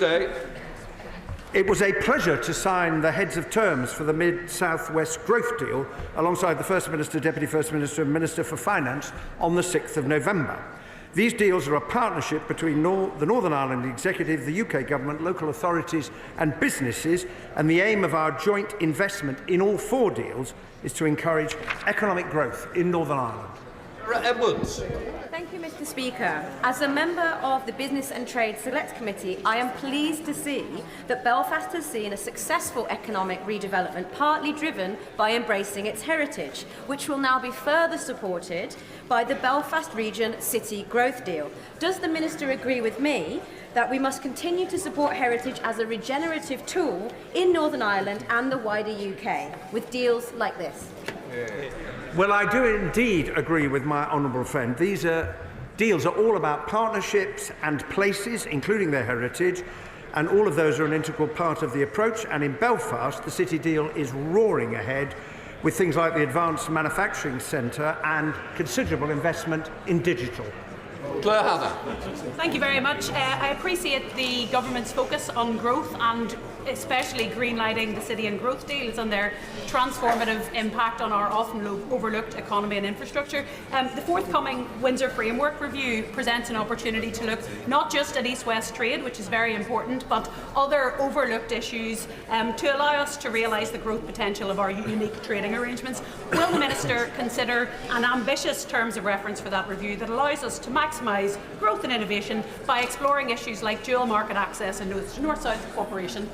stay. It was a pleasure to sign the heads of terms for the Mid-South West Growth Deal alongside the First Minister, Deputy First Minister and Minister for Finance on the 6th of November. These deals are a partnership between the Northern Ireland Executive, the UK Government, local authorities and businesses, and the aim of our joint investment in all 4 deals is to encourage economic growth in Northern Ireland. Edwards. Thank you, Mr. Speaker. As a member of the Business and Trade Select Committee, I am pleased to see that Belfast has seen a successful economic redevelopment, partly driven by embracing its heritage, which will now be further supported by the Belfast Region City Growth Deal. Does the Minister agree with me that we must continue to support heritage as a regenerative tool in Northern Ireland and the wider UK with deals like this? Well, I do indeed agree with my honourable friend. These deals are all about partnerships and places, including their heritage, and all of those are an integral part of the approach. And in Belfast, the City deal is roaring ahead with things like the Advanced Manufacturing Centre and considerable investment in digital. Claire Hannah. Thank you very much. I appreciate the government's focus on growth and especially greenlighting the City and Growth deals and their transformative impact on our often overlooked economy and infrastructure. The forthcoming Windsor Framework Review presents an opportunity to look not just at East-West trade, which is very important, but other overlooked issues to allow us to realise the growth potential of our unique trading arrangements. Will the Minister consider an ambitious terms of reference for that review that allows us to maximise growth and innovation by exploring issues like dual market access and North-South cooperation?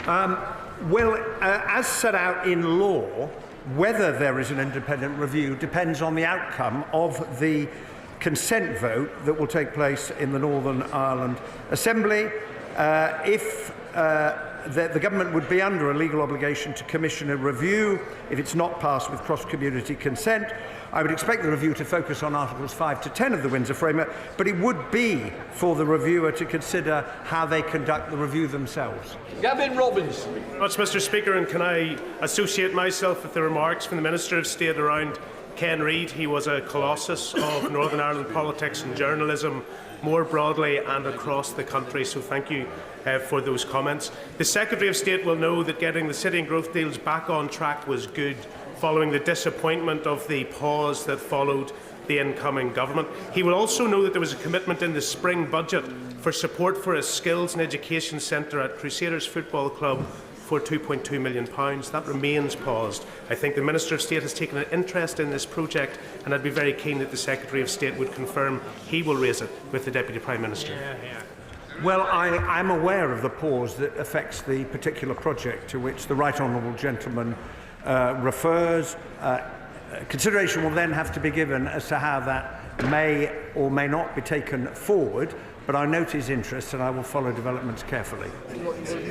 As set out in law, whether there is an independent review depends on the outcome of the consent vote that will take place in the Northern Ireland Assembly. If the government would be under a legal obligation to commission a review if it's not passed with cross-community consent. I would expect the review to focus on Articles 5 to 10 of the Windsor Framework, but it would be for the reviewer to consider how they conduct the review themselves. Gavin Robbins. Much, Mr. Speaker, and can I associate myself with the remarks from the Minister of State around Ken Reid? He was a colossus of Northern Ireland politics and journalism more broadly and across the country, so thank you for those comments. The Secretary of State will know that getting the City and Growth deals back on track was good, following the disappointment of the pause that followed the incoming government. He will also know that there was a commitment in the spring budget for support for a skills and education centre at Crusaders Football Club for £2.2 million. That remains paused. I think the Minister of State has taken an interest in this project, and I'd be very keen that the Secretary of State would confirm he will raise it with the Deputy Prime Minister. Well, I'm aware of the pause that affects the particular project to which the Right Honourable Gentleman refers. Consideration will then have to be given as to how that may or may not be taken forward, but I note his interest and I will follow developments carefully.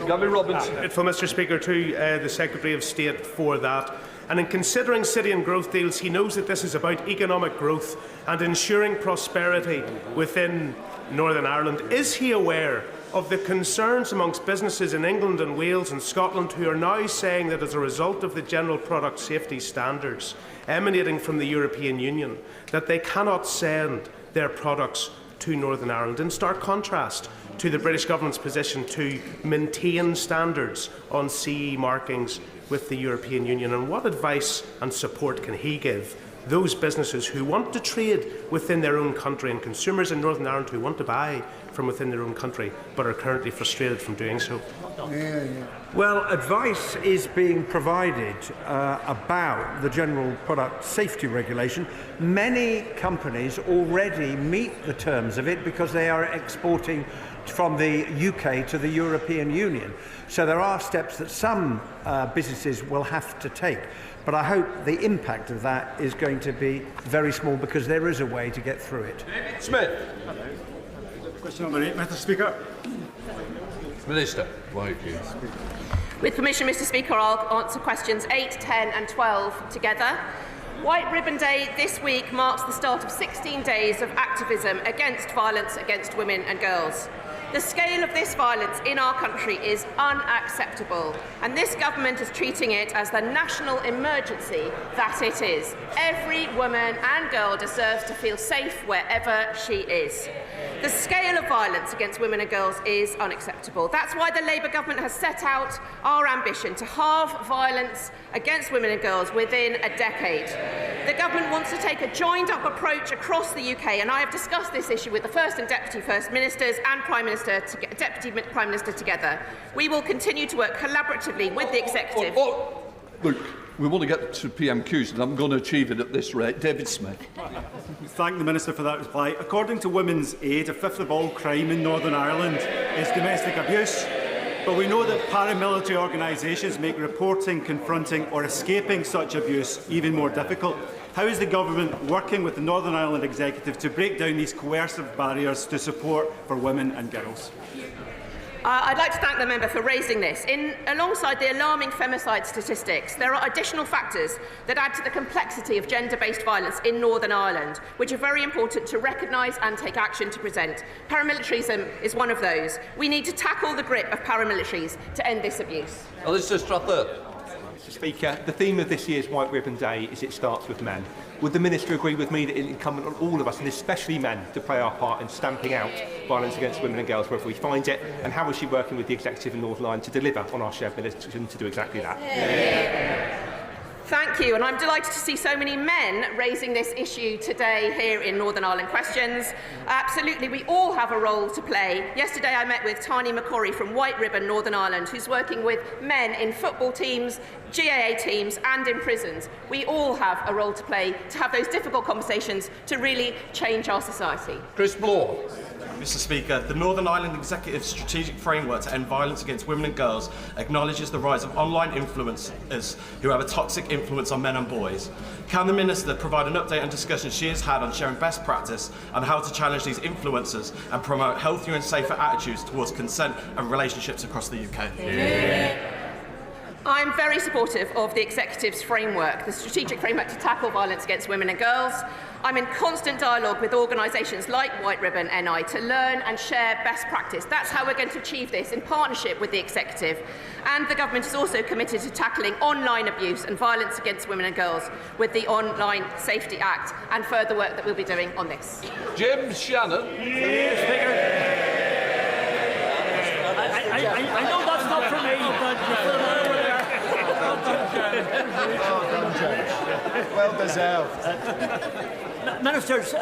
Gavin Robbins. Grateful, Mr. Speaker, to the Secretary of State for that. And in considering City and Growth deals, he knows that this is about economic growth and ensuring prosperity within Northern Ireland. Is he aware of the concerns amongst businesses in England and Wales and Scotland who are now saying that as a result of the general product safety standards emanating from the European Union, that they cannot send their products to Northern Ireland, in stark contrast to the British Government's position to maintain standards on CE markings with the European Union? And what advice and support can he give those businesses who want to trade within their own country and consumers in Northern Ireland who want to buy from within their own country but are currently frustrated from doing so? Well, advice is being provided about the General Product Safety Regulation. Many companies already meet the terms of it because they are exporting from the UK to the European Union. So there are steps that some businesses will have to take. But I hope the impact of that is going to be very small because there is a way to get through it. Smith. Question number 8, Mr. Speaker. Minister. Why, please. With permission, Mr. Speaker, I'll answer questions 8, 10 and 12 together. White Ribbon Day this week marks the start of 16 days of activism against violence against women and girls. The scale of this violence in our country is unacceptable, and this government is treating it as the national emergency that it is. Every woman and girl deserves to feel safe wherever she is. The scale of violence against women and girls is unacceptable. That's why the Labour government has set out our ambition to halve violence against women and girls within a decade. The government wants to take a joined-up approach across the UK, and I have discussed this issue with the First and Deputy First Ministers and Deputy Prime Minister together. We will continue to work collaboratively with the Executive. Look, we want to get to PMQs, and I'm going to achieve it at this rate. David Smith. Thank the Minister for that reply. According to Women's Aid, a fifth of all crime in Northern Ireland is domestic abuse. But we know that paramilitary organisations make reporting, confronting or escaping such abuse even more difficult. How is the Government working with the Northern Ireland Executive to break down these coercive barriers to support for women and girls? I'd like to thank the member for raising this. Alongside the alarming femicide statistics, there are additional factors that add to the complexity of gender-based violence in Northern Ireland, which are very important to recognise and take action to present. Paramilitarism is one of those. We need to tackle the grip of paramilitaries to end this abuse. Mr. Strather. Mr. Speaker, the theme of this year's White Ribbon Day is "It starts with men." Would the Minister agree with me that it is incumbent on all of us, and especially men, to play our part in stamping out violence against women and girls wherever we find it? And how is she working with the Executive in Northern Ireland to deliver on our shared mission to do exactly that? Thank you, and I'm delighted to see so many men raising this issue today here in Northern Ireland Questions. Absolutely, we all have a role to play. Yesterday I met with Tani McCorry from White Ribbon, Northern Ireland, who's working with men in football teams, GAA teams and in prisons. We all have a role to play to have those difficult conversations to really change our society. Chris Bloor. Mr. Speaker, the Northern Ireland Executive Strategic Framework to End Violence Against Women and Girls acknowledges the rise of online influencers who have a toxic influence on men and boys. Can the Minister provide an update on discussions she has had on sharing best practice and how to challenge these influencers and promote healthier and safer attitudes towards consent and relationships across the UK? I'm very supportive of the Executive's framework, the strategic framework to tackle violence against women and girls. I'm in constant dialogue with organisations like White Ribbon NI to learn and share best practice. That's how we're going to achieve this, in partnership with the Executive. And the Government is also committed to tackling online abuse and violence against women and girls with the Online Safety Act and further work that we'll be doing on this. Jim Shannon. I know that's not for me, but well deserved. Ministers,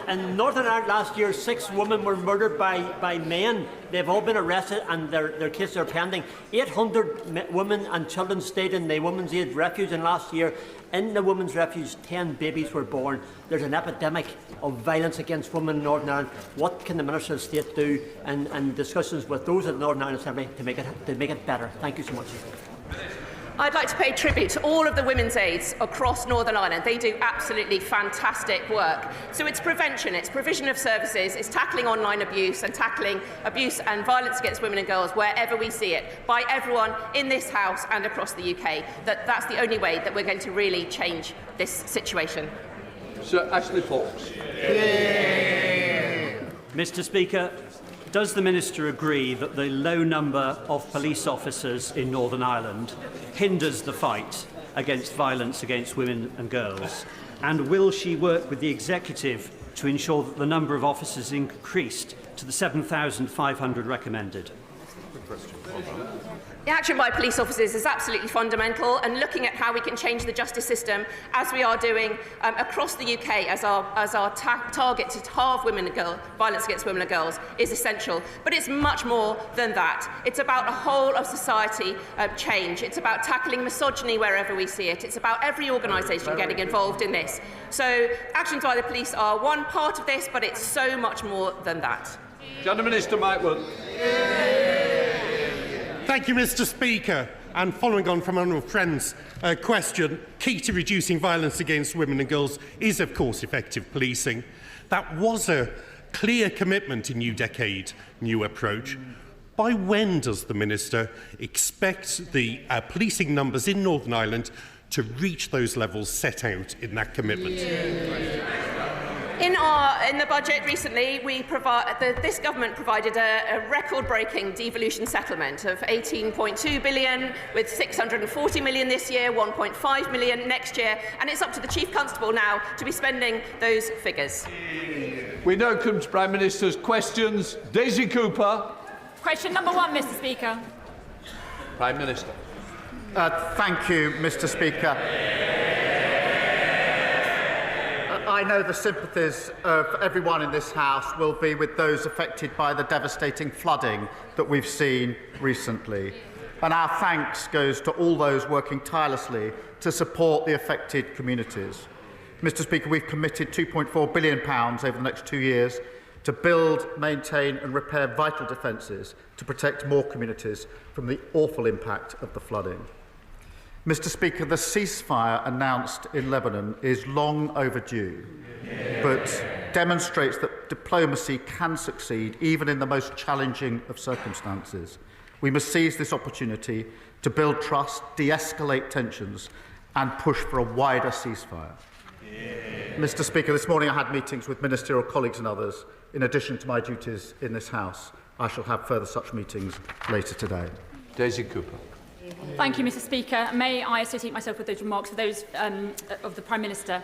in Northern Ireland last year, 6 women were murdered by men. They've all been arrested and their cases are pending. 800 women and children stayed in the Women's Aid Refuge, and last year in the Women's Refuge 10 babies were born. There's an epidemic of violence against women in Northern Ireland. What can the Minister of State do in discussions with those at the Northern Ireland Assembly to make it better? Thank you so much. I'd like to pay tribute to all of the women's aides across Northern Ireland. They do absolutely fantastic work. So it's prevention, it's provision of services, it's tackling online abuse and tackling abuse and violence against women and girls wherever we see it, by everyone in this House and across the UK. That's the only way that we're going to really change this situation. Sir Ashley Fox. Mr. Speaker, does the Minister agree that the low number of police officers in Northern Ireland hinders the fight against violence against women and girls? And will she work with the Executive to ensure that the number of officers is increased to the 7,500 recommended? The action by police officers is absolutely fundamental, and looking at how we can change the justice system, as we are doing across the UK as our target to halve violence against women and girls, is essential. But it's much more than that. It's about a whole of society change. It's about tackling misogyny wherever we see it. It's about every organisation getting involved in this. So actions by the police are one part of this, but it's so much more than that. Minister Mike Wood. Thank you, Mr. Speaker. And following on from Honourable Friend's question, key to reducing violence against women and girls is, of course, effective policing. That was a clear commitment in New Decade, New Approach. By when does the Minister expect the policing numbers in Northern Ireland to reach those levels set out in that commitment? In the budget recently, this government provided a record-breaking devolution settlement of £18.2 billion, with £640 million this year, £1.5 million next year, and it's up to the Chief Constable now to be spending those figures. We now come to Prime Minister's questions. Daisy Cooper. Question number 1, Mr. Speaker. Prime Minister. Thank you, Mr. Speaker. I know the sympathies of everyone in this House will be with those affected by the devastating flooding that we've seen recently. And our thanks goes to all those working tirelessly to support the affected communities. Mr. Speaker, we've committed £2.4 billion over the next 2 years to build, maintain and repair vital defences to protect more communities from the awful impact of the flooding. Mr. Speaker, the ceasefire announced in Lebanon is long overdue, but demonstrates that diplomacy can succeed even in the most challenging of circumstances. We must seize this opportunity to build trust, de-escalate tensions and push for a wider ceasefire. Mr. Speaker, this morning I had meetings with ministerial colleagues and others. In addition to my duties in this House, I shall have further such meetings later today. Daisy Cooper. Thank you, Mr. Speaker. May I associate myself with those remarks of those of the Prime Minister?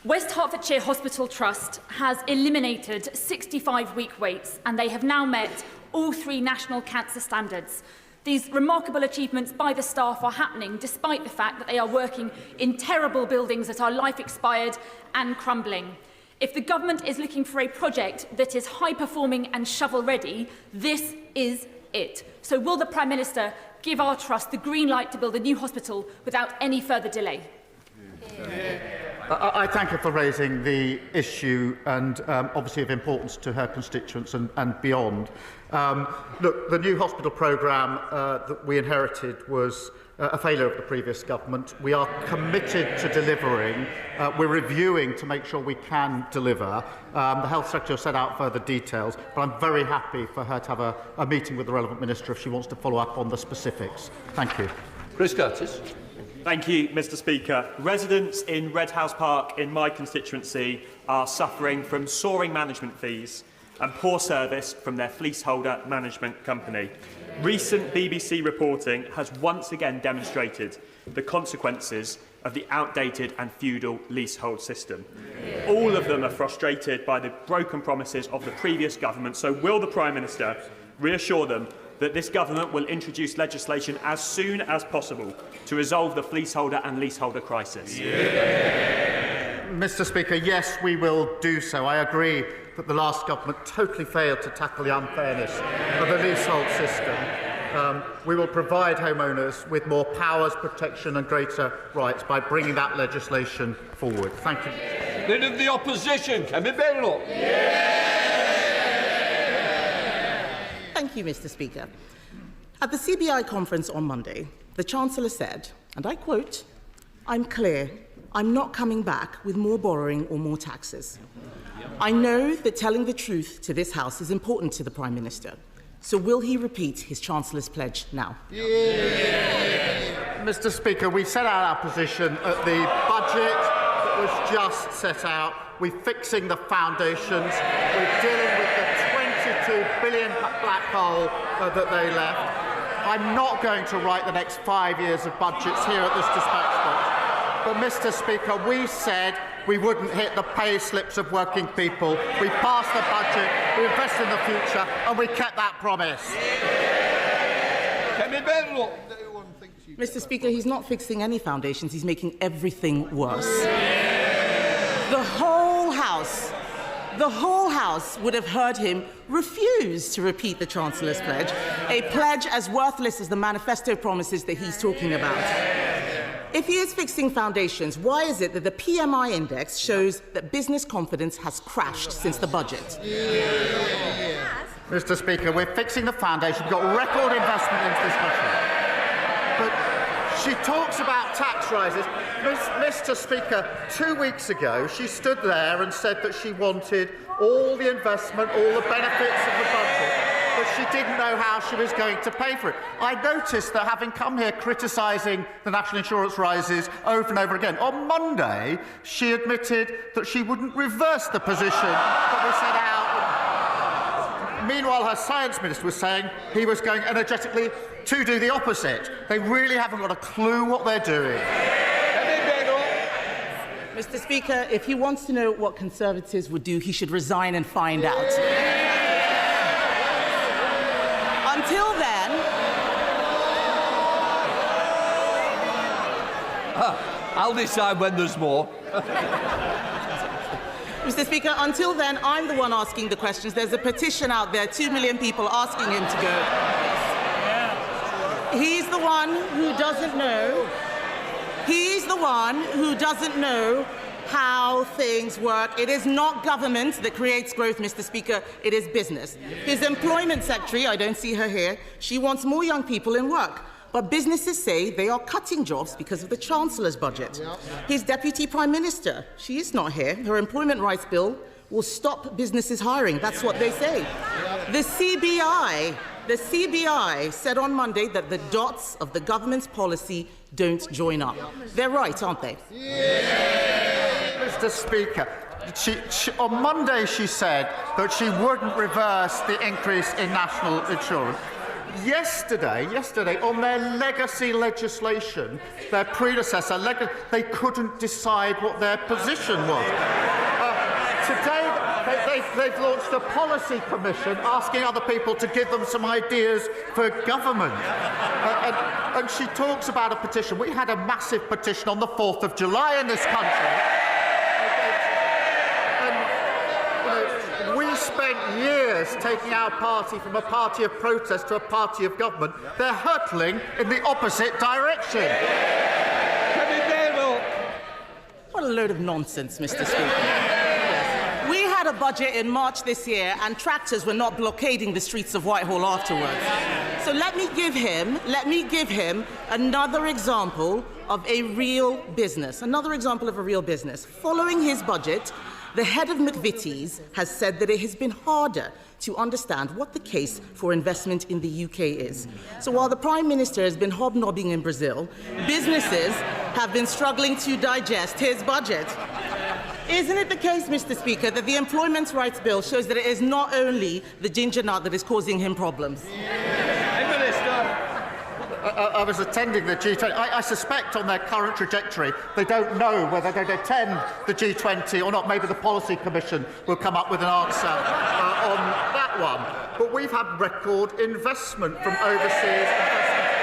West Hertfordshire Hospital Trust has eliminated 65-week waits, and they have now met all 3 national cancer standards. These remarkable achievements by the staff are happening despite the fact that they are working in terrible buildings that are life expired and crumbling. If the government is looking for a project that is high-performing and shovel-ready, this is it. So will the Prime Minister give our trust the green light to build a new hospital without any further delay? I thank her for raising the issue and obviously of importance to her constituents and beyond. Look, the new hospital programme that we inherited was a failure of the previous government. We are committed to delivering. We're reviewing to make sure we can deliver. The Health Secretary set out further details, but I'm very happy for her to have a meeting with the relevant minister if she wants to follow up on the specifics. Thank you. Chris Curtis. Thank you, Mr. Speaker. Residents in Red House Park in my constituency are suffering from soaring management fees and poor service from their fleaseholder management company. Recent BBC reporting has once again demonstrated the consequences of the outdated and feudal leasehold system. All of them are frustrated by the broken promises of the previous government, so will the Prime Minister reassure them that this government will introduce legislation as soon as possible to resolve the fleaseholder and leaseholder crisis? Mr. Speaker, yes, we will do so. I agree that the last government totally failed to tackle the unfairness of the leasehold system. We will provide homeowners with more powers, protection and greater rights by bringing that legislation forward. Thank you. Leader of the Opposition, Kemi Badenoch. Thank you, Mr. Speaker. At the CBI conference on Monday, the Chancellor said, and I quote, "I'm clear, I'm not coming back with more borrowing or more taxes." I know that telling the truth to this House is important to the Prime Minister, so will he repeat his Chancellor's pledge now? Mr. Speaker, we set out our position at the budget that was just set out. We're fixing the foundations. We're dealing with the £22 billion black hole that they left. I'm not going to write the next 5 years of budgets here at this dispatch box. But, Mr. Speaker, we said we wouldn't hit the pay slips of working people. We passed the budget, we invest in the future, and we kept that promise. Mr. Speaker, he's not fixing any foundations, he's making everything worse. The whole House would have heard him refuse to repeat the Chancellor's pledge, a pledge as worthless as the manifesto promises that he's talking about. If he is fixing foundations, why is it that the PMI index shows that business confidence has crashed since the budget? Mr. Speaker, we're fixing the foundation. We've got record investment into this country. But she talks about tax rises. Mr. Speaker, 2 weeks ago, she stood there and said that she wanted all the investment, all the benefits of the budget. but she didn't know how she was going to pay for it. I noticed that, having come here criticising the national insurance rises over and over again, on Monday she admitted that she wouldn't reverse the position that we set out. Meanwhile, her science minister was saying he was going energetically to do the opposite. They really haven't got a clue what they're doing. Mr. Speaker, if he wants to know what Conservatives would do, he should resign and find out. Until then... I'll decide when there's more. Mr. Speaker, until then, I'm the one asking the questions. There's a petition out there, 2 million people asking him to go. He's the one who doesn't know. He's the one who doesn't know how things work. It is not government that creates growth, Mr. Speaker. It is business. His employment secretary, I don't see her here, she wants more young people in work. But businesses say they are cutting jobs because of the Chancellor's budget. His Deputy Prime Minister, she is not here. Her employment rights bill will stop businesses hiring. That's what they say. The CBI said on Monday that the dots of the government's policy don't join up. They're right, aren't they? Mr. Speaker, on Monday she said that she wouldn't reverse the increase in national insurance. Yesterday, on their legacy legislation, their predecessor, they couldn't decide what their position was. Today, they've launched a policy commission asking other people to give them some ideas for government. And she talks about a petition. We had a massive petition on the 4th of July in this country. We spent years taking our party from a party of protest to a party of government. They're hurtling in the opposite direction. Kemi Badenoch. What a load of nonsense, Mr. Speaker. Yes. We had a budget in March this year, and tractors were not blockading the streets of Whitehall afterwards. So let me give him another example of a real business. Following his budget, the head of McVitie's has said that it has been harder to understand what the case for investment in the UK is. So while the Prime Minister has been hobnobbing in Brazil, businesses have been struggling to digest his budget. Isn't it the case, Mr. Speaker, that the Employment Rights Bill shows that it is not only the ginger nut that is causing him problems? I was attending the G20. I suspect on their current trajectory they don't know whether they're going to attend the G20 or not. Maybe the Policy Commission will come up with an answer on that one. But we've had record investment from overseas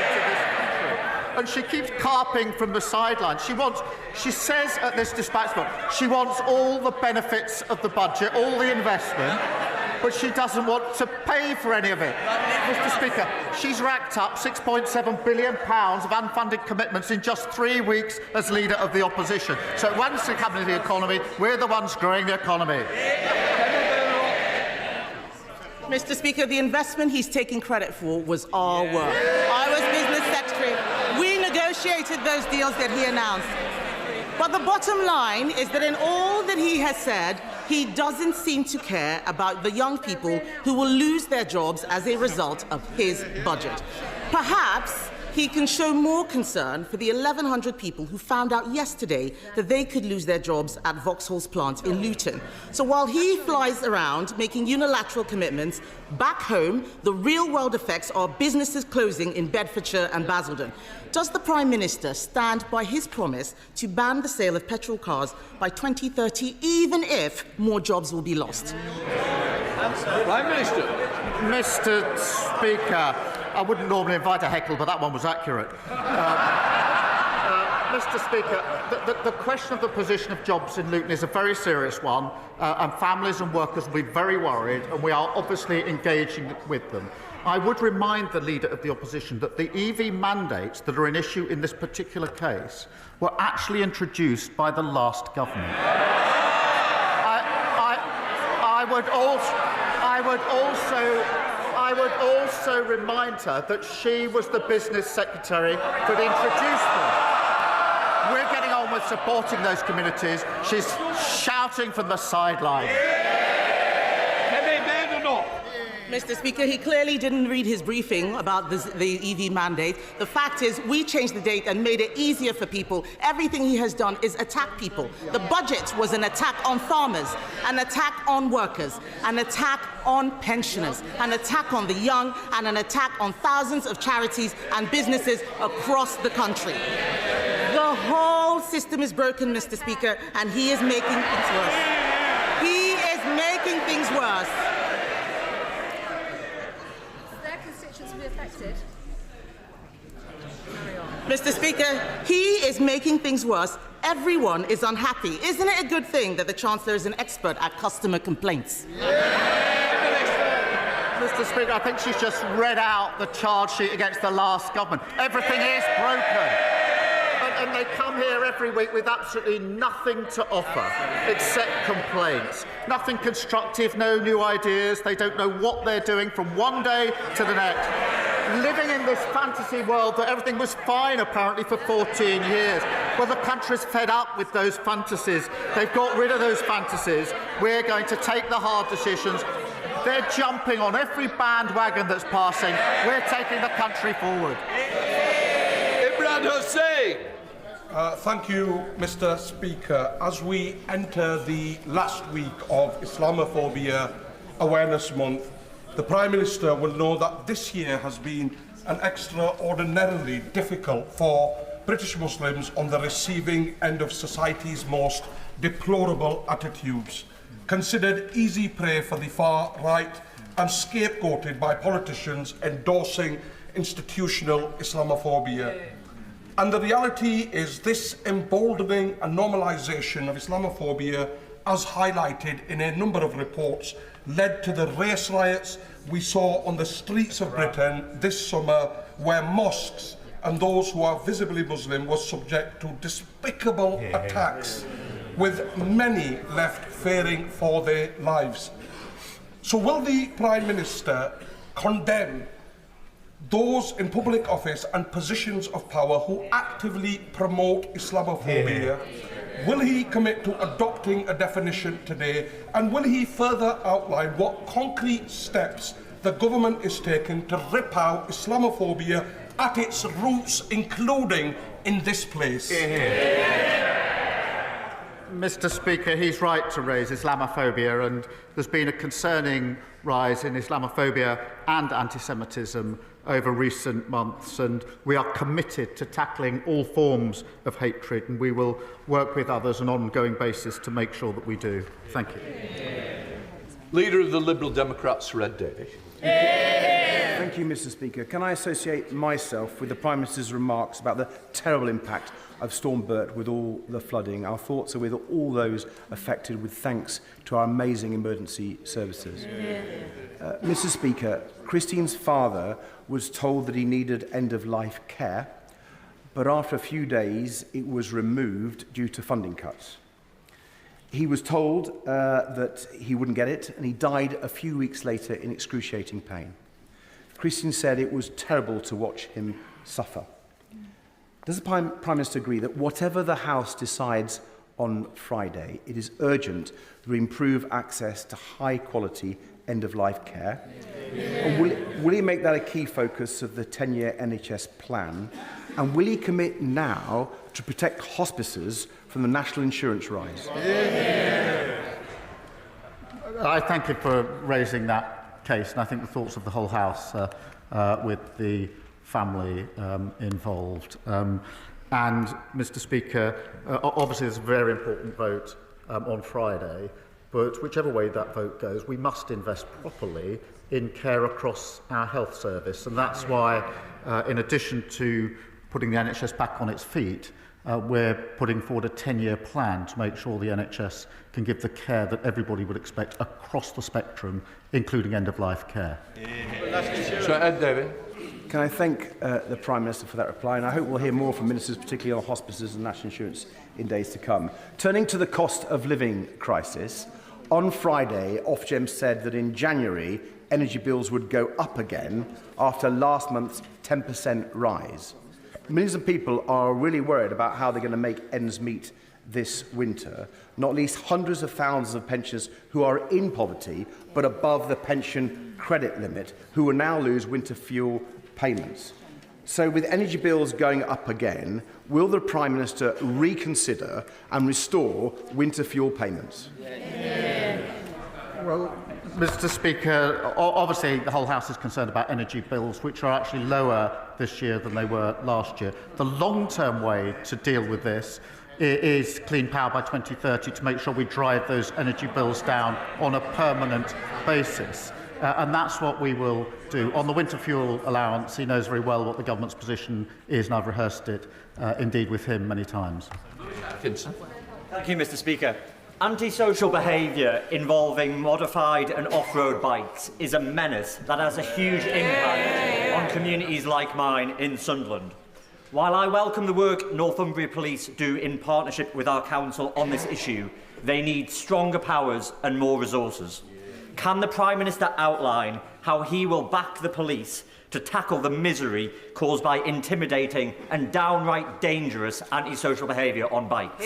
into this country. And she keeps carping from the sidelines. She says at this dispatch box, she wants all the benefits of the budget, all the investment, but she doesn't want to pay for any of it. Mr. Speaker, she's racked up £6.7 billion of unfunded commitments in just 3 weeks as leader of the opposition. So once it comes to the economy, we're the ones growing the economy. Mr. Speaker, the investment he's taking credit for was our work. I was business secretary. We negotiated those deals that he announced. But the bottom line is that in all that he has said, he doesn't seem to care about the young people who will lose their jobs as a result of his budget. Perhaps he can show more concern for the 1,100 people who found out yesterday that they could lose their jobs at Vauxhall's plant in Luton. So while he flies around making unilateral commitments, back home, the real-world effects are businesses closing in Bedfordshire and Basildon. Does the Prime Minister stand by his promise to ban the sale of petrol cars by 2030, even if more jobs will be lost? Prime Minister. Mr. Speaker, I wouldn't normally invite a heckle, but that one was accurate. Mr. Speaker, the question of the position of jobs in Luton is a very serious one, and families and workers will be very worried, and we are obviously engaging with them. I would remind the Leader of the Opposition that the EV mandates that are an issue in this particular case were actually introduced by the last government. I would also remind her that she was the business secretary that introduced them. We're getting on with supporting those communities. She's shouting from the sidelines. Kemi Badenoch. Mr. Speaker, he clearly didn't read his briefing about the EV mandate. The fact is, we changed the date and made it easier for people. Everything he has done is attack people. The budget was an attack on farmers, an attack on workers, an attack on pensioners, an attack on the young, and an attack on thousands of charities and businesses across the country. The whole system is broken, Mr. Speaker, and he is making things worse. He is making things worse. Affected. Mr. Speaker, he is making things worse. Everyone is unhappy. Isn't it a good thing that the Chancellor is an expert at customer complaints? Mr. Speaker, I think she's just read out the charge sheet against the last government. Everything is broken. And they come here every week with absolutely nothing to offer except complaints. Nothing constructive, no new ideas. They don't know what they're doing from one day to the next. Living in this fantasy world that everything was fine, apparently, for 14 years. Well, the country's fed up with those fantasies. They've got rid of those fantasies. We're going to take the hard decisions. They're jumping on every bandwagon that's passing. We're taking the country forward. Imran Hussain. Thank you, Mr. Speaker. As we enter the last week of Islamophobia Awareness Month, the Prime Minister will know that this year has been an extraordinarily difficult for British Muslims on the receiving end of society's most deplorable attitudes, considered easy prey for the far right and scapegoated by politicians endorsing institutional Islamophobia. And the reality is this emboldening and normalisation of Islamophobia, as highlighted in a number of reports, led to the race riots we saw on the streets of Britain this summer, where mosques and those who are visibly Muslim were subject to despicable attacks, with many left fearing for their lives. So will the Prime Minister condemn those in public office and positions of power who actively promote Islamophobia? Will he commit to adopting a definition today? And will he further outline what concrete steps the government is taking to rip out Islamophobia at its roots, including in this place? Mr. Speaker, he's right to raise Islamophobia, and there's been a concerning rise in Islamophobia and anti-Semitism over recent months, and we are committed to tackling all forms of hatred, and we will work with others on an ongoing basis to make sure that we do. Thank you. Leader of the Liberal Democrats, Red Davey. Thank you, Mr. Speaker. Can I associate myself with the Prime Minister's remarks about the terrible impact of Storm Bert with all the flooding? Our thoughts are with all those affected, with thanks to our amazing emergency services. Mr. Speaker, Christine's father was told that he needed end-of-life care, but after a few days it was removed due to funding cuts. He was told that he wouldn't get it, and he died a few weeks later in excruciating pain. Christine said it was terrible to watch him suffer. Does the Prime Minister agree that whatever the House decides on Friday, it is urgent to improve access to high-quality end-of-life care? And will he make that a key focus of the 10-year NHS plan? And will he commit now to protect hospices from the national insurance rise? I thank you for raising that case, and I think the thoughts of the whole House with the family involved. And, Mr. Speaker, obviously there's a very important vote on Friday, but whichever way that vote goes, we must invest properly in care across our health service, and that's why, in addition to putting the NHS back on its feet, we're putting forward a 10-year plan to make sure the NHS can give the care that everybody would expect across the spectrum, including end-of-life care. So, Ed David. Can I thank the Prime Minister for that reply, and I hope we'll hear more from ministers, particularly on hospices and national insurance, in days to come. Turning to the cost of living crisis, on Friday, Ofgem said that in January, energy bills would go up again after last month's 10% rise. Millions of people are really worried about how they're going to make ends meet this winter not least hundreds of thousands of pensioners who are in poverty but above the pension credit limit, who will now lose winter fuel payments. So with energy bills going up again, will the Prime Minister reconsider and restore winter fuel payments? Well, Mr. Speaker, obviously the whole House is concerned about energy bills, which are actually lower this year than they were last year. The long-term way to deal with this is clean power by 2030 to make sure we drive those energy bills down on a permanent basis. And that's what we will do. On the winter fuel allowance, he knows very well what the government's position is, and I've rehearsed it, indeed, with him many times. Thank you, Mr. Speaker. Antisocial behaviour involving modified and off-road bikes is a menace that has a huge impact on communities like mine in Sunderland. While I welcome the work Northumbria Police do in partnership with our council on this issue, they need stronger powers and more resources. Can the Prime Minister outline how he will back the police to tackle the misery caused by intimidating and downright dangerous antisocial behaviour on bikes?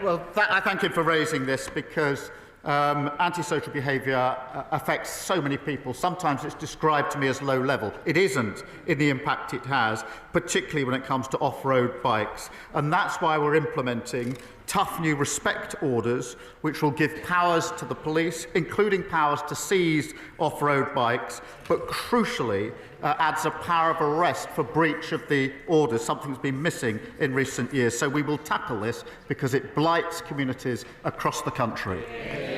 Well, I thank him for raising this, because antisocial behaviour affects so many people. Sometimes it's described to me as low level. It isn't in the impact it has, particularly when it comes to off-road bikes. And that's why we're implementing tough new respect orders, which will give powers to the police, including powers to seize off-road bikes, but crucially adds a power of arrest for breach of the orders, something that's been missing in recent years. So we will tackle this because it blights communities across the country.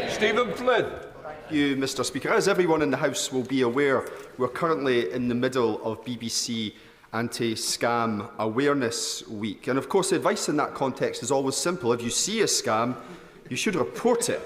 Stephen Flynn. Thank you, Mr. Speaker. As everyone in the House will be aware, we're currently in the middle of BBC Anti-Scam Awareness Week. And of course, the advice in that context is always simple. If you see a scam, you should report it.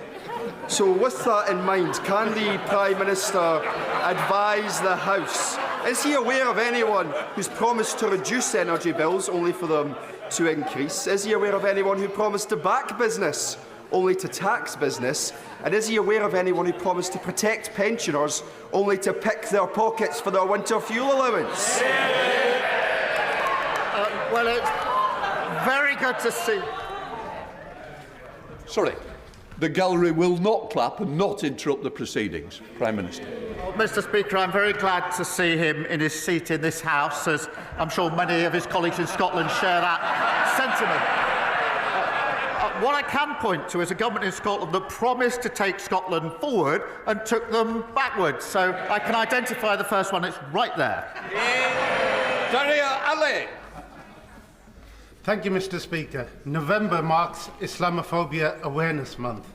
So with that in mind, can the Prime Minister advise the House? Is he aware of anyone who's promised to reduce energy bills only for them to increase? Is he aware of anyone who promised to back business only to tax business? And is he aware of anyone who promised to protect pensioners only to pick their pockets for their winter fuel allowance? Well, it's very good to see. Sorry. The gallery will not clap and not interrupt the proceedings. Prime Minister. Mr. Speaker, I'm very glad to see him in his seat in this House, as I'm sure many of his colleagues in Scotland share that sentiment. What I can point to is a government in Scotland that promised to take Scotland forward and took them backwards. So I can identify the first one. It's right there. Daria Ali. Thank you, Mr. Speaker. November marks Islamophobia Awareness Month.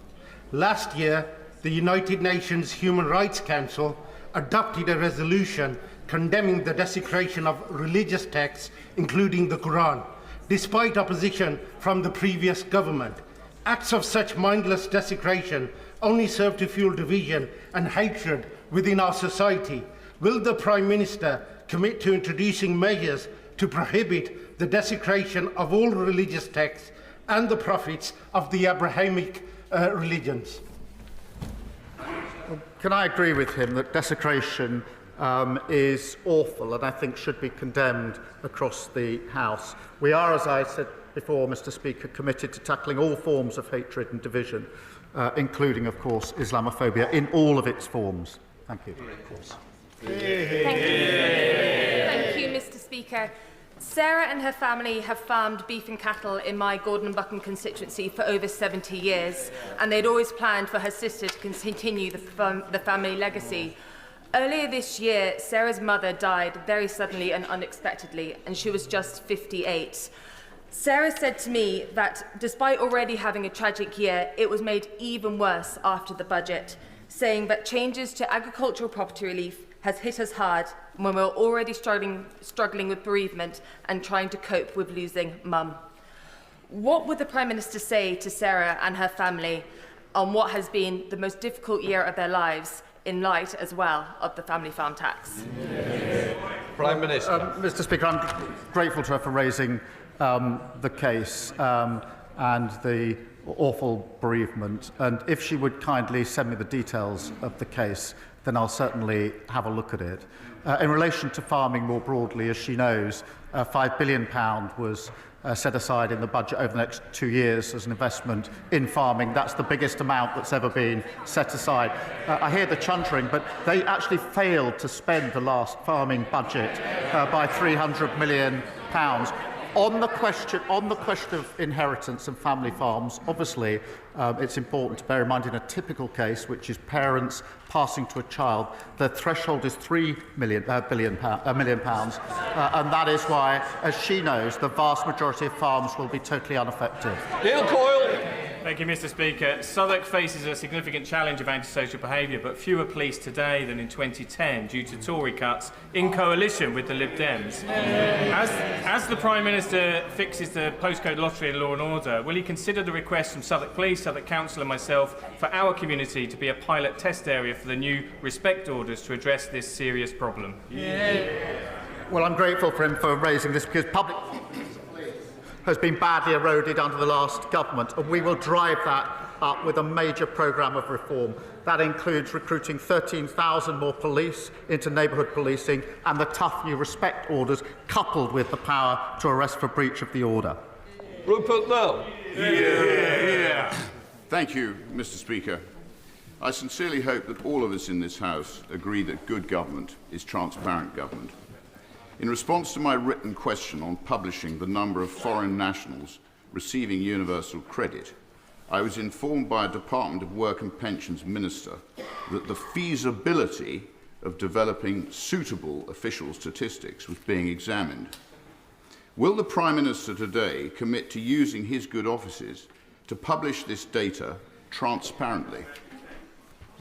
Last year, the United Nations Human Rights Council adopted a resolution condemning the desecration of religious texts, including the Quran, despite opposition from the previous government. Acts of such mindless desecration only serve to fuel division and hatred within our society. Will the Prime Minister commit to introducing measures to prohibit the desecration of all religious texts and the prophets of the Abrahamic religions? Can I agree with him that desecration is awful and I think should be condemned across the House? We are, as I said before, Mr. Speaker, committed to tackling all forms of hatred and division, including, of course, Islamophobia in all of its forms. Thank you. Thank you, Mr. Speaker. Sarah and her family have farmed beef and cattle in my Gordon and Buchan constituency for over 70 years, and they'd always planned for her sister to continue the family legacy. Earlier this year, Sarah's mother died very suddenly and unexpectedly, and she was just 58. Sarah said to me that despite already having a tragic year, it was made even worse after the budget, saying that changes to agricultural property relief has hit us hard when we're already struggling with bereavement and trying to cope with losing mum. What would the Prime Minister say to Sarah and her family on what has been the most difficult year of their lives, in light as well of the family farm tax? Prime Minister. Mr. Speaker, I'm grateful to her for raising the case and the awful bereavement. And if she would kindly send me the details of the case, then I'll certainly have a look at it. In relation to farming more broadly, as she knows, £5 billion was set aside in the budget over the next 2 years as an investment in farming. That's the biggest amount that's ever been set aside. I hear the chuntering, but they actually failed to spend the last farming budget by £300 million. On the question of inheritance and family farms, obviously it's important to bear in mind in a typical case, which is parents passing to a child, the threshold is £3 million, and that is why, as she knows, the vast majority of farms will be totally unaffected. Neil Coyle. Thank you, Mr. Speaker. Southwark faces a significant challenge of antisocial behaviour, but fewer police today than in 2010 due to Tory cuts in coalition with the Lib Dems. As the Prime Minister fixes the postcode lottery and law and order, will he consider the request from Southwark Police, Southwark Council and myself for our community to be a pilot test area for the new respect orders to address this serious problem? Well, I'm grateful for him for raising this because public has been badly eroded under the last government, and we will drive that up with a major programme of reform. That includes recruiting 13,000 more police into neighbourhood policing and the tough new respect orders, coupled with the power to arrest for breach of the order. Rupert Bell. Thank you, Mr. Speaker. I sincerely hope that all of us in this House agree that good government is transparent government. In response to my written question on publishing the number of foreign nationals receiving universal credit, I was informed by a Department of Work and Pensions Minister that the feasibility of developing suitable official statistics was being examined. Will the Prime Minister today commit to using his good offices to publish this data transparently?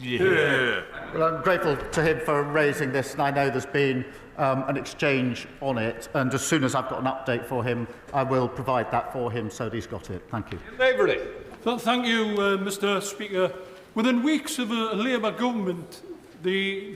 Well, I'm grateful to him for raising this, and I know there's been an exchange on it, and as soon as I've got an update for him, I will provide that for him so that he's got it. Thank you. Waverley. Thank you, Mr. Speaker. Within weeks of a Labour government, the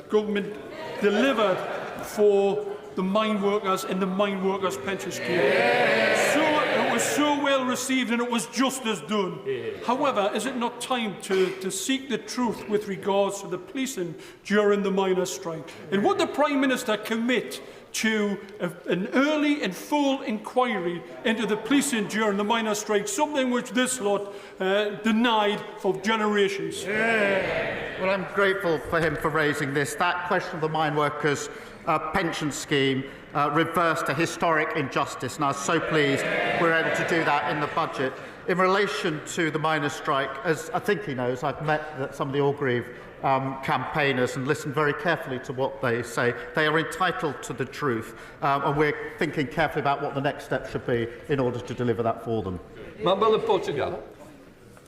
government delivered for the mine workers in the mine workers pension scheme. It was so well received and it was justice done. However, is it not time to seek the truth with regards to the policing during the miners' strike? And would the Prime Minister commit to an early and full inquiry into the policing during the miners' strike, something which this lot denied for generations? Well, I'm grateful for him for raising this. That question of the mine workers' pension scheme reversed a historic injustice, and I was so pleased we were able to do that in the budget. In relation to the miners' strike, as I think he knows, I've met some of the Orgreave campaigners and listened very carefully to what they say. They are entitled to the truth, and we're thinking carefully about what the next step should be in order to deliver that for them. Member of Portugal.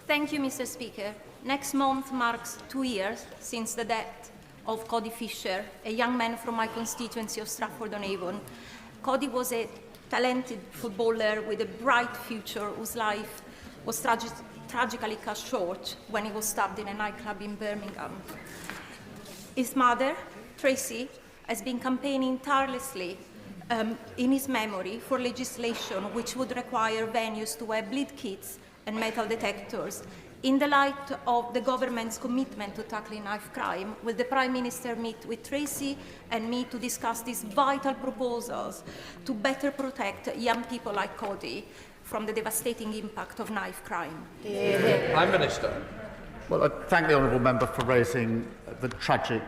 Thank you, Mr. Speaker. Next month marks 2 years since the death of Cody Fisher, a young man from my constituency of Stratford-on-Avon. Cody was a talented footballer with a bright future whose life was tragically cut short when he was stabbed in a nightclub in Birmingham. His mother, Tracy, has been campaigning tirelessly in his memory for legislation which would require venues to wear bleed kits and metal detectors. In the light of the government's commitment to tackling knife crime, will the Prime Minister meet with Tracy and me to discuss these vital proposals to better protect young people like Cody from the devastating impact of knife crime? Prime Minister. Well, I thank the honourable member for raising the tragic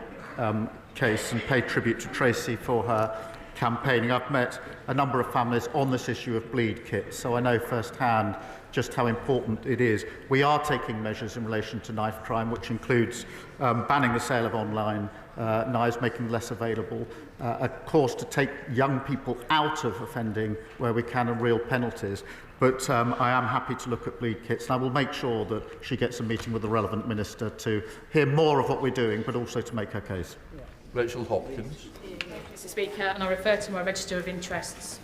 case and pay tribute to Tracy for her campaigning. I've met a number of families on this issue of bleed kits, so I know firsthand just how important it is. We are taking measures in relation to knife crime, which includes banning the sale of online knives, making them less available, a course to take young people out of offending where we can, and real penalties. But I am happy to look at bleed kits, and I will make sure that she gets a meeting with the relevant minister to hear more of what we're doing, but also to make her case. Rachel Hopkins. Mr. Speaker, and I refer to my register of interests.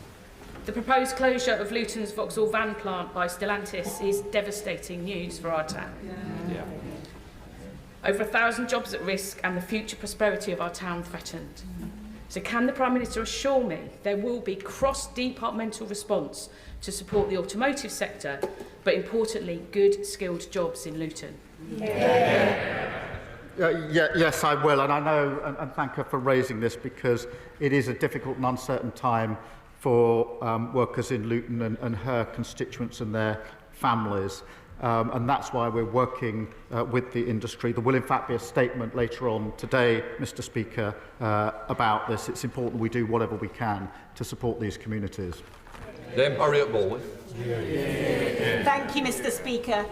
The proposed closure of Luton's Vauxhall van plant by Stellantis is devastating news for our town. Over 1,000 jobs at risk and the future prosperity of our town threatened. So can the Prime Minister assure me there will be cross-departmental response to support the automotive sector, but importantly, good skilled jobs in Luton? Yes, I will, and I know, and thank her for raising this, because it is a difficult and uncertain time for workers in Luton and her constituents and their families. And that's why we're working with the industry. There will in fact be a statement later on today, Mr. Speaker, about this. It's important we do whatever we can to support these communities. Harriet Baldwin. Thank you, Mr. Speaker.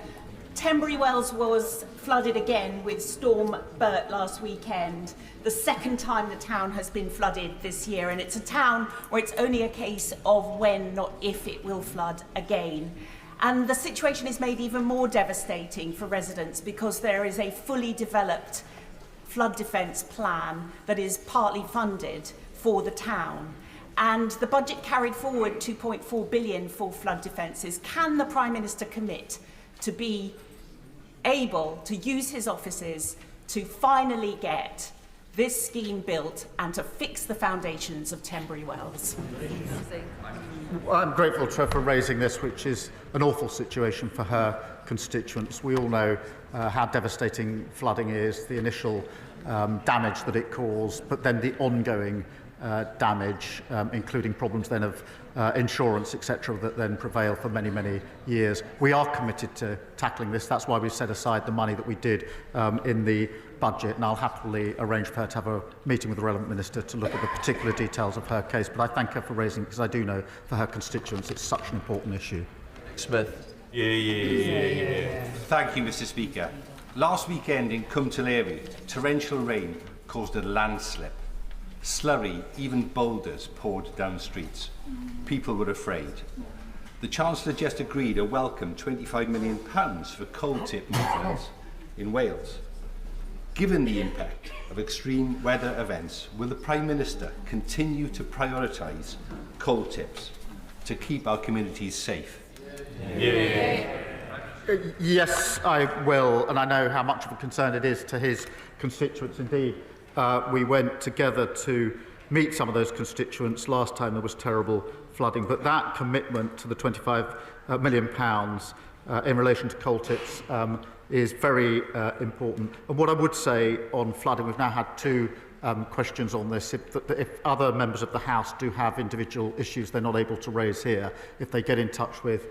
Tenbury Wells was flooded again with Storm Bert last weekend. The second time the town has been flooded this year, and it's a town where it's only a case of when, not if, it will flood again. And the situation is made even more devastating for residents because there is a fully developed flood defence plan that is partly funded for the town. And the budget carried forward £2.4 billion for flood defences. Can the Prime Minister commit to be able to use his offices to finally get this scheme built and to fix the foundations of Tenbury Wells? I'm grateful to her for raising this, which is an awful situation for her constituents. We all know how devastating flooding is, the initial damage that it caused, but then the ongoing damage, including problems then of insurance, etc., that then prevail for many, many years. We are committed to tackling this. That's why we set aside the money that we did in the budget, and I'll happily arrange for her to have a meeting with the relevant minister to look at the particular details of her case. But I thank her for raising it, because I do know for her constituents it's such an important issue. Smith. Thank you, Mr. Speaker. Last weekend in Cwmtaleiri, torrential rain caused a landslip. Slurry, even boulders, poured down streets. People were afraid. The Chancellor just agreed a welcome £25 million for coal tip maintenance in Wales. Given the impact of extreme weather events, will the Prime Minister continue to prioritise coal tips to keep our communities safe? Yes, I will, and I know how much of a concern it is to his constituents. Indeed, we went together to meet some of those constituents last time there was terrible flooding, but that commitment to the £25 million in relation to coal tips is very important. And what I would say on flooding, we've now had two questions on this. If other members of the House do have individual issues they're not able to raise here, if they get in touch with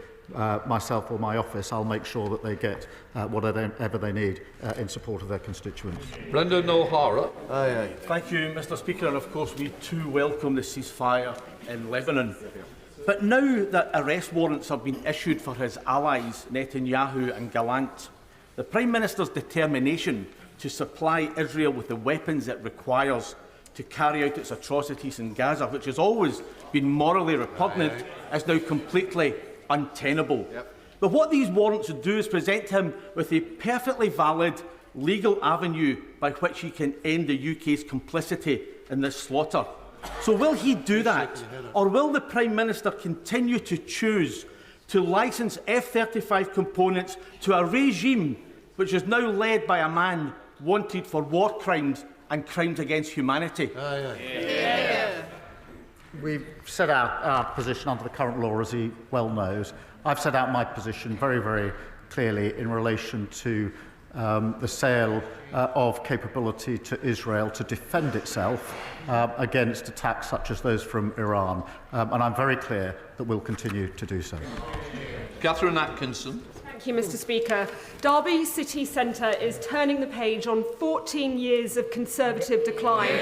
myself or my office, I'll make sure that they get whatever they need in support of their constituents. Brendan O'Hara. Thank you, Mr. Speaker, and of course we too welcome the ceasefire in Lebanon. But now that arrest warrants have been issued for his allies, Netanyahu and Gallant, the Prime Minister's determination to supply Israel with the weapons it requires to carry out its atrocities in Gaza, which has always been morally repugnant, is now completely untenable. But what these warrants would do is present him with a perfectly valid legal avenue by which he can end the UK's complicity in this slaughter. So will he do that, or will the Prime Minister continue to choose to licence F-35 components to a regime which is now led by a man wanted for war crimes and crimes against humanity? We've set out our position under the current law, as he well knows. I've set out my position very, very clearly in relation to the sale of capability to Israel to defend itself against attacks such as those from Iran. And I'm very clear that we'll continue to do so. Catherine Atkinson. Thank you, Mr. Speaker. Derby City Centre is turning the page on 14 years of Conservative decline,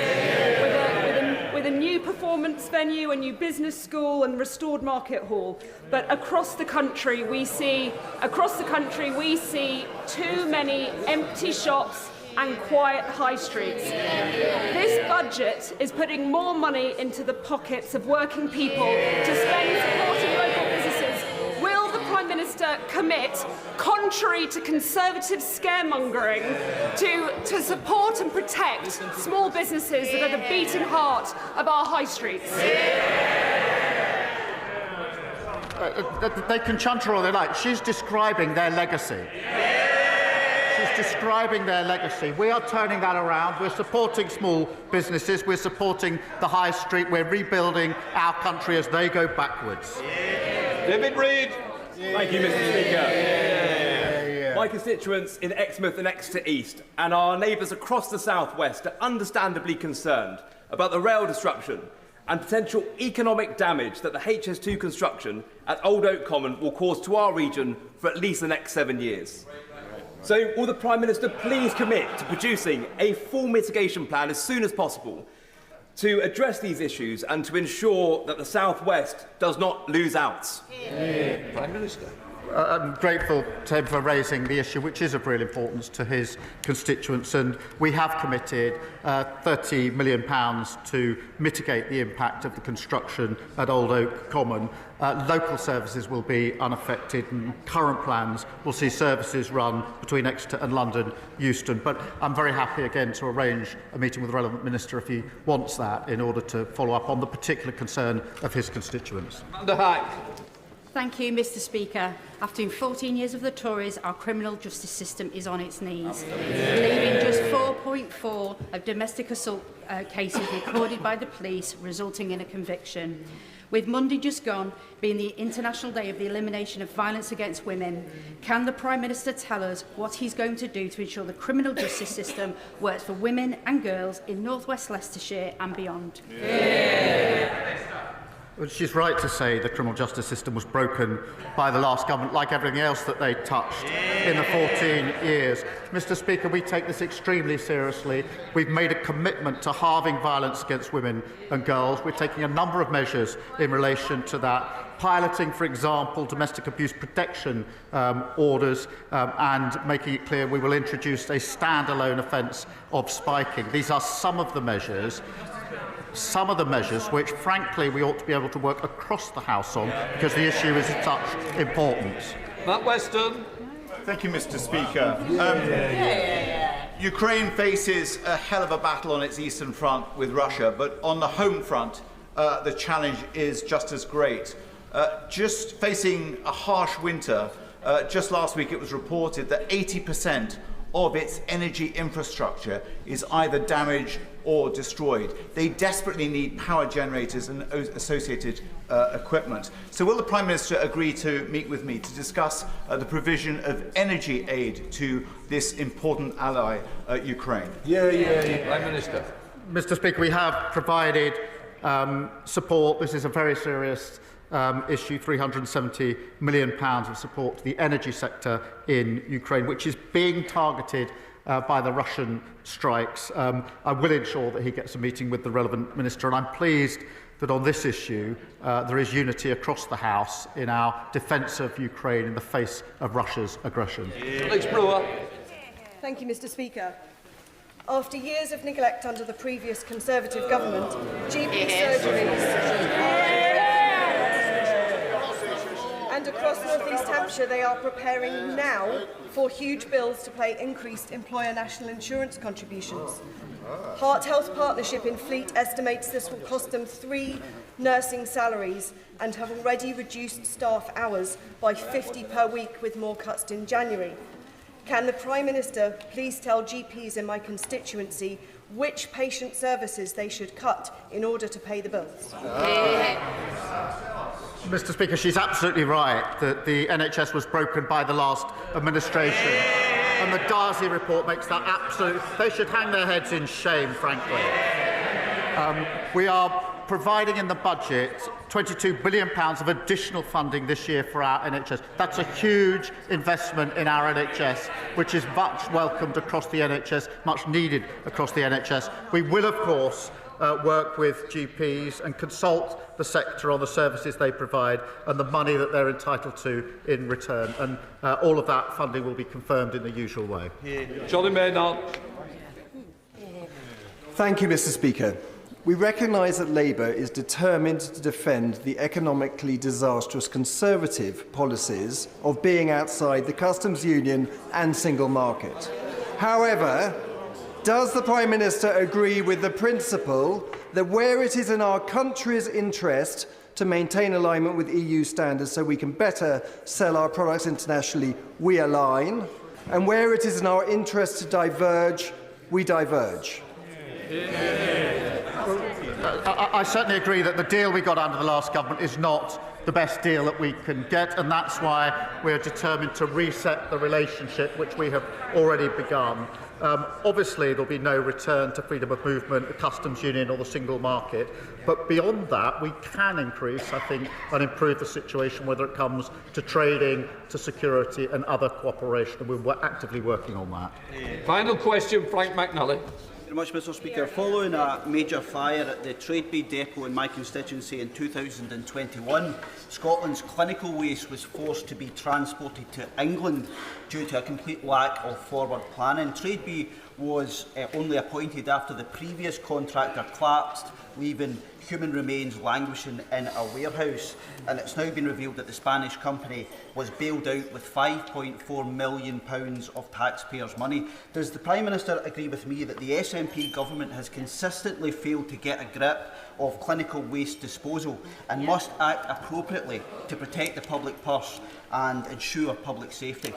with a new performance venue, a new business school, and restored market hall. But across the country, we see too many empty shops and quiet high streets. This budget is putting more money into the pockets of working people to spend supporting local businesses. Will the Prime Minister commit, contrary to Conservative scaremongering, to support and protect small businesses that are the beating heart of our high streets? They can chunter all they like. She's describing their legacy. She's describing their legacy. We are turning that around. We're supporting small businesses. We're supporting the high street. We're rebuilding our country as they go backwards. David Reid. Thank you, Mr. Speaker. My constituents in Exmouth and Exeter East and our neighbours across the south west are understandably concerned about the rail disruption and potential economic damage that the HS2 construction at Old Oak Common will cause to our region for at least the next 7 years. So will the Prime Minister please commit to producing a full mitigation plan as soon as possible to address these issues and to ensure that the South West does not lose out? Prime Minister. I'm grateful to him for raising the issue, which is of real importance to his constituents, and we have committed £30 million to mitigate the impact of the construction at Old Oak Common. Local services will be unaffected, and current plans will see services run between Exeter and London Euston. But I'm very happy again to arrange a meeting with the relevant minister if he wants that, in order to follow up on the particular concern of his constituents. Thank you, Mr. Speaker. After 14 years of the Tories, our criminal justice system is on its knees, leaving just 4.4 of domestic assault cases recorded by the police, resulting in a conviction. With Monday just gone being the International Day of the Elimination of Violence Against Women, can the Prime Minister tell us what he's going to do to ensure the criminal justice system works for women and girls in North West Leicestershire and beyond? Well, she's right to say the criminal justice system was broken by the last government, like everything else that they touched in the 14 years. Mr. Speaker, we take this extremely seriously. We've made a commitment to halving violence against women and girls. We're taking a number of measures in relation to that, piloting, for example, domestic abuse protection orders, and making it clear we will introduce a standalone offence of spiking. These are some of the measures which, frankly, we ought to be able to work across the House on, because the issue is of such importance. Matt Weston. Thank you, Mr. Speaker. Ukraine faces a hell of a battle on its eastern front with Russia, but on the home front, the challenge is just as great. Just facing a harsh winter, just last week it was reported that 80% of its energy infrastructure is either damaged or destroyed. They desperately need power generators and associated equipment. So will the Prime Minister agree to meet with me to discuss the provision of energy aid to this important ally, Ukraine? Prime Minister. Mr. Speaker, we have provided support. This is a very serious issue, £370 million of support to the energy sector in Ukraine, which is being targeted by the Russian strikes. I will ensure that he gets a meeting with the relevant minister, and I'm pleased that on this issue there is unity across the House in our defence of Ukraine in the face of Russia's aggression. Thank you, Mr. Speaker. After years of neglect under the previous Conservative government, GP surgeries and across North East Hampshire, they are preparing now for huge bills to pay increased employer national insurance contributions. Heart Health Partnership in Fleet estimates this will cost them 3 nursing salaries and have already reduced staff hours by 50 per week, with more cuts in January. Can the Prime Minister please tell GPs in my constituency which patient services they should cut in order to pay the bills? Mr. Speaker, she's absolutely right that the NHS was broken by the last administration. And the Darcy report makes that absolute... They should hang their heads in shame, frankly. We are providing in the budget £22 billion of additional funding this year for our NHS. That's a huge investment in our NHS, which is much welcomed across the NHS, much needed across the NHS. We will, of course, work with GPs and consult the sector on the services they provide and the money that they're entitled to in return. And all of that funding will be confirmed in the usual way. Johnny Maynard. Thank you, Mr. Speaker. We recognise that Labour is determined to defend the economically disastrous Conservative policies of being outside the customs union and single market. However, does the Prime Minister agree with the principle that where it is in our country's interest to maintain alignment with EU standards so we can better sell our products internationally, we align, and where it is in our interest to diverge, we diverge? I certainly agree that the deal we got under the last government is not the best deal that we can get, and that's why we're determined to reset the relationship which we have already begun. Obviously, there'll be no return to freedom of movement, the customs union or the single market, but beyond that, we can increase, I think, and improve the situation, whether it comes to trading, to security and other cooperation, and we're actively working on that. Final question, Frank McNally. Very much, Mr. Speaker. Following a major fire at the Tradeby depot in my constituency in 2021, Scotland's clinical waste was forced to be transported to England due to a complete lack of forward planning. Tradeby was only appointed after the previous contractor collapsed, leaving human remains languishing in a warehouse, and it's now been revealed that the Spanish company was bailed out with £5.4 million of taxpayers' money. Does the Prime Minister agree with me that the SNP government has consistently failed to get a grip of clinical waste disposal and must act appropriately to protect the public purse and ensure public safety?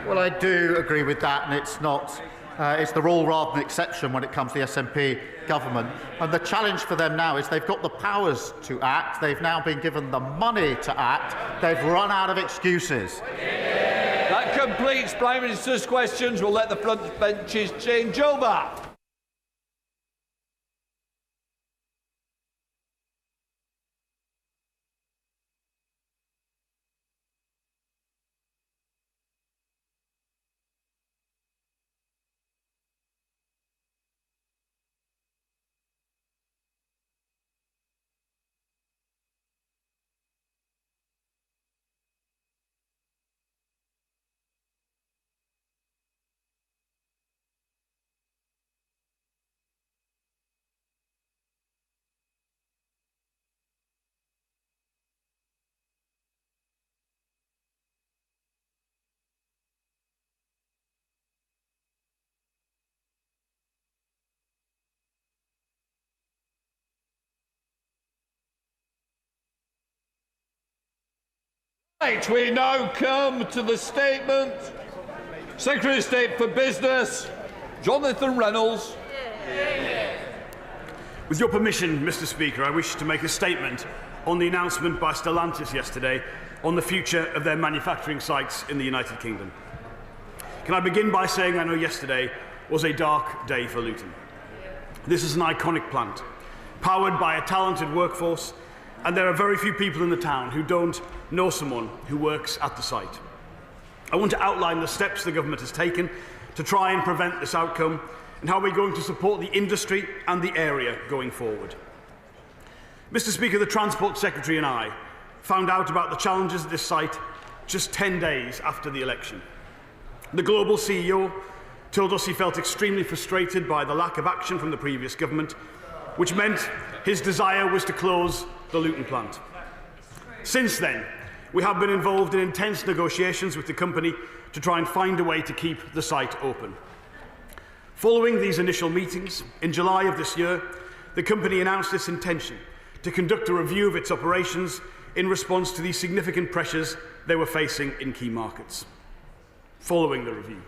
Well, I do agree with that, and it's not. It's the rule rather than exception when it comes to the SNP government. And the challenge for them now is they've got the powers to act. They've now been given the money to act. They've run out of excuses. That completes Prime Minister's questions. We'll let the front benches change over. Right, we now come to the statement. Secretary of State for Business, Jonathan Reynolds. With your permission, Mr. Speaker, I wish to make a statement on the announcement by Stellantis yesterday on the future of their manufacturing sites in the United Kingdom. Can I begin by saying I know yesterday was a dark day for Luton. This is an iconic plant, powered by a talented workforce, and there are very few people in the town who don't know someone who works at the site. I want to outline the steps the government has taken to try and prevent this outcome and how we're going to support the industry and the area going forward. Mr. Speaker, the Transport Secretary and I found out about the challenges at this site just 10 days after the election. The global CEO told us he felt extremely frustrated by the lack of action from the previous government, which meant his desire was to close the Luton plant. Since then, we have been involved in intense negotiations with the company to try and find a way to keep the site open. Following these initial meetings, in July of this year, the company announced its intention to conduct a review of its operations in response to the significant pressures they were facing in key markets. Following the review,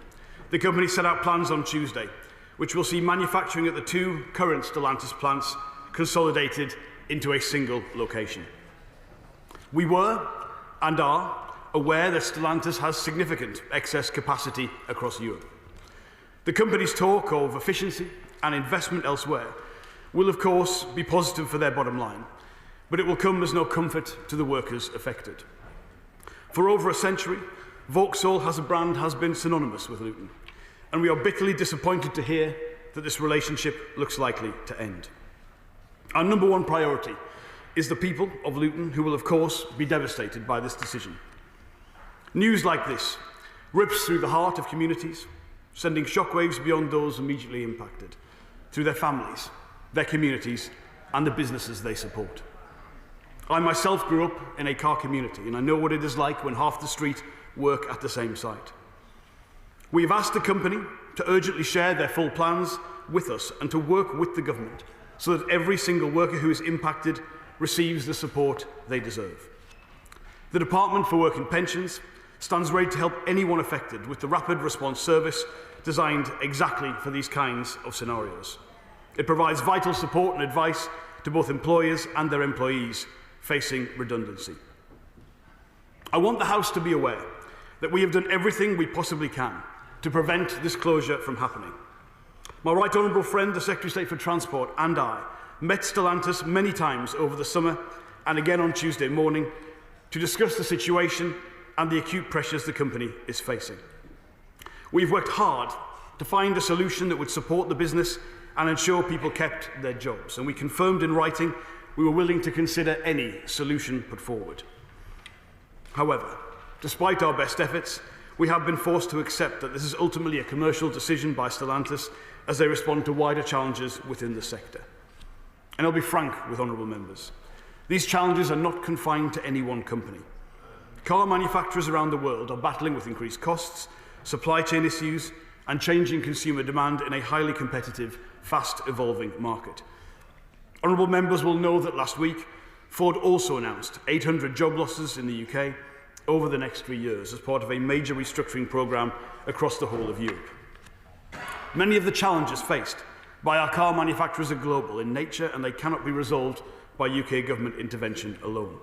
the company set out plans on Tuesday, which will see manufacturing at the two current Stellantis plants consolidated into a single location. We were, and are, aware that Stellantis has significant excess capacity across Europe. The company's talk of efficiency and investment elsewhere will, of course, be positive for their bottom line, but it will come as no comfort to the workers affected. For over a century, Vauxhall as a brand has been synonymous with Luton, and we are bitterly disappointed to hear that this relationship looks likely to end. Our number one priority is the people of Luton, who will, of course, be devastated by this decision. News like this rips through the heart of communities, sending shockwaves beyond those immediately impacted, through their families, their communities, and the businesses they support. I myself grew up in a car community, and I know what it is like when half the street work at the same site. We have asked the company to urgently share their full plans with us and to work with the government so that every single worker who is impacted receives the support they deserve. The Department for Work and Pensions stands ready to help anyone affected with the rapid response service designed exactly for these kinds of scenarios. It provides vital support and advice to both employers and their employees facing redundancy. I want the House to be aware that we have done everything we possibly can to prevent this closure from happening. My right honourable friend, the Secretary of State for Transport, and I met Stellantis many times over the summer and again on Tuesday morning to discuss the situation and the acute pressures the company is facing. We've worked hard to find a solution that would support the business and ensure people kept their jobs, and we confirmed in writing we were willing to consider any solution put forward. However, despite our best efforts, we have been forced to accept that this is ultimately a commercial decision by Stellantis as they respond to wider challenges within the sector. And I'll be frank with honourable members. These challenges are not confined to any one company. Car manufacturers around the world are battling with increased costs, supply chain issues, and changing consumer demand in a highly competitive, fast-evolving market. Honourable members will know that last week, Ford also announced 800 job losses in the UK over the next 3 years as part of a major restructuring programme across the whole of Europe. Many of the challenges faced by our car manufacturers are global in nature, and they cannot be resolved by UK government intervention alone.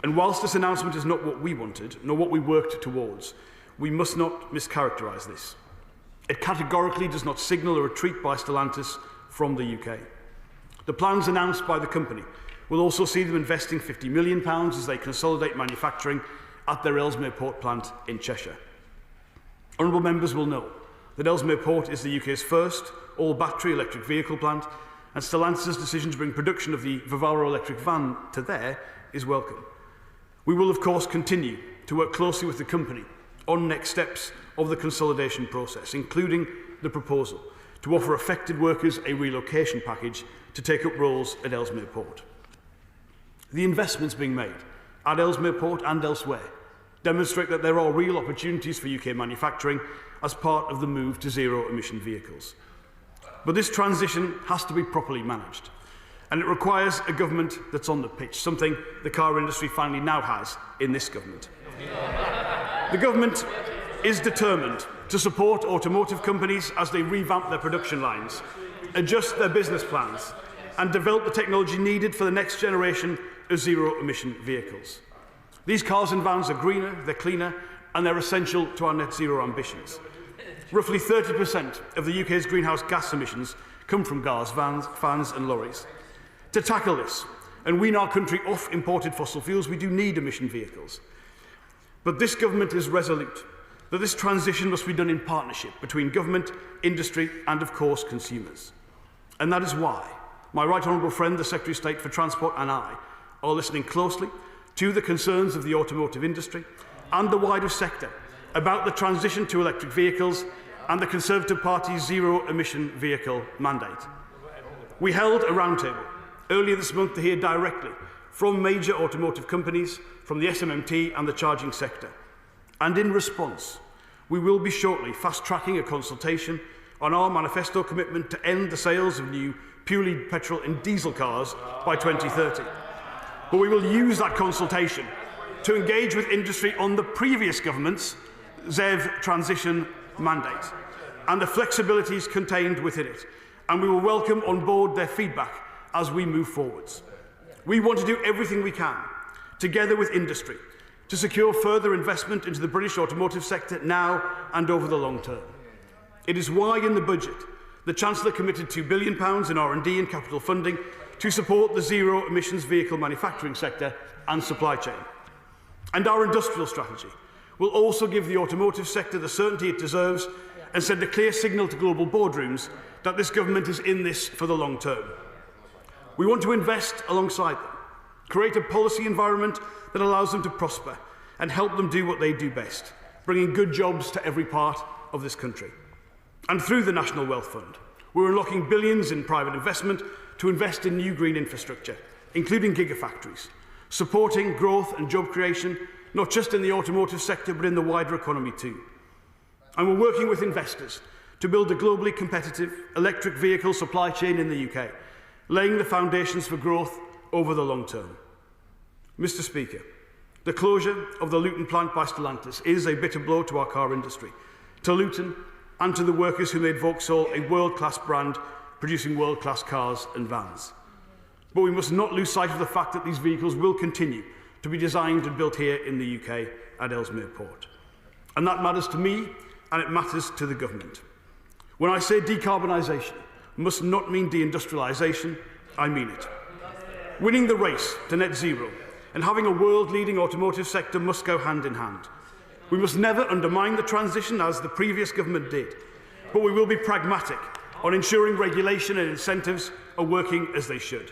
And whilst this announcement is not what we wanted, nor what we worked towards, we must not mischaracterise this. It categorically does not signal a retreat by Stellantis from the UK. The plans announced by the company will also see them investing £50 million as they consolidate manufacturing at their Ellesmere Port plant in Cheshire. Honourable members will know that Ellesmere Port is the UK's first all-battery electric vehicle plant, and Stellantis' decision to bring production of the Vivaro electric van to there is welcome. We will, of course, continue to work closely with the company on next steps of the consolidation process, including the proposal to offer affected workers a relocation package to take up roles at Ellesmere Port. The investments being made at Ellesmere Port and elsewhere demonstrate that there are real opportunities for UK manufacturing as part of the move to zero-emission vehicles. But this transition has to be properly managed, and it requires a government that's on the pitch, something the car industry finally now has in this government. The government is determined to support automotive companies as they revamp their production lines, adjust their business plans, and develop the technology needed for the next generation of zero-emission vehicles. These cars and vans are greener, they're cleaner, and they're essential to our net zero ambitions. Roughly 30% of the UK's greenhouse gas emissions come from cars, vans and lorries. To tackle this and wean our country off imported fossil fuels, we do need emission vehicles. But this government is resolute that this transition must be done in partnership between government, industry and, of course, consumers. And that is why my right honourable friend, the Secretary of State for Transport, and I are listening closely to the concerns of the automotive industry and the wider sector about the transition to electric vehicles and the Conservative Party's zero-emission vehicle mandate. We held a roundtable earlier this month to hear directly from major automotive companies, from the SMMT and the charging sector. And in response, we will be shortly fast-tracking a consultation on our manifesto commitment to end the sales of new purely petrol and diesel cars by 2030. But we will use that consultation to engage with industry on the previous government's ZEV transition mandate and the flexibilities contained within it, and we will welcome on board their feedback as we move forwards. We want to do everything we can, together with industry, to secure further investment into the British automotive sector now and over the long term. It is why in the budget the Chancellor committed £2 billion in R&D and capital funding to support the zero-emissions vehicle manufacturing sector and supply chain. And our industrial strategy will also give the automotive sector the certainty it deserves and send a clear signal to global boardrooms that this government is in this for the long term. We want to invest alongside them, create a policy environment that allows them to prosper and help them do what they do best, bringing good jobs to every part of this country. And through the National Wealth Fund, we're unlocking billions in private investment to invest in new green infrastructure, including gigafactories, supporting growth and job creation, not just in the automotive sector, but in the wider economy too. And we're working with investors to build a globally competitive electric vehicle supply chain in the UK, laying the foundations for growth over the long term. Mr. Speaker, the closure of the Luton plant by Stellantis is a bitter blow to our car industry, to Luton and to the workers who made Vauxhall a world-class brand producing world-class cars and vans. But we must not lose sight of the fact that these vehicles will continue to be designed and built here in the UK at Ellesmere Port. And that matters to me, and it matters to the government. When I say decarbonisation must not mean deindustrialisation, I mean it. Winning the race to net zero and having a world-leading automotive sector must go hand in hand. We must never undermine the transition as the previous government did, but we will be pragmatic on ensuring regulation and incentives are working as they should.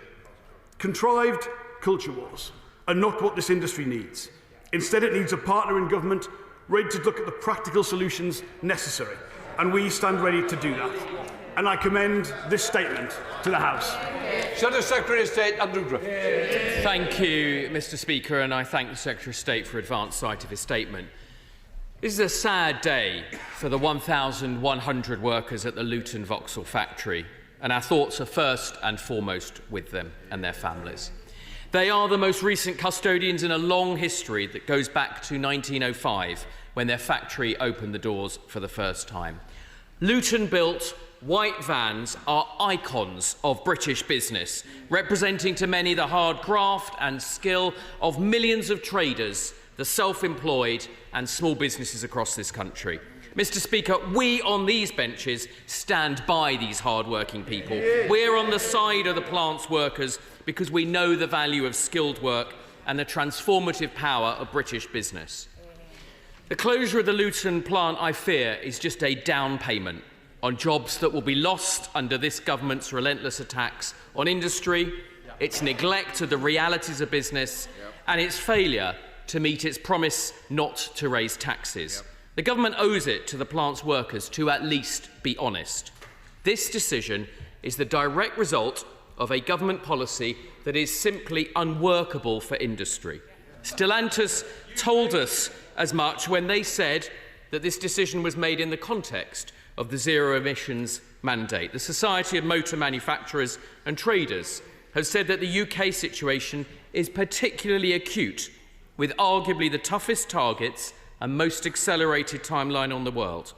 Contrived culture wars are not what this industry needs. Instead, it needs a partner in government ready to look at the practical solutions necessary, and we stand ready to do that. And I commend this statement to the House. Shadow Secretary of State Andrew Griffiths. Thank you, Mr. Speaker, and I thank the Secretary of State for advance sight of his statement. This is a sad day for the 1,100 workers at the Luton Vauxhall factory, and our thoughts are first and foremost with them and their families. They are the most recent custodians in a long history that goes back to 1905, when their factory opened the doors for the first time. Luton-built white vans are icons of British business, representing to many the hard graft and skill of millions of traders, the self-employed and small businesses across this country. Mr. Speaker, we on these benches stand by these hard-working people. We're on the side of the plant's workers because we know the value of skilled work and the transformative power of British business. The closure of the Luton plant, I fear, is just a down payment on jobs that will be lost under this government's relentless attacks on industry, its neglect of the realities of business, and its failure to meet its promise not to raise taxes. The government owes it to the plant's workers to at least be honest. This decision is the direct result of a government policy that is simply unworkable for industry. Stellantis told us as much when they said that this decision was made in the context of the zero emissions mandate. The Society of Motor Manufacturers and Traders has said that the UK situation is particularly acute, with arguably the toughest targets and most accelerated timeline on the world.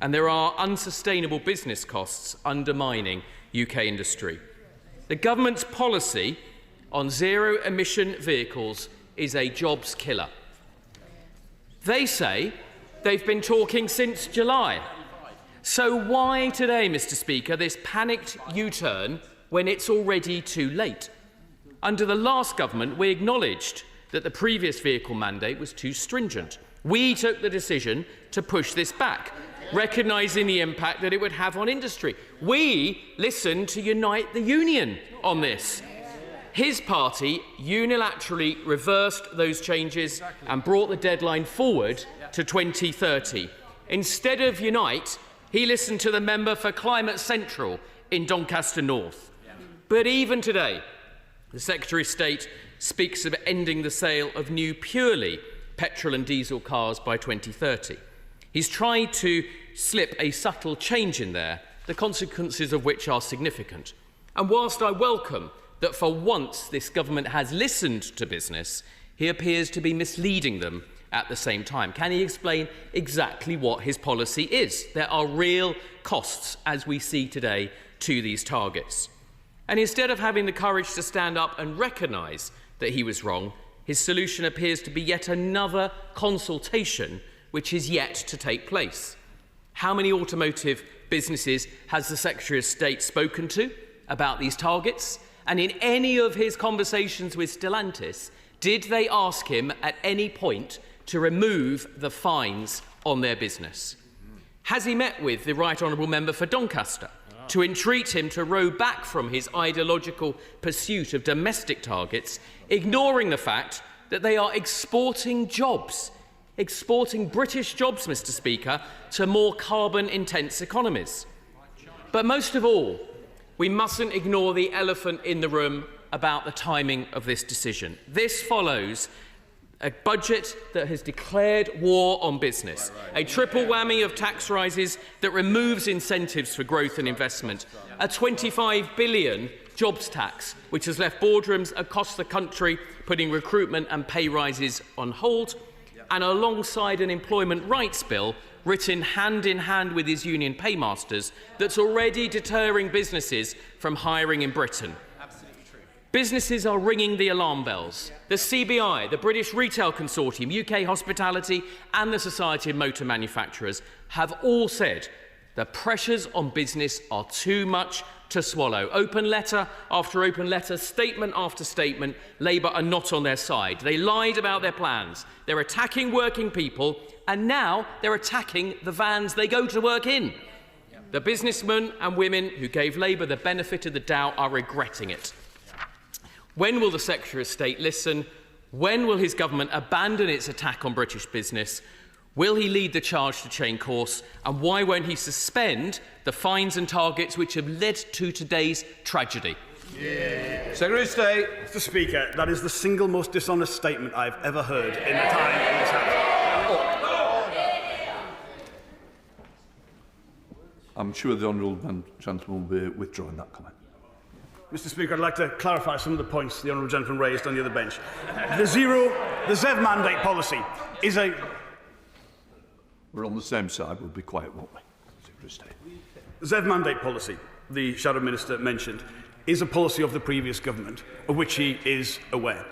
And there are unsustainable business costs undermining UK industry. The government's policy on zero-emission vehicles is a jobs killer. They say they've been talking since July. So why today, Mr. Speaker, this panicked U-turn when it's already too late? Under the last government, we acknowledged that the previous vehicle mandate was too stringent. We took the decision to push this back, recognising the impact that it would have on industry. We listened to Unite the Union on this. His party unilaterally reversed those changes and brought the deadline forward to 2030. Instead of Unite, he listened to the member for Climate Central in Doncaster North. But even today, the Secretary of State speaks of ending the sale of new purely petrol and diesel cars by 2030. He's tried to slip a subtle change in there, the consequences of which are significant. And whilst I welcome that for once this government has listened to business, he appears to be misleading them at the same time. Can he explain exactly what his policy is? There are real costs, as we see today, to these targets. And instead of having the courage to stand up and recognise that he was wrong, his solution appears to be yet another consultation which is yet to take place. How many automotive businesses has the Secretary of State spoken to about these targets? And in any of his conversations with Stellantis, did they ask him at any point to remove the fines on their business? Has he met with the Right Honourable Member for Doncaster to entreat him to row back from his ideological pursuit of domestic targets, ignoring the fact that they are exporting jobs, exporting British jobs, Mr. Speaker, to more carbon-intense economies? But most of all, we mustn't ignore the elephant in the room about the timing of this decision. This follows a budget that has declared war on business, a triple whammy of tax rises that removes incentives for growth and investment, a 25 billion jobs tax which has left boardrooms across the country putting recruitment and pay rises on hold, and alongside an employment rights bill written hand in hand with his union paymasters that's already deterring businesses from hiring in Britain. Businesses are ringing the alarm bells. The CBI, the British Retail Consortium, UK Hospitality and the Society of Motor Manufacturers have all said the pressures on business are too much to swallow. Open letter after open letter, statement after statement, Labour are not on their side. They lied about their plans. They're attacking working people, and now they're attacking the vans they go to work in. The businessmen and women who gave Labour the benefit of the doubt are regretting it. When will the Secretary of State listen? When will his government abandon its attack on British business? Will he lead the charge to change course? And why won't he suspend the fines and targets which have led to today's tragedy? Secretary of State. Mr. Speaker, that is the single most dishonest statement I've ever heard in the time in this House. I'm sure the honourable gentleman will be withdrawing that comment. Mr. Speaker, I'd like to clarify some of the points the honourable gentleman raised on the other bench. The ZEV mandate policy is a... We're on the same side. We'll be quiet, won't we? Secretary of State. ZEV mandate policy, the Shadow Minister mentioned, is a policy of the previous government, of which he is aware.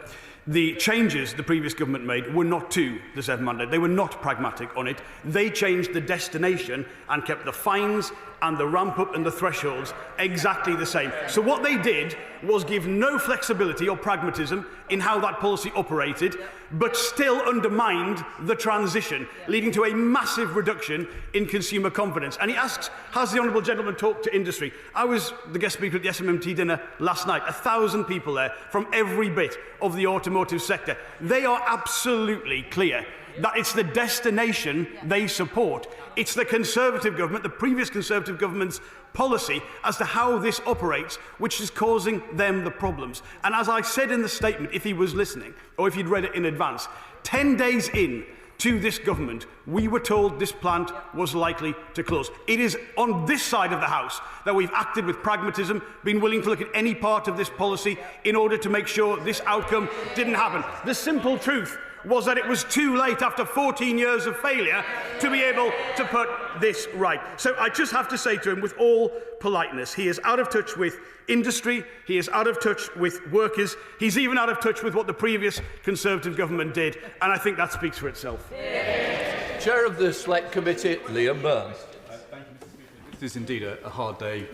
The changes the previous government made were not to the ZEV mandate. They were not pragmatic on it. They changed the destination and kept the fines and the ramp-up and the thresholds exactly the same. So what they did was give no flexibility or pragmatism in how that policy operated, but still undermined the transition, leading to a massive reduction in consumer confidence. And he asks, has the honourable gentleman talked to industry? I was the guest speaker at the SMMT dinner last night. 1,000 people there from every bit of the automotive sector. They are absolutely clear that it's the destination they support. It's the Conservative government, the previous Conservative government's policy as to how this operates, which is causing them the problems. And as I said in the statement, if he was listening, or if he'd read it in advance, 10 days in to this government, we were told this plant was likely to close. It is on this side of the House that we've acted with pragmatism, been willing to look at any part of this policy in order to make sure this outcome didn't happen. The simple truth was that it was too late after 14 years of failure to be able to put this right. So I just have to say to him, with all politeness, he is out of touch with industry, he is out of touch with workers, he's even out of touch with what the previous Conservative government did, and I think that speaks for itself. Chair of the Select Committee, Liam Burns. This is indeed a hard day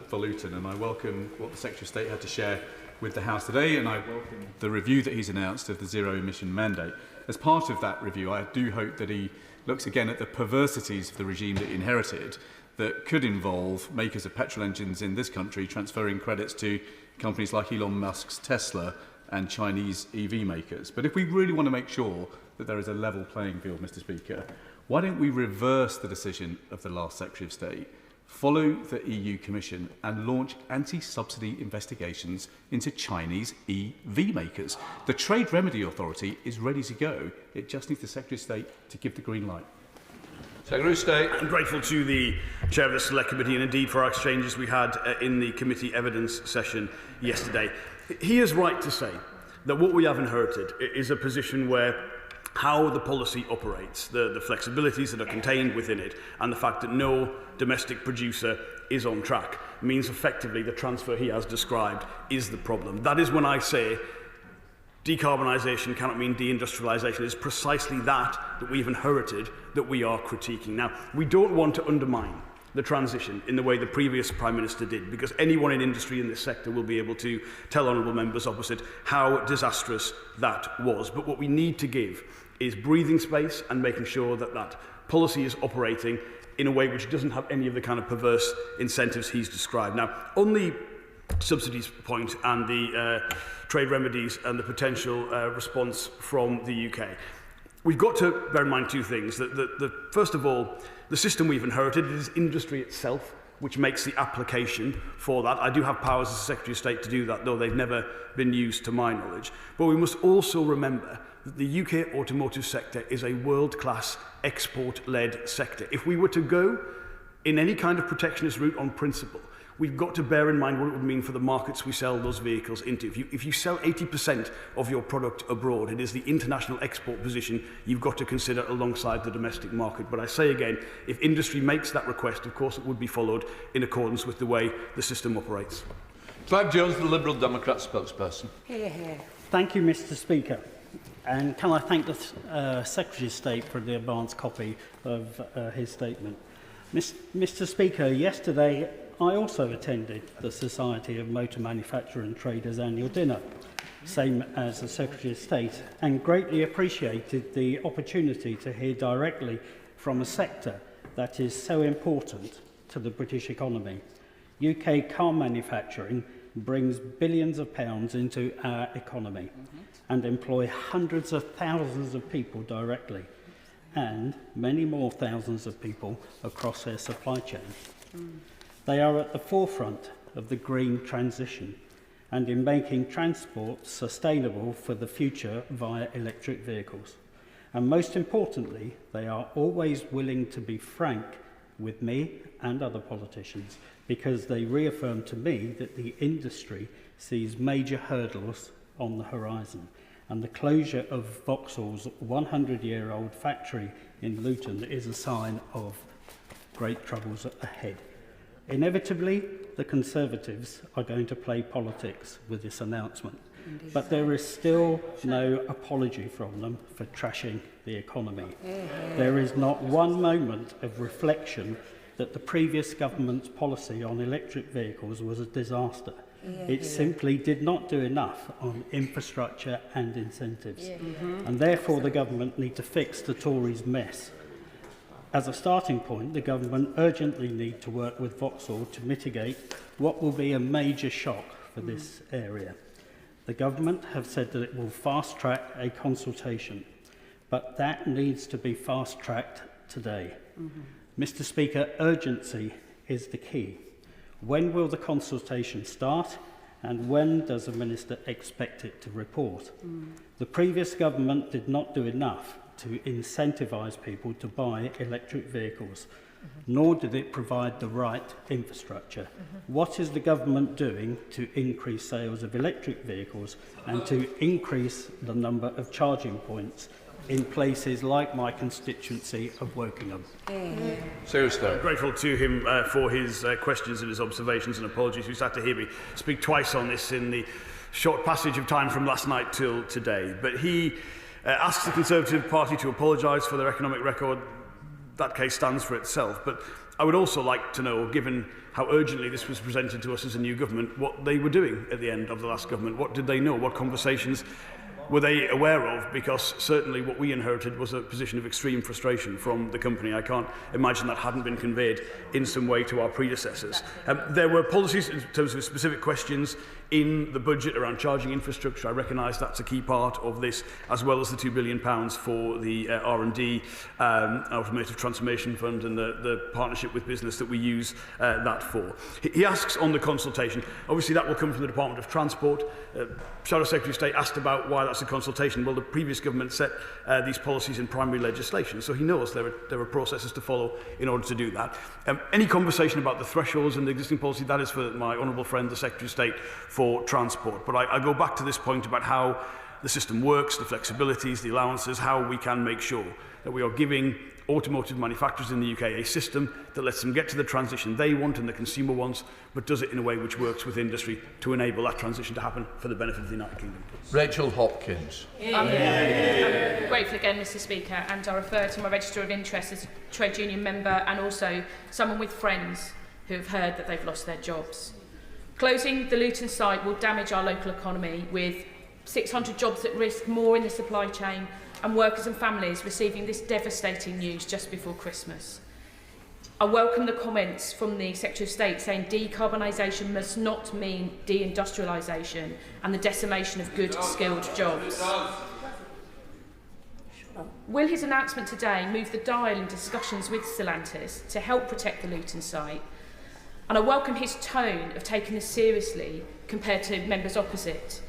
for Luton, and I welcome what the Secretary of State had to share with the House today, and I welcome the review that he's announced of the zero-emission mandate. As part of that review, I do hope that he looks again at the perversities of the regime that he inherited that could involve makers of petrol engines in this country transferring credits to companies like Elon Musk's Tesla and Chinese EV makers. But if we really want to make sure that there is a level playing field, Mr. Speaker, why don't we reverse the decision of the last Secretary of State, follow the EU Commission and launch anti-subsidy investigations into Chinese EV makers? The Trade Remedy Authority is ready to go. It just needs the Secretary of State to give the green light. Secretary of State. I'm grateful to the Chair of the Select Committee and indeed for our exchanges we had in the committee evidence session yesterday. He is right to say that what we have inherited is a position where how the policy operates, the flexibilities that are contained within it, and the fact that no domestic producer is on track means effectively the transfer he has described is the problem. That is when I say decarbonisation cannot mean deindustrialisation. It is precisely that we've inherited that we are critiquing. Now, we don't want to undermine the transition in the way the previous Prime Minister did, because anyone in industry in this sector will be able to tell honourable members opposite how disastrous that was. But what we need to give is breathing space and making sure that that policy is operating in a way which doesn't have any of the kind of perverse incentives he's described. Now, on the subsidies point and the trade remedies and the potential response from the UK, we've got to bear in mind two things. First of all, the system we've inherited is industry itself, which makes the application for that. I do have powers as Secretary of State to do that, though they've never been used to my knowledge. But we must also remember that the UK automotive sector is a world-class export-led sector. If we were to go in any kind of protectionist route on principle, we've got to bear in mind what it would mean for the markets we sell those vehicles into. If you sell 80% of your product abroad, it is the international export position you've got to consider alongside the domestic market. But I say again, if industry makes that request, of course it would be followed in accordance with the way the system operates. Clive Jones, the Liberal Democrat spokesperson. Thank you, Mr. Speaker. And can I thank the Secretary of State for the advance copy of his statement. Mr. Speaker, yesterday I also attended the Society of Motor Manufacturer and Traders annual dinner, same as the Secretary of State, and greatly appreciated the opportunity to hear directly from a sector that is so important to the British economy. UK car manufacturing brings billions of pounds into our economy and employ hundreds of thousands of people directly and many more thousands of people across their supply chain. They are at the forefront of the green transition and in making transport sustainable for the future via electric vehicles. And most importantly, they are always willing to be frank with me and other politicians because they reaffirm to me that the industry sees major hurdles on the horizon. And the closure of Vauxhall's 100-year-old factory in Luton is a sign of great troubles ahead. Inevitably, the Conservatives are going to play politics with this announcement, but there is still no apology from them for trashing the economy. There is not one moment of reflection that the previous government's policy on electric vehicles was a disaster. It simply did not do enough on infrastructure and incentives. And therefore the government need to fix the Tories' mess. As a starting point, the government urgently need to work with Vauxhall to mitigate what will be a major shock for this area. The government have said that it will fast-track a consultation, but that needs to be fast-tracked today. Mr. Speaker, urgency is the key. When will the consultation start, and when does the Minister expect it to report? The previous government did not do enough to incentivise people to buy electric vehicles, nor did it provide the right infrastructure. What is the government doing to increase sales of electric vehicles and to increase the number of charging points in places like my constituency of Wokingham? Seriously. I'm grateful to him for his questions and his observations, and apologies. He's had to hear me speak twice on this in the short passage of time from last night till today. But he asks the Conservative Party to apologise for their economic record. That case stands for itself. But I would also like to know, given how urgently this was presented to us as a new government, what they were doing at the end of the last government. What did they know? What conversations were they aware of? Because certainly what we inherited was a position of extreme frustration from the company. I can't imagine that hadn't been conveyed in some way to our predecessors. There were policies in terms of specific questions in the budget around charging infrastructure. I recognise that's a key part of this, as well as the £2 billion for the R&D, Automotive Transformation Fund, and the partnership with business that we use that for. He asks on the consultation, obviously that will come from the Department of Transport. Shadow Secretary of State asked about why that's a consultation. Well, the previous government set these policies in primary legislation, so he knows there are processes to follow in order to do that. Any conversation about the thresholds and the existing policy, that is for my honourable friend, the Secretary of State for Transport. But I go back to this point about how the system works, the flexibilities, the allowances, how we can make sure that we are giving automotive manufacturers in the UK a system that lets them get to the transition they want and the consumer wants, but does it in a way which works with industry to enable that transition to happen for the benefit of the United Kingdom. Rachel Hopkins. I'm grateful again, Mr. Speaker, and I refer to my register of interest as a trade union member and also someone with friends who have heard that they've lost their jobs. Closing the Luton site will damage our local economy with 600 jobs at risk, more in the supply chain, and workers and families receiving this devastating news just before Christmas. I welcome the comments from the Secretary of State saying decarbonisation must not mean deindustrialisation and the decimation of good, skilled jobs. Will his announcement today move the dial in discussions with Stellantis to help protect the Luton site? And I welcome his tone of taking this seriously compared to members opposite.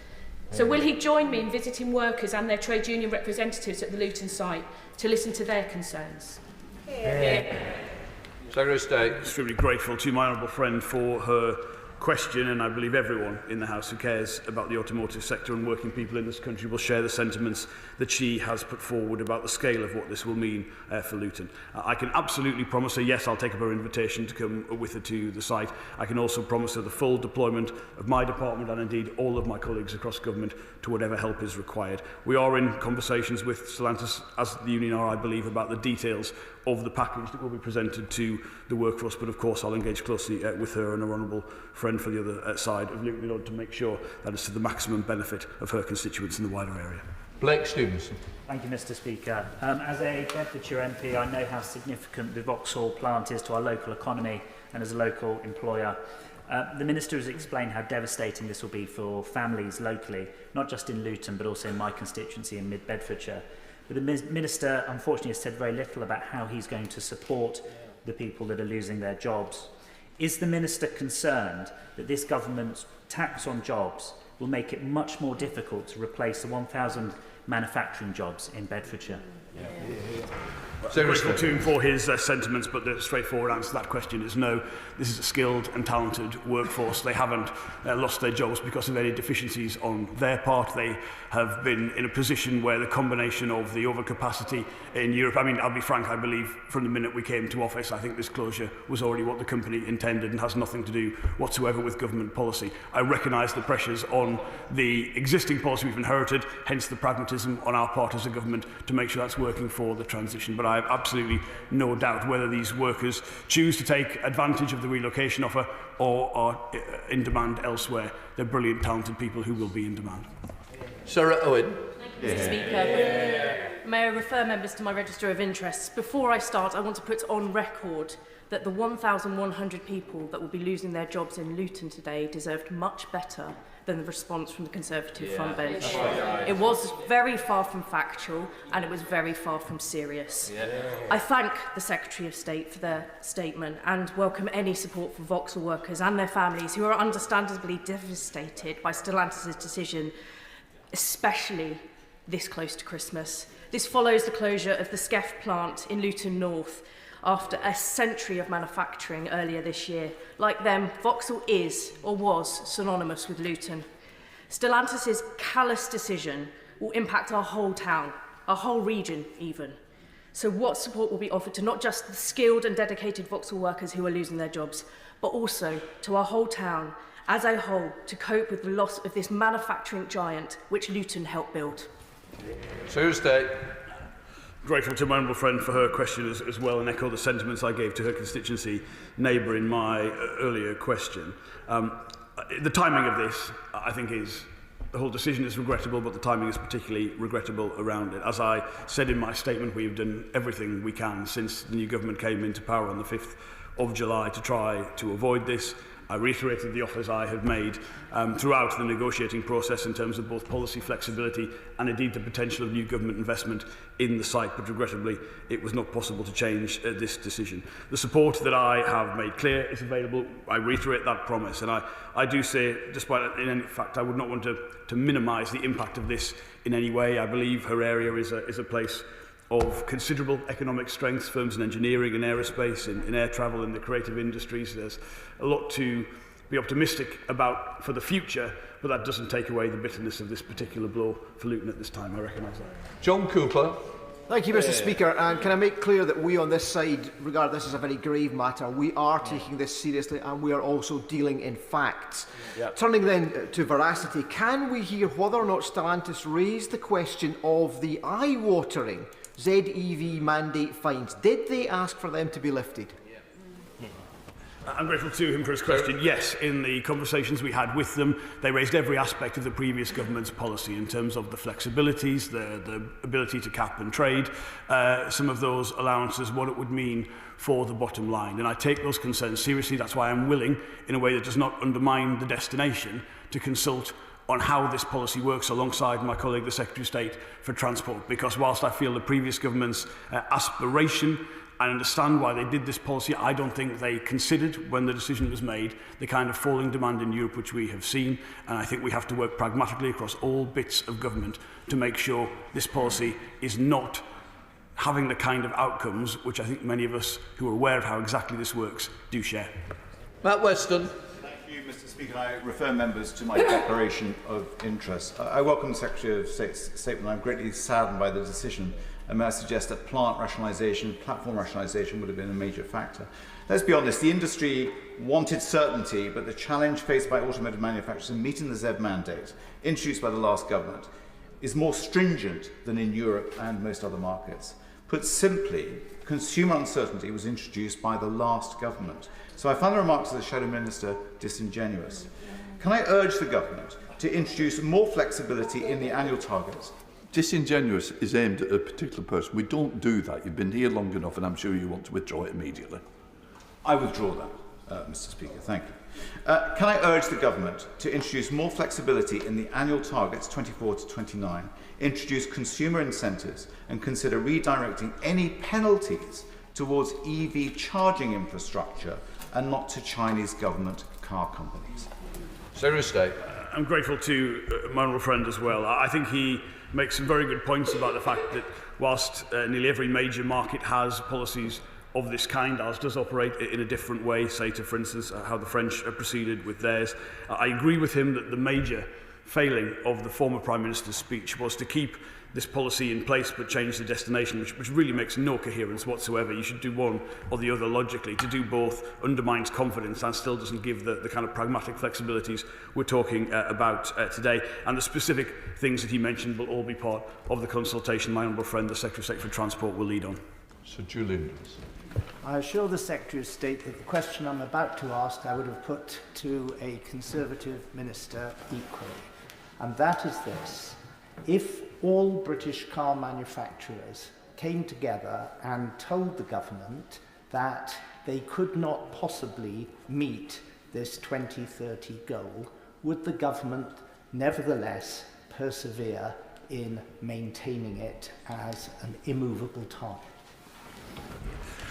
So will he join me in visiting workers and their trade union representatives at the Luton site to listen to their concerns? Secretary of State. Extremely grateful to my honourable friend for her question, and I believe everyone in the House who cares about the automotive sector and working people in this country will share the sentiments that she has put forward about the scale of what this will mean for Luton. I can absolutely promise her, yes, I'll take up her invitation to come with her to the site. I can also promise her the full deployment of my department and indeed all of my colleagues across government to whatever help is required. We are in conversations with Stellantis, as the union are, I believe, about the details of the package that will be presented to the workforce, but of course I'll engage closely with her and her honourable friend for the other side of Luton in order to make sure that it's to the maximum benefit of her constituents in the wider area. Blake Stevenson. Thank you, Mr. Speaker. As a Bedfordshire MP, I know how significant the Vauxhall plant is to our local economy and as a local employer. The Minister has explained how devastating this will be for families locally, not just in Luton, but also in my constituency in mid-Bedfordshire. But the Minister, unfortunately, has said very little about how he's going to support the people that are losing their jobs. Is the Minister concerned that this government's tax on jobs will make it much more difficult to replace the 1,000 manufacturing jobs in Bedfordshire? Grateful to him for his sentiments, but the straightforward answer to that question is no. This is a skilled and talented workforce. They haven't lost their jobs because of any deficiencies on their part. They have been in a position where the combination of the overcapacity in Europe, I mean, I'll be frank, I believe from the minute we came to office, I think this closure was already what the company intended and has nothing to do whatsoever with government policy. I recognise the pressures on the existing policy we've inherited, hence the pragmatism on our part as a government to make sure that's working for the transition. But I have absolutely no doubt whether these workers choose to take advantage of the relocation offer or are in demand elsewhere. They're brilliant, talented people who will be in demand. Sarah Owen. Mr. Speaker, may I refer members to my register of interests. Before I start, I want to put on record that the 1,100 people that will be losing their jobs in Luton today deserved much better than the response from the Conservative front bench. It was very far from factual and it was very far from serious. I thank the Secretary of State for their statement and welcome any support for Vauxhall workers and their families who are understandably devastated by Stellantis' decision, especially this close to Christmas. This follows the closure of the Skeff plant in Luton North after a century of manufacturing earlier this year. Like them, Vauxhall is, or was, synonymous with Luton. Stellantis' callous decision will impact our whole town, our whole region even. So what support will be offered to not just the skilled and dedicated Vauxhall workers who are losing their jobs, but also to our whole town as a whole to cope with the loss of this manufacturing giant which Luton helped build? Tuesday. Grateful to my honourable friend for her question as well, and echo the sentiments I gave to her constituency neighbour in my earlier question. The timing of this, I think, the whole decision is regrettable, but the timing is particularly regrettable around it. As I said in my statement, we've done everything we can since the new government came into power on the 5th of July to try to avoid this. I reiterated the offers I had made throughout the negotiating process in terms of both policy flexibility and indeed the potential of new government investment in the site, but regrettably it was not possible to change this decision. The support that I have made clear is available. I reiterate that promise, and I do say, despite in fact I would not want to minimise the impact of this in any way. I believe her area is a place of considerable economic strength, firms in engineering and aerospace, in air travel, in the creative industries. There's a lot to be optimistic about for the future, but that doesn't take away the bitterness of this particular blow for Luton at this time. I recognise that. John Cooper. Thank you, Mr. Speaker. And can I make clear that we on this side regard this as a very grave matter? We are taking this seriously and we are also dealing in facts. Turning then to veracity, can we hear whether or not Stellantis raised the question of the eye-watering ZEV mandate fines? Did they ask for them to be lifted? I'm grateful to him for his question. Yes, in the conversations we had with them, they raised every aspect of the previous government's policy in terms of the flexibilities, the ability to cap and trade, some of those allowances, what it would mean for the bottom line. And I take those concerns seriously. That's why I'm willing, in a way that does not undermine the destination, to consult on how this policy works alongside my colleague, the Secretary of State for Transport. Because whilst I feel the previous government's aspiration, I understand why they did this policy, I don't think they considered, when the decision was made, the kind of falling demand in Europe which we have seen. And I think we have to work pragmatically across all bits of government to make sure this policy is not having the kind of outcomes which I think many of us who are aware of how exactly this works do share. Matt Weston. Thank you, Mr. Speaker. Speaker, I refer members to my declaration of interest. I welcome the Secretary of State's statement. I'm greatly saddened by the decision, and may I suggest that plant rationalisation, platform rationalisation would have been a major factor. Let's be honest, the industry wanted certainty, but the challenge faced by automotive manufacturers in meeting the ZEV mandate, introduced by the last government, is more stringent than in Europe and most other markets. Put simply, consumer uncertainty was introduced by the last government. So I find the remarks of the Shadow Minister disingenuous. Can I urge the government to introduce more flexibility in the annual targets? Disingenuous is aimed at a particular person. We don't do that. You've been here long enough, and I'm sure you want to withdraw it immediately. I withdraw that, Mr. Speaker. Thank you. Can I urge the government to introduce more flexibility in the annual targets 24 to 29, introduce consumer incentives, and consider redirecting any penalties towards EV charging infrastructure and not to Chinese government car companies? Secretary of State. I'm grateful to my honourable friend as well. I think he makes some very good points about the fact that whilst nearly every major market has policies of this kind, ours does operate in a different way, say to, for instance, how the French proceeded with theirs. I agree with him that the major failing of the former Prime Minister's speech was to keep this policy in place but change the destination, which really makes no coherence whatsoever. You should do one or the other logically. To do both undermines confidence and still doesn't give the kind of pragmatic flexibilities we're talking about today. And the specific things that he mentioned will all be part of the consultation my honourable friend, the Secretary of State for Transport, will lead on. Sir Julian. I assure the Secretary of State that the question I'm about to ask I would have put to a Conservative minister equally. And that is this. If all British car manufacturers came together and told the government that they could not possibly meet this 2030 goal, would the government nevertheless persevere in maintaining it as an immovable target?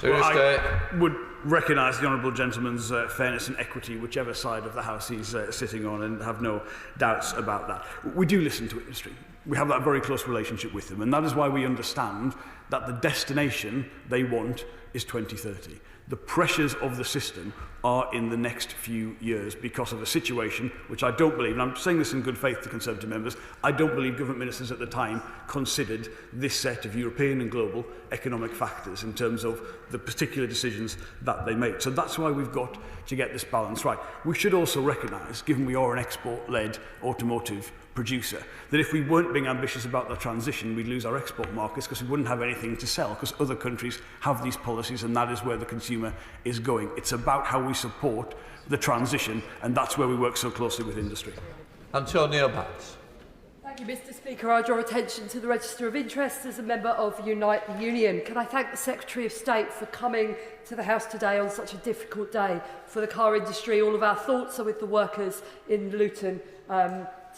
Well, I would recognise the honourable gentleman's fairness and equity, whichever side of the House he's sitting on, and have no doubts about that. We do listen to industry. We have that very close relationship with them, and that is why we understand that the destination they want is 2030. The pressures of the system are in the next few years because of a situation which I don't believe, and I'm saying this in good faith to Conservative members, I don't believe government ministers at the time considered this set of European and global economic factors in terms of the particular decisions that they made. So that's why we've got to get this balance right. We should also recognise, given we are an export-led automotive producer, that if we weren't being ambitious about the transition, we'd lose our export markets because we wouldn't have anything to sell because other countries have these policies, and that is where the consumer is going. It's about how we support the transition, and that's where we work so closely with industry. Antonio Batts. Thank you, Mr. Speaker. I draw attention to the Register of Interests as a member of Unite the Union. Can I thank the Secretary of State for coming to the House today on such a difficult day for the car industry. All of our thoughts are with the workers in Luton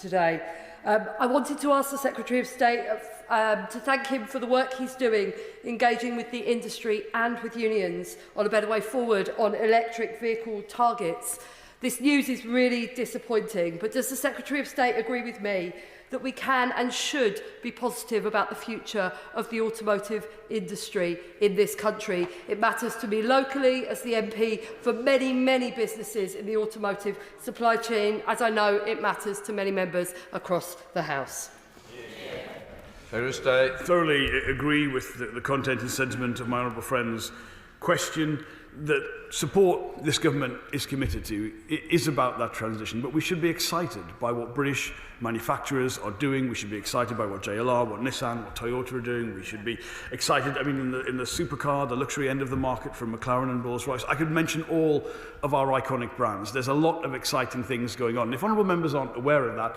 today. I wanted to ask the Secretary of State to thank him for the work he's doing, engaging with the industry and with unions on a better way forward on electric vehicle targets. This news is really disappointing, but does the Secretary of State agree with me that we can and should be positive about the future of the automotive industry in this country? It matters to me locally as the MP for many, many businesses in the automotive supply chain, as I know it matters to many members across the House. I thoroughly agree with the content and sentiment of my honourable friend's question. That support this government is committed to is about that transition, but we should be excited by what British manufacturers are doing. We should be excited by what JLR, what Nissan, what Toyota are doing. We should be excited, I mean, in the supercar, the luxury end of the market from McLaren and Rolls-Royce. I could mention all of our iconic brands. There's a lot of exciting things going on. And if honourable members aren't aware of that,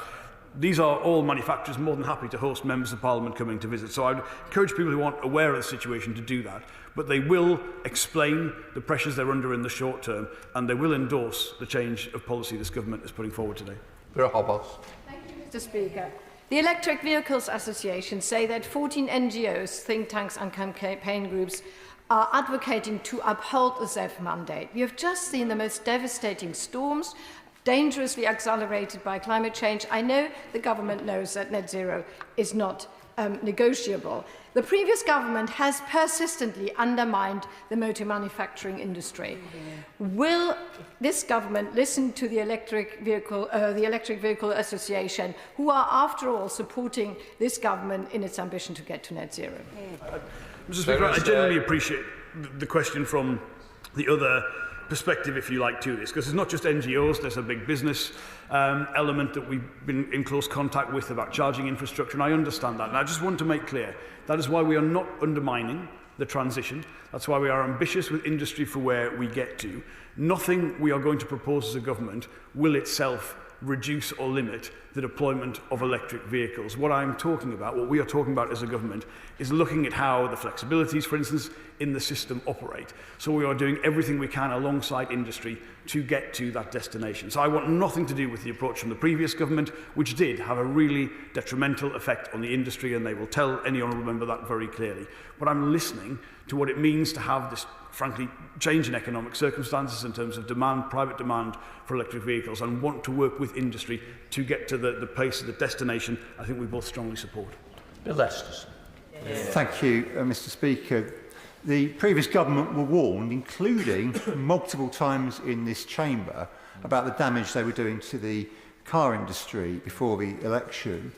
these are all manufacturers more than happy to host members of Parliament coming to visit. So I'd encourage people who aren't aware of the situation to do that. But they will explain the pressures they're under in the short term, and they will endorse the change of policy this government is putting forward today. Thank you, Mr. Speaker. The Electric Vehicles Association say that 14 NGOs, think tanks and campaign groups are advocating to uphold the ZEV mandate. We have just seen the most devastating storms, dangerously accelerated by climate change. I know the government knows that net zero is not negotiable. The previous government has persistently undermined the motor manufacturing industry. Will this government listen to the Electric Vehicle Association, who are, after all, supporting this government in its ambition to get to net zero? Mr. Speaker, I genuinely appreciate the question from the other perspective, if you like, to this, because it's not just NGOs, there's a big business element that we've been in close contact with about charging infrastructure, and I understand that. And I just want to make clear, that is why we are not undermining the transition. That's why we are ambitious with industry for where we get to. Nothing we are going to propose as a government will itself reduce or limit the deployment of electric vehicles. What I'm talking about, what we are talking about as a government, is looking at how the flexibilities, for instance, in the system operate. So we are doing everything we can alongside industry to get to that destination. So I want nothing to do with the approach from the previous government, which did have a really detrimental effect on the industry, and they will tell any honourable member that very clearly. But I'm listening to what it means to have this, frankly, change in economic circumstances in terms of demand, private demand for electric vehicles, and want to work with industry to get to the place of the destination I think we both strongly support. Bill Estes. Thank you, Mr. Speaker. The previous government were warned, including multiple times in this chamber, about the damage they were doing to the car industry before the election.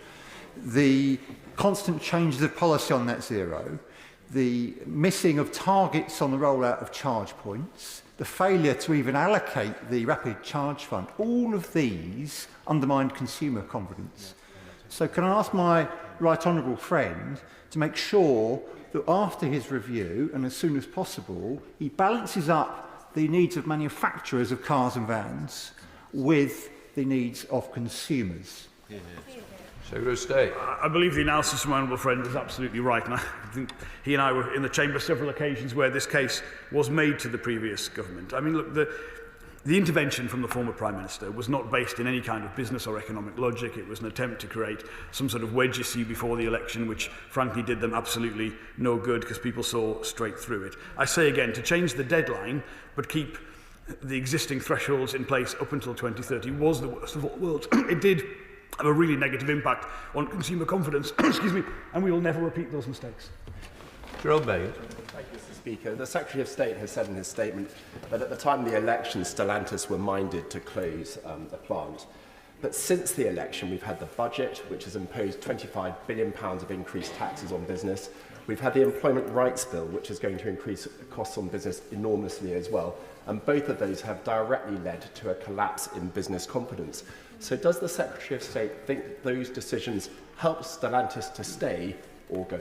The constant changes of policy on net zero, the missing of targets on the rollout of charge points, the failure to even allocate the rapid charge fund, all of these undermined consumer confidence. So can I ask my right honourable friend to make sure that after his review, and as soon as possible, he balances up the needs of manufacturers of cars and vans with the needs of consumers? Secretary of State. I believe the analysis from my honourable friend is absolutely right, and I think he and I were in the chamber several occasions where this case was made to the previous government. I mean, look, the intervention from the former Prime Minister was not based in any kind of business or economic logic. It was an attempt to create some sort of wedge issue before the election, which frankly did them absolutely no good because people saw straight through it. I say again, to change the deadline but keep the existing thresholds in place up until 2030 was the worst of all worlds. It did have a really negative impact on consumer confidence, excuse me, and we will never repeat those mistakes. Gerald Mays. Thank you, Mr. Speaker. The Secretary of State has said in his statement that at the time of the election, Stellantis were minded to close the plant. But since the election, we've had the budget, which has imposed £25 billion of increased taxes on business. We've had the Employment Rights Bill, which is going to increase costs on business enormously as well. And both of those have directly led to a collapse in business confidence. So does the Secretary of State think those decisions help Stellantis to stay or go?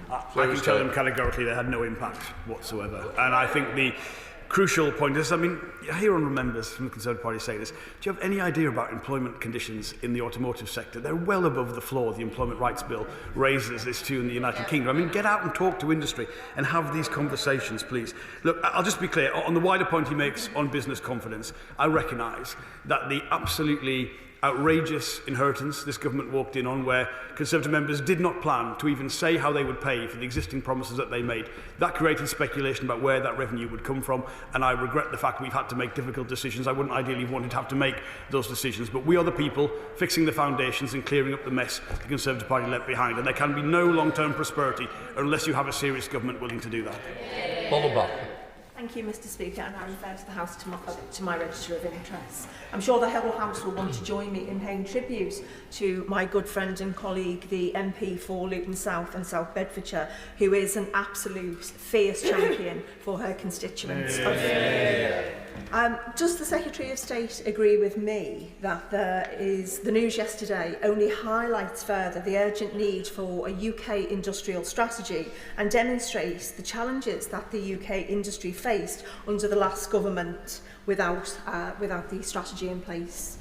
I can tell them categorically they had no impact whatsoever. And I think the crucial point is, I mean, I hear honourable members from the Conservative Party say this. Do you have any idea about employment conditions in the automotive sector? They're well above the floor the Employment Rights Bill raises this to in the United Kingdom. I mean, get out and talk to industry and have these conversations, please. Look, I'll just be clear. On the wider point he makes on business confidence, I recognise that the absolutely outrageous inheritance this government walked in on, where Conservative members did not plan to even say how they would pay for the existing promises that they made. That created speculation about where that revenue would come from, and I regret the fact we've had to make difficult decisions. I wouldn't ideally want to have to make those decisions, but we are the people fixing the foundations and clearing up the mess the Conservative Party left behind, and there can be no long-term prosperity unless you have a serious government willing to do that. Thank you, Mr. Speaker, and I refer to the House to my register of interests. I'm sure the whole House will want to join me in paying tribute to my good friend and colleague, the MP for Luton South and South Bedfordshire, who is an absolute fierce champion for her constituents. Does the Secretary of State agree with me that the news yesterday only highlights further the urgent need for a UK industrial strategy and demonstrates the challenges that the UK industry faced under the last government without the strategy in place?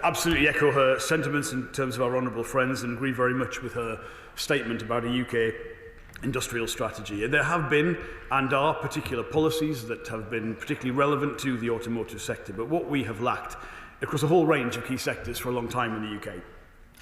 Absolutely echo her sentiments in terms of our honourable friends and agree very much with her statement about a UK industrial strategy. There have been and are particular policies that have been particularly relevant to the automotive sector, but what we have lacked across a whole range of key sectors for a long time in the UK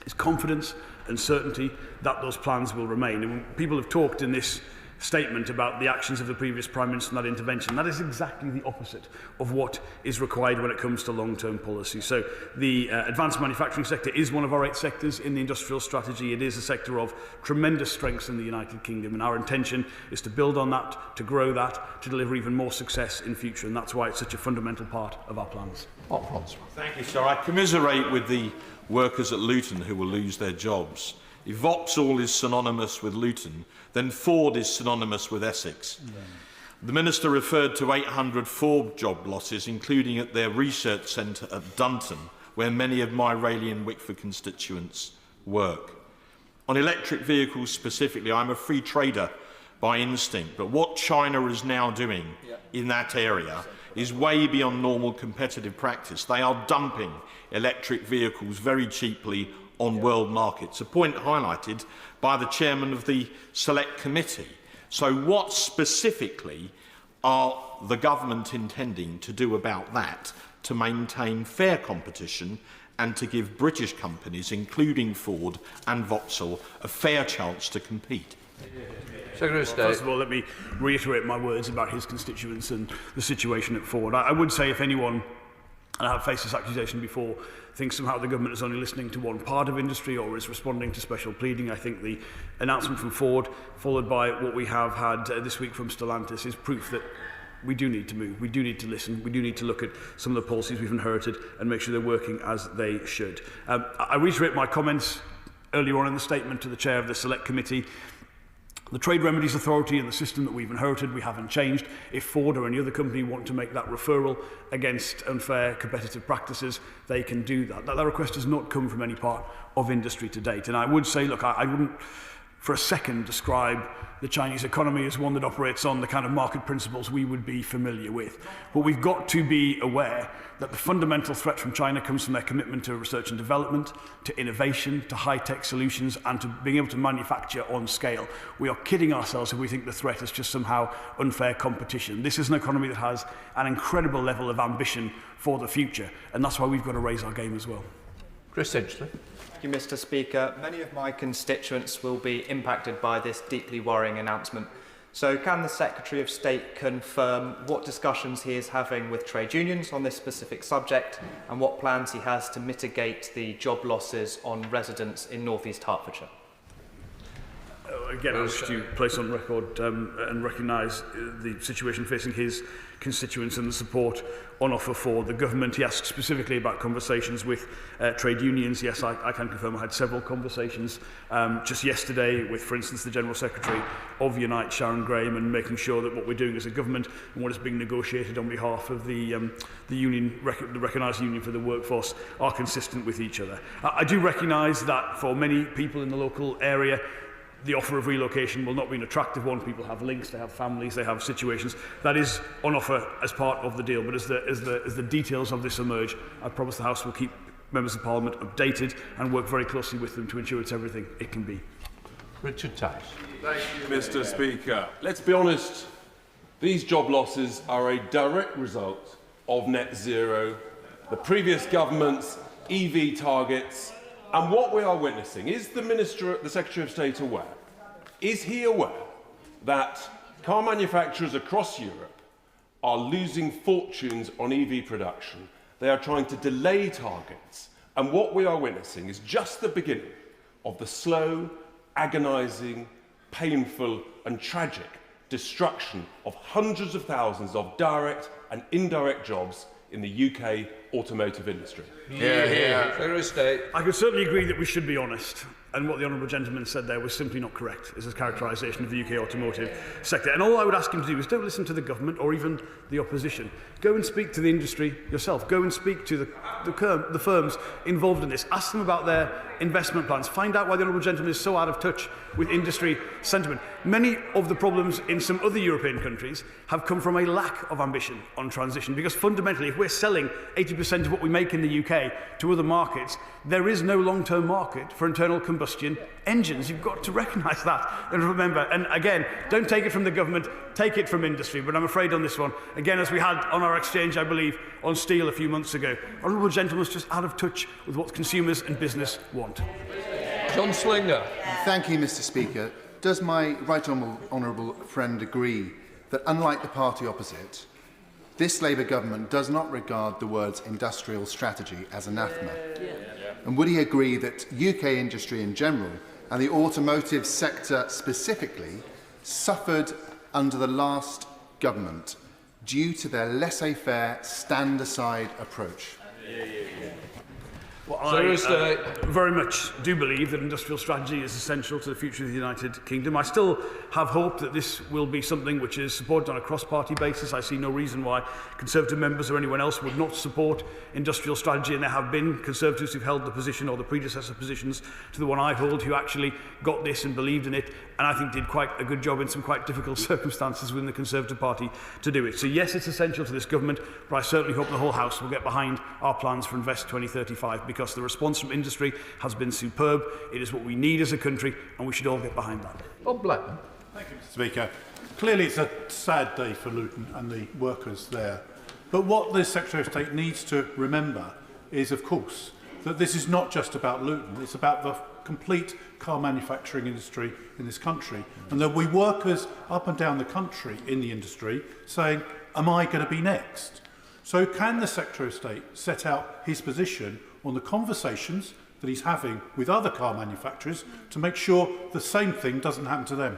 is confidence and certainty that those plans will remain. And people have talked in this statement about the actions of the previous Prime Minister in that intervention. That is exactly the opposite of what is required when it comes to long-term policy. So the advanced manufacturing sector is one of our 8 sectors in the industrial strategy. It is a sector of tremendous strengths in the United Kingdom, and our intention is to build on that, to grow that, to deliver even more success in future, and that's why it's such a fundamental part of our plans. Thank you, sir. I commiserate with the workers at Luton who will lose their jobs. If Vauxhall is synonymous with Luton, then Ford is synonymous with Essex. The Minister referred to 800 Ford job losses, including at their research centre at Dunton, where many of my Rayleigh and Wickford constituents work. On electric vehicles specifically, I'm a free trader by instinct, but what China is now doing in that area is way beyond normal competitive practice. They are dumping electric vehicles very cheaply on world markets, a point highlighted by the chairman of the Select Committee. So what specifically are the government intending to do about that to maintain fair competition and to give British companies, including Ford and Vauxhall, a fair chance to compete? Secretary of State. First of all, let me reiterate my words about his constituents and the situation at Ford. I would say if anyone, and I have faced this accusation before, thinks somehow the government is only listening to one part of industry or is responding to special pleading, I think the announcement from Ford, followed by what we have had this week from Stellantis, is proof that we do need to move, we do need to listen, we do need to look at some of the policies we've inherited and make sure they're working as they should. I reiterate my comments earlier on in the statement to the chair of the Select Committee. The Trade Remedies Authority and the system that we've inherited, we haven't changed. If Ford or any other company want to make that referral against unfair competitive practices, they can do that. That request has not come from any part of industry to date. And I would say, look, I wouldn't for a second describe the Chinese economy as one that operates on the kind of market principles we would be familiar with. But we've got to be aware that the fundamental threat from China comes from their commitment to research and development, to innovation, to high-tech solutions, and to being able to manufacture on scale. We are kidding ourselves if we think the threat is just somehow unfair competition. This is an economy that has an incredible level of ambition for the future, and that's why we've got to raise our game as well. Chris Edgley. Thank you, Mr. Speaker. Many of my constituents will be impacted by this deeply worrying announcement. So can the Secretary of State confirm what discussions he is having with trade unions on this specific subject and what plans he has to mitigate the job losses on residents in North East Hertfordshire? Again, I wish to place on record and recognise the situation facing his constituents and the support on offer for the government. He asked specifically about conversations with trade unions. Yes, I can confirm I had several conversations just yesterday with, for instance, the General Secretary of Unite, Sharon Graham, and making sure that what we're doing as a government and what is being negotiated on behalf of the union, the recognised union for the workforce, are consistent with each other. I do recognise that for many people in the local area, the offer of relocation will not be an attractive one. People have links, they have families, they have situations. That is on offer as part of the deal. But as the details of this emerge, I promise the House will keep members of Parliament updated and work very closely with them to ensure it's everything it can be. Richard Tash. Thank you, Mr. Speaker. Let's be honest, these job losses are a direct result of net zero, the previous government's EV targets, and what we are witnessing. Is the Secretary of State aware? Is he aware that car manufacturers across Europe are losing fortunes on EV production? They are trying to delay targets. And what we are witnessing is just the beginning of the slow, agonising, painful and tragic destruction of hundreds of thousands of direct and indirect jobs in the UK automotive industry. I can certainly agree that we should be honest, and what the honourable gentleman said there was simply not correct as his characterisation of the UK automotive sector. And all I would ask him to do is don't listen to the government or even the opposition. Go and speak to the industry yourself. Go and speak to the firms involved in this. Ask them about their investment plans. Find out why the honourable gentleman is so out of touch with industry sentiment. Many of the problems in some other European countries have come from a lack of ambition on transition, because fundamentally, if we're selling 80% of what we make in the UK to other markets, there is no long-term market for internal combustion engines. You've got to recognise that and remember. And again, don't take it from the government, take it from industry. But I'm afraid on this one, again, as we had on our exchange, I believe, on steel a few months ago, honourable gentleman's just out of touch with what consumers and business want. John Slinger. Thank you, Mr. Speaker. does my right honourable friend agree that, unlike the party opposite, this Labour government does not regard the words industrial strategy as anathema? And would he agree that UK industry in general and the automotive sector specifically suffered under the last government due to their laissez-faire, stand-aside approach? Well, I very much do believe that industrial strategy is essential to the future of the United Kingdom. I still have hope that this will be something which is supported on a cross-party basis. I see no reason why Conservative members or anyone else would not support industrial strategy, and there have been Conservatives who've held the position or the predecessor positions to the one I hold who actually got this and believed in it, and I think did quite a good job in some quite difficult circumstances within the Conservative Party to do it. So yes, it's essential to this government, but I certainly hope the whole House will get behind our plans for Invest 2035, because the response from industry has been superb. It is what we need as a country, and we should all get behind that. Bob Blackman. Thank you, Mr. Speaker. Clearly it's a sad day for Luton and the workers there. But what the Secretary of State needs to remember is, of course, that this is not just about Luton. It's about the complete car manufacturing industry in this country. And there'll be workers up and down the country in the industry saying, am I going to be next? So can the Secretary of State set out his position on the conversations that he's having with other car manufacturers to make sure the same thing doesn't happen to them?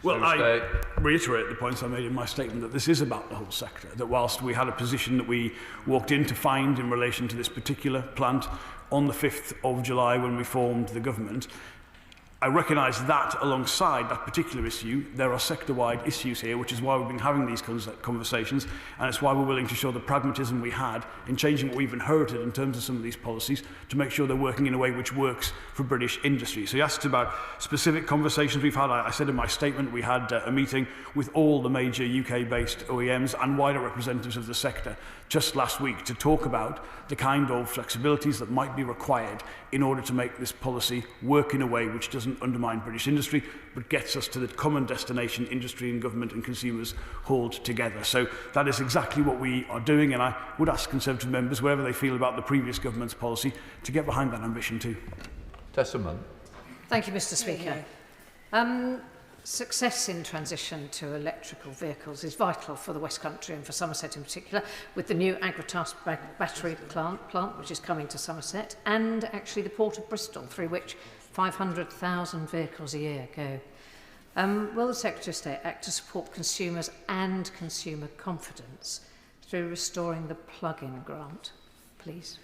Well, I reiterate the points I made in my statement that this is about the whole sector, that whilst we had a position that we walked in to find in relation to this particular plant on the 5th of July when we formed the government, I recognise that alongside that particular issue, there are sector-wide issues here, which is why we've been having these conversations, and it's why we're willing to show the pragmatism we had in changing what we've inherited in terms of some of these policies to make sure they're working in a way which works for British industry. So you asked about specific conversations we've had. I said in my statement we had a meeting with all the major UK-based OEMs and wider representatives of the sector just last week to talk about the kind of flexibilities that might be required in order to make this policy work in a way which doesn't undermine British industry, but gets us to the common destination industry and government and consumers hold together. So that is exactly what we are doing, and I would ask Conservative members, whatever they feel about the previous government's policy, to get behind that ambition too. Tessa Munn. Thank you, Mr. Speaker. Success in transition to electrical vehicles is vital for the West Country and for Somerset in particular, with the new Agratas battery plant which is coming to Somerset, and actually the Port of Bristol, through which 500,000 vehicles a year go. Will the Secretary of State act to support consumers and consumer confidence through restoring the plug-in grant, please?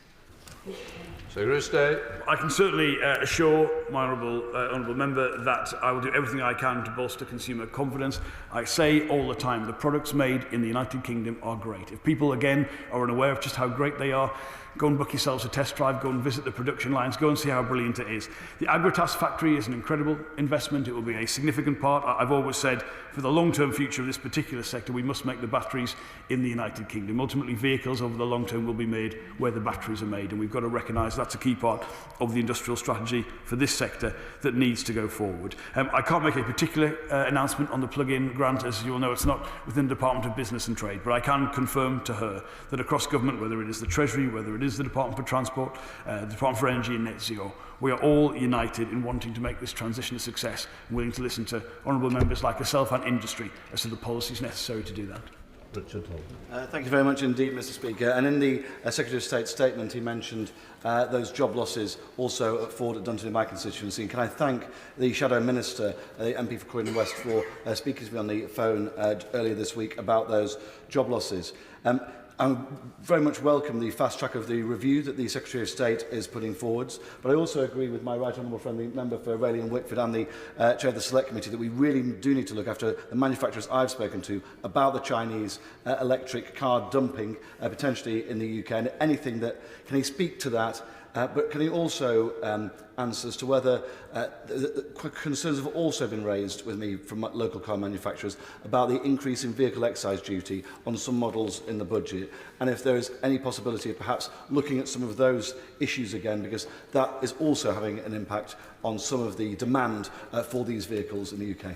I can certainly assure my honourable member that I will do everything I can to bolster consumer confidence. I say all the time, the products made in the United Kingdom are great. If people, again, are unaware of just how great they are, go and book yourselves a test drive, go and visit the production lines, go and see how brilliant it is. The Agratas factory is an incredible investment. It will be a significant part. I've always said, for the long-term future of this particular sector, we must make the batteries in the United Kingdom. Ultimately, vehicles over the long term will be made where the batteries are made, and we've got to recognise that's a key part of the industrial strategy for this sector that needs to go forward. I can't make a particular announcement on the plug-in grant. As you all know, it's not within the Department of Business and Trade, but I can confirm to her that across government, whether it is the Treasury, whether it is the Department for Transport, the Department for Energy and Net Zero, we are all united in wanting to make this transition a success and willing to listen to honourable members like yourself and industry as to the policies necessary to do that. Richard Thank you very much indeed, Mr. Speaker. And in the Secretary of State's statement, he mentioned those job losses also at Ford at Dunton in my constituency. And can I thank the Shadow Minister, the MP for Croydon West, for speaking to me on the phone earlier this week about those job losses. I very much welcome the fast track of the review that the Secretary of State is putting forwards, but I also agree with my right honourable friend, the member for Rayleigh and Wickford and the chair of the Select Committee, that we really do need to look after the manufacturers I've spoken to about the Chinese electric car dumping potentially in the UK, and anything that, can he speak to that? But can he also answer as to whether concerns have also been raised with me from local car manufacturers about the increase in vehicle excise duty on some models in the budget, and if there is any possibility of perhaps looking at some of those issues again, because that is also having an impact on some of the demand for these vehicles in the UK.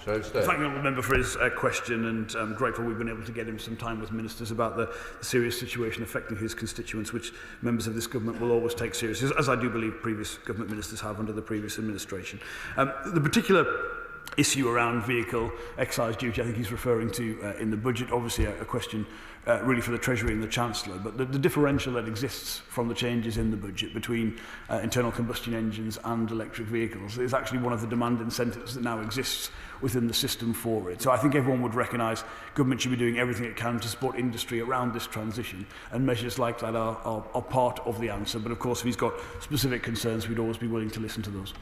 Thank the honourable member for his question, and I'm grateful we've been able to get him some time with ministers about the serious situation affecting his constituents, which members of this government will always take seriously, as I do believe previous government ministers have under the previous administration. The particular issue around vehicle excise duty, I think he's referring to in the budget, obviously a question really for the Treasury and the Chancellor, but the differential that exists from the changes in the budget between internal combustion engines and electric vehicles is actually one of the demand incentives that now exists within the system for it. So I think everyone would recognise government should be doing everything it can to support industry around this transition, and measures like that are part of the answer. But of course, if he's got specific concerns, we'd always be willing to listen to those.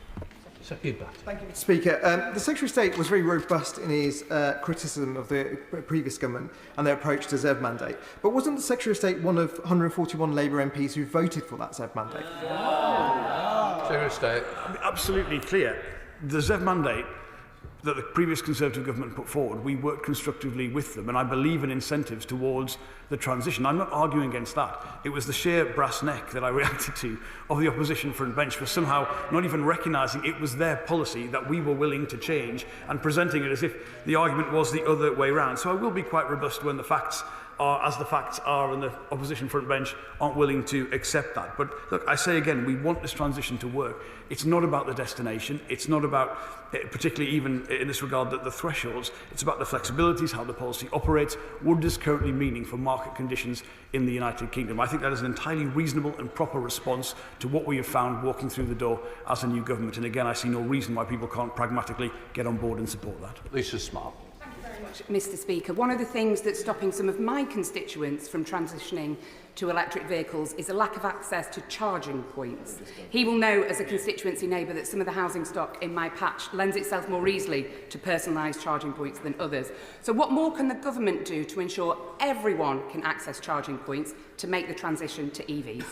Thank you, Mr. Speaker. The Secretary of State was very robust in his criticism of the previous government and their approach to ZEV mandate. But wasn't the Secretary of State one of 141 Labour MPs who voted for that ZEV mandate? Secretary of State. Absolutely clear. The ZEV mandate that the previous Conservative government put forward, we worked constructively with them, and I believe in incentives towards the transition. I'm not arguing against that. It was the sheer brass neck that I reacted to of the opposition front bench for somehow not even recognising it was their policy that we were willing to change and presenting it as if the argument was the other way round. So I will be quite robust when the facts are as the facts are and the opposition front bench aren't willing to accept that. But look, I say again, we want this transition to work. It's not about the destination. It's not about, particularly even in this regard, the thresholds. It's about the flexibilities, how the policy operates, what it is currently meaning for market conditions in the United Kingdom. I think that is an entirely reasonable and proper response to what we have found walking through the door as a new government. And again, I see no reason why people can't pragmatically get on board and support that. Lisa Smart. Mr. Speaker, one of the things that's stopping some of my constituents from transitioning to electric vehicles is a lack of access to charging points. He will know as a constituency neighbour that some of the housing stock in my patch lends itself more easily to personalised charging points than others. So what more can the government do to ensure everyone can access charging points to make the transition to EVs?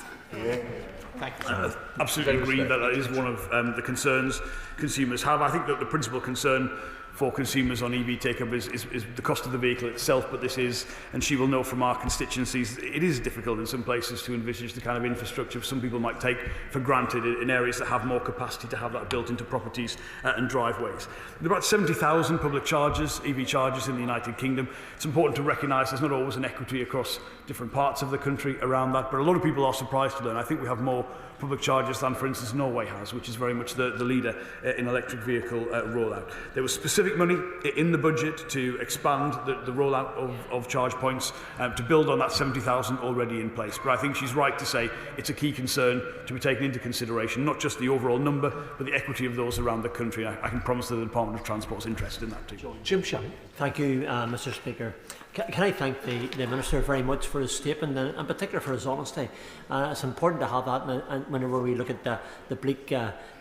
Thank you. Absolutely agree that is one of the concerns consumers have. I think that the principal concern for consumers on EV take-up is the cost of the vehicle itself, but this is, and she will know from our constituencies, it is difficult in some places to envisage the kind of infrastructure some people might take for granted in areas that have more capacity to have that built into properties and driveways. There are about 70,000 public chargers, EV chargers in the United Kingdom. It's important to recognise there's not always an equity across different parts of the country around that, but a lot of people are surprised to learn. I think we have more public chargers than, for instance, Norway has, which is very much the leader in electric vehicle rollout. There was specific money in the budget to expand the rollout of charge points, to build on that 70,000 already in place. But I think she's right to say it's a key concern to be taken into consideration, not just the overall number, but the equity of those around the country. I can promise that the Department of Transport is interested in that too. Jim Shannon. Thank you, Mr. Speaker. Can I thank the Minister very much for his statement, and in particular for his honesty. It's important to have that and whenever we look at the bleak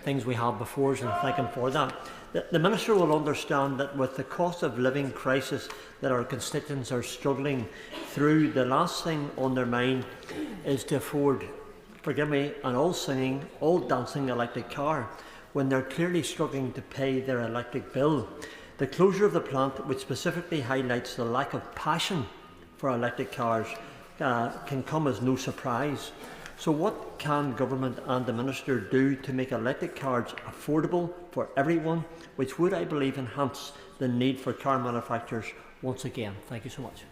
things we have before us, and thank him for that. The Minister will understand that with the cost of living crisis that our constituents are struggling through, the last thing on their mind is to afford, forgive me, an all-singing, all-dancing electric car when they're clearly struggling to pay their electric bill. The closure of the plant, which specifically highlights the lack of passion for electric cars, can come as no surprise. So what can government and the Minister do to make electric cars affordable for everyone, which would, I believe, enhance the need for car manufacturers once again? Thank you so much.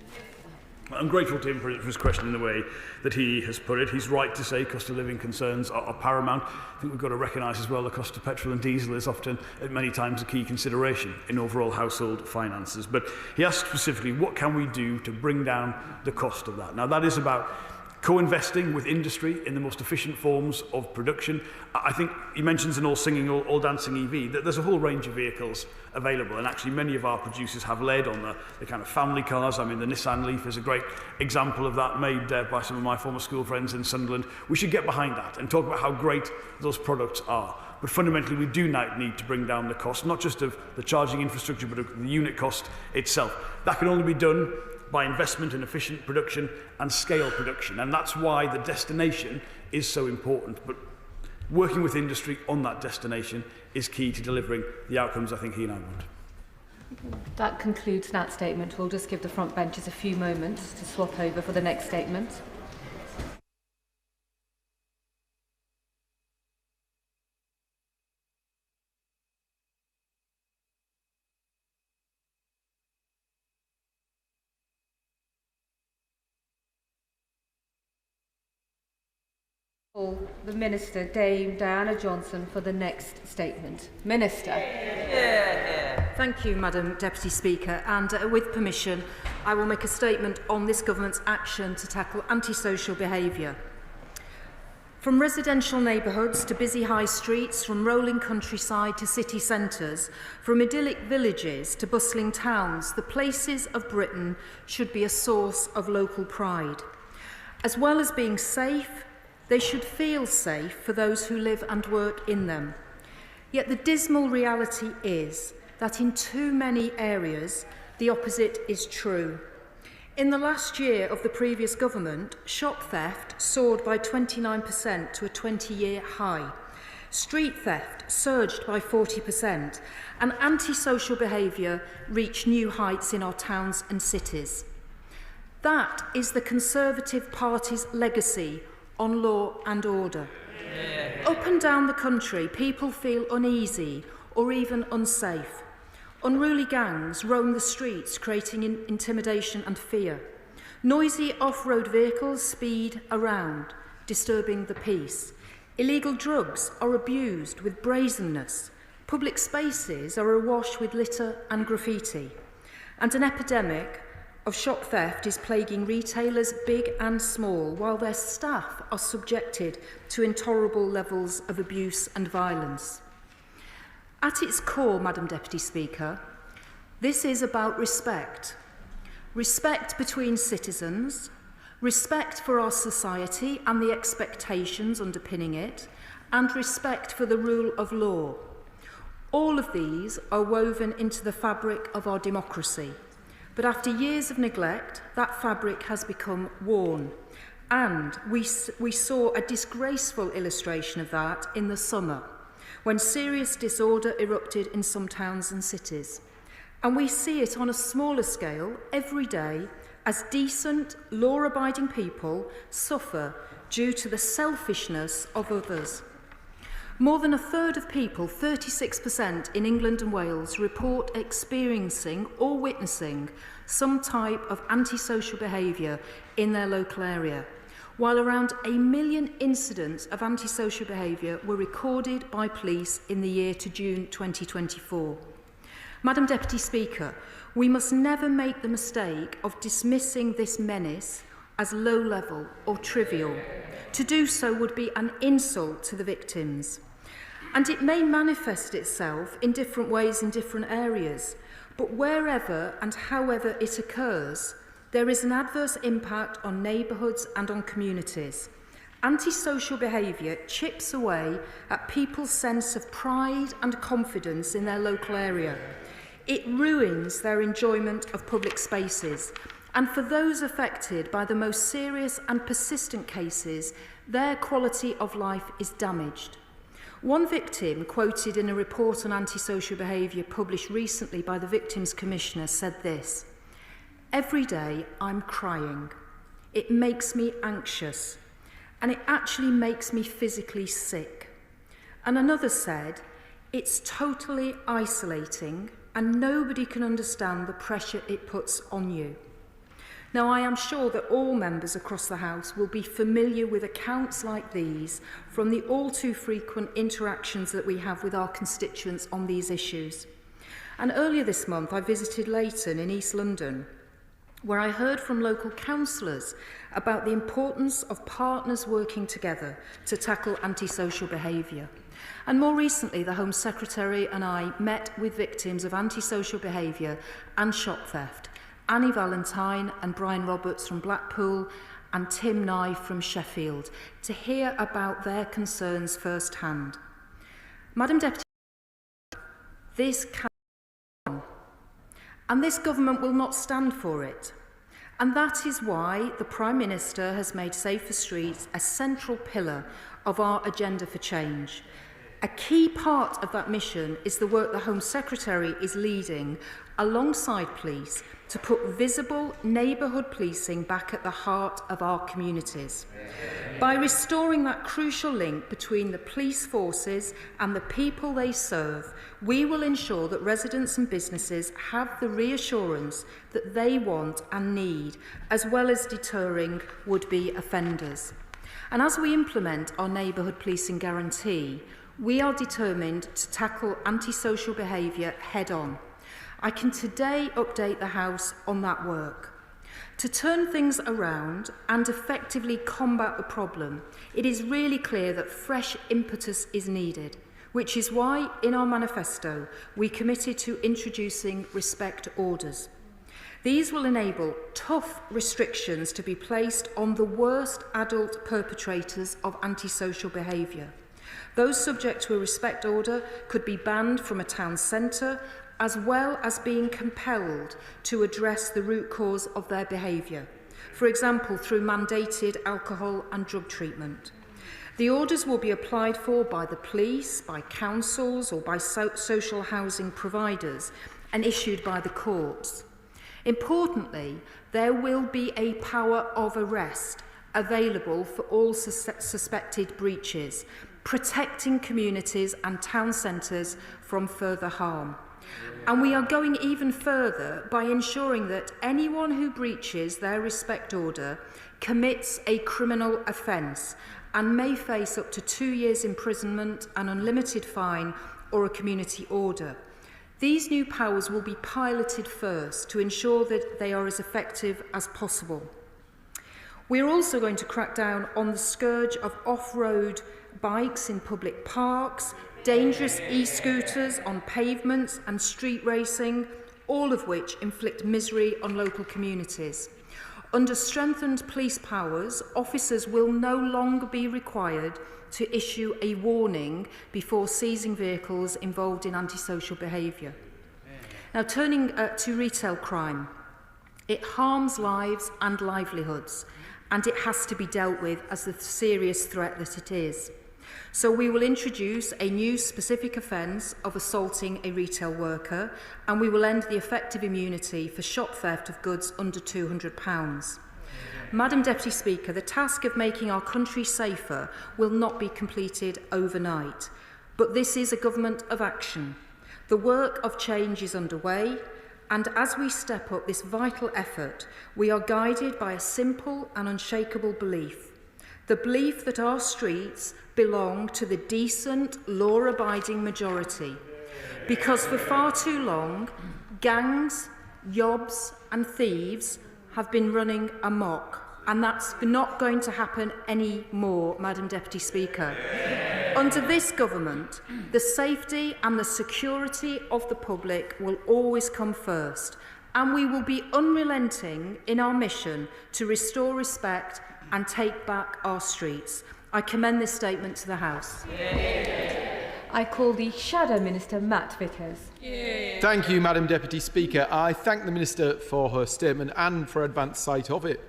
I'm grateful to him for his question in the way that he has put it. He's right to say cost of living concerns are paramount. I think we've got to recognise as well the cost of petrol and diesel is often, at many times, a key consideration in overall household finances. But he asked specifically, what can we do to bring down the cost of that? Now, that is about co-investing with industry in the most efficient forms of production. I think he mentions an all-singing, all-dancing EV. There's a whole range of vehicles available, and actually many of our producers have led on the kind of family cars. I mean, the Nissan Leaf is a great example of that, made by some of my former school friends in Sunderland. We should get behind that and talk about how great those products are. But fundamentally, we do now need to bring down the cost, not just of the charging infrastructure, but of the unit cost itself. That can only be done by investment in efficient production and scale production. And that's why the destination is so important. But working with industry on that destination is key to delivering the outcomes I think he and I want. That concludes that statement. We'll just give the front benches a few moments to swap over for the next statement. The Minister, Dame Diana Johnson, for the next statement. Minister. Thank you, Madam Deputy Speaker. And with permission, I will make a statement on this government's action to tackle antisocial behaviour. From residential neighbourhoods to busy high streets, from rolling countryside to city centres, from idyllic villages to bustling towns, the places of Britain should be a source of local pride. As well as being safe, they should feel safe for those who live and work in them. Yet the dismal reality is that in too many areas, the opposite is true. In the last year of the previous government, shop theft soared by 29% to a 20-year high. Street theft surged by 40%, and antisocial behaviour reached new heights in our towns and cities. That is the Conservative Party's legacy on law and order. Up and down the country, people feel uneasy or even unsafe. Unruly gangs roam the streets, creating intimidation and fear. Noisy off-road vehicles speed around, disturbing the peace. Illegal drugs are abused with brazenness. Public spaces are awash with litter and graffiti. And an epidemic of shop theft is plaguing retailers big and small, while their staff are subjected to intolerable levels of abuse and violence. At its core, Madam Deputy Speaker, this is about respect. Respect between citizens, respect for our society and the expectations underpinning it, and respect for the rule of law. All of these are woven into the fabric of our democracy. But after years of neglect, that fabric has become worn. And we saw a disgraceful illustration of that in the summer, when serious disorder erupted in some towns and cities. And we see it on a smaller scale every day as decent, law-abiding people suffer due to the selfishness of others. More than a third of people, 36% in England and Wales, report experiencing or witnessing some type of antisocial behaviour in their local area, while around 1 million incidents of antisocial behaviour were recorded by police in the year to June 2024. Madam Deputy Speaker, we must never make the mistake of dismissing this menace as low-level or trivial. To do so would be an insult to the victims. And it may manifest itself in different ways in different areas, but wherever and however it occurs, there is an adverse impact on neighbourhoods and on communities. Antisocial behaviour chips away at people's sense of pride and confidence in their local area. It ruins their enjoyment of public spaces. And for those affected by the most serious and persistent cases, their quality of life is damaged. One victim, quoted in a report on antisocial behaviour published recently by the Victims Commissioner, said this: "Every day I'm crying. It makes me anxious, and it actually makes me physically sick." And another said, "It's totally isolating, and nobody can understand the pressure it puts on you." Now, I am sure that all members across the House will be familiar with accounts like these from the all too frequent interactions that we have with our constituents on these issues. And earlier this month, I visited Leighton in East London, where I heard from local councillors about the importance of partners working together to tackle antisocial behaviour. And more recently, the Home Secretary and I met with victims of antisocial behaviour and shop theft, Annie Valentine and Brian Roberts from Blackpool and Tim Nye from Sheffield, to hear about their concerns firsthand. Madam Deputy, this can be done, and this government will not stand for it. And that is why the Prime Minister has made safer streets a central pillar of our agenda for change. A key part of that mission is the work the Home Secretary is leading alongside police to put visible neighbourhood policing back at the heart of our communities. By restoring that crucial link between the police forces and the people they serve, we will ensure that residents and businesses have the reassurance that they want and need, as well as deterring would-be offenders. And as we implement our neighbourhood policing guarantee, we are determined to tackle antisocial behaviour head-on. I can today update the House on that work. To turn things around and effectively combat the problem, it is really clear that fresh impetus is needed, which is why, in our manifesto, we committed to introducing respect orders. These will enable tough restrictions to be placed on the worst adult perpetrators of antisocial behaviour. Those subject to a respect order could be banned from a town centre, as well as being compelled to address the root cause of their behaviour, for example, through mandated alcohol and drug treatment. The orders will be applied for by the police, by councils or by social housing providers and issued by the courts. Importantly, there will be a power of arrest available for all suspected breaches, protecting communities and town centres from further harm. And we are going even further by ensuring that anyone who breaches their respect order commits a criminal offence and may face up to 2 years imprisonment, an unlimited fine or a community order. These new powers will be piloted first to ensure that they are as effective as possible. We are also going to crack down on the scourge of off-road bikes in public parks, dangerous e-scooters on pavements and street racing, all of which inflict misery on local communities. Under strengthened police powers, officers will no longer be required to issue a warning before seizing vehicles involved in antisocial behaviour. Now, turning to retail crime, it harms lives and livelihoods, and it has to be dealt with as the serious threat that it is. So we will introduce a new specific offence of assaulting a retail worker, and we will end the effective immunity for shop theft of goods under £200. Madam Deputy Speaker, the task of making our country safer will not be completed overnight, but this is a government of action. The work of change is underway, and as we step up this vital effort, we are guided by a simple and unshakable belief. The belief that our streets belong to the decent, law-abiding majority. Because for far too long, gangs, yobs and thieves have been running amok. And that's not going to happen anymore, Madam Deputy Speaker. Under this government, the safety and the security of the public will always come first. And we will be unrelenting in our mission to restore respect and take back our streets. I commend this statement to the House. I call the Shadow Minister, Matt Vickers. Thank you, Madam Deputy Speaker. I thank the Minister for her statement and for advance sight of it.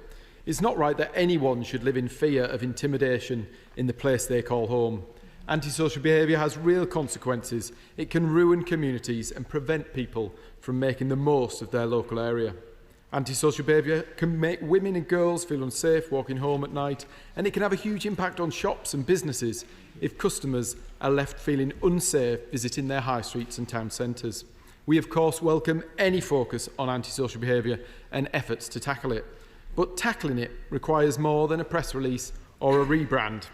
It's not right that anyone should live in fear of intimidation in the place they call home. Antisocial behaviour has real consequences. It can ruin communities and prevent people from making the most of their local area. Antisocial behaviour can make women and girls feel unsafe walking home at night, and it can have a huge impact on shops and businesses if customers are left feeling unsafe visiting their high streets and town centres. We, of course, welcome any focus on antisocial behaviour and efforts to tackle it. But tackling it requires more than a press release or a rebrand.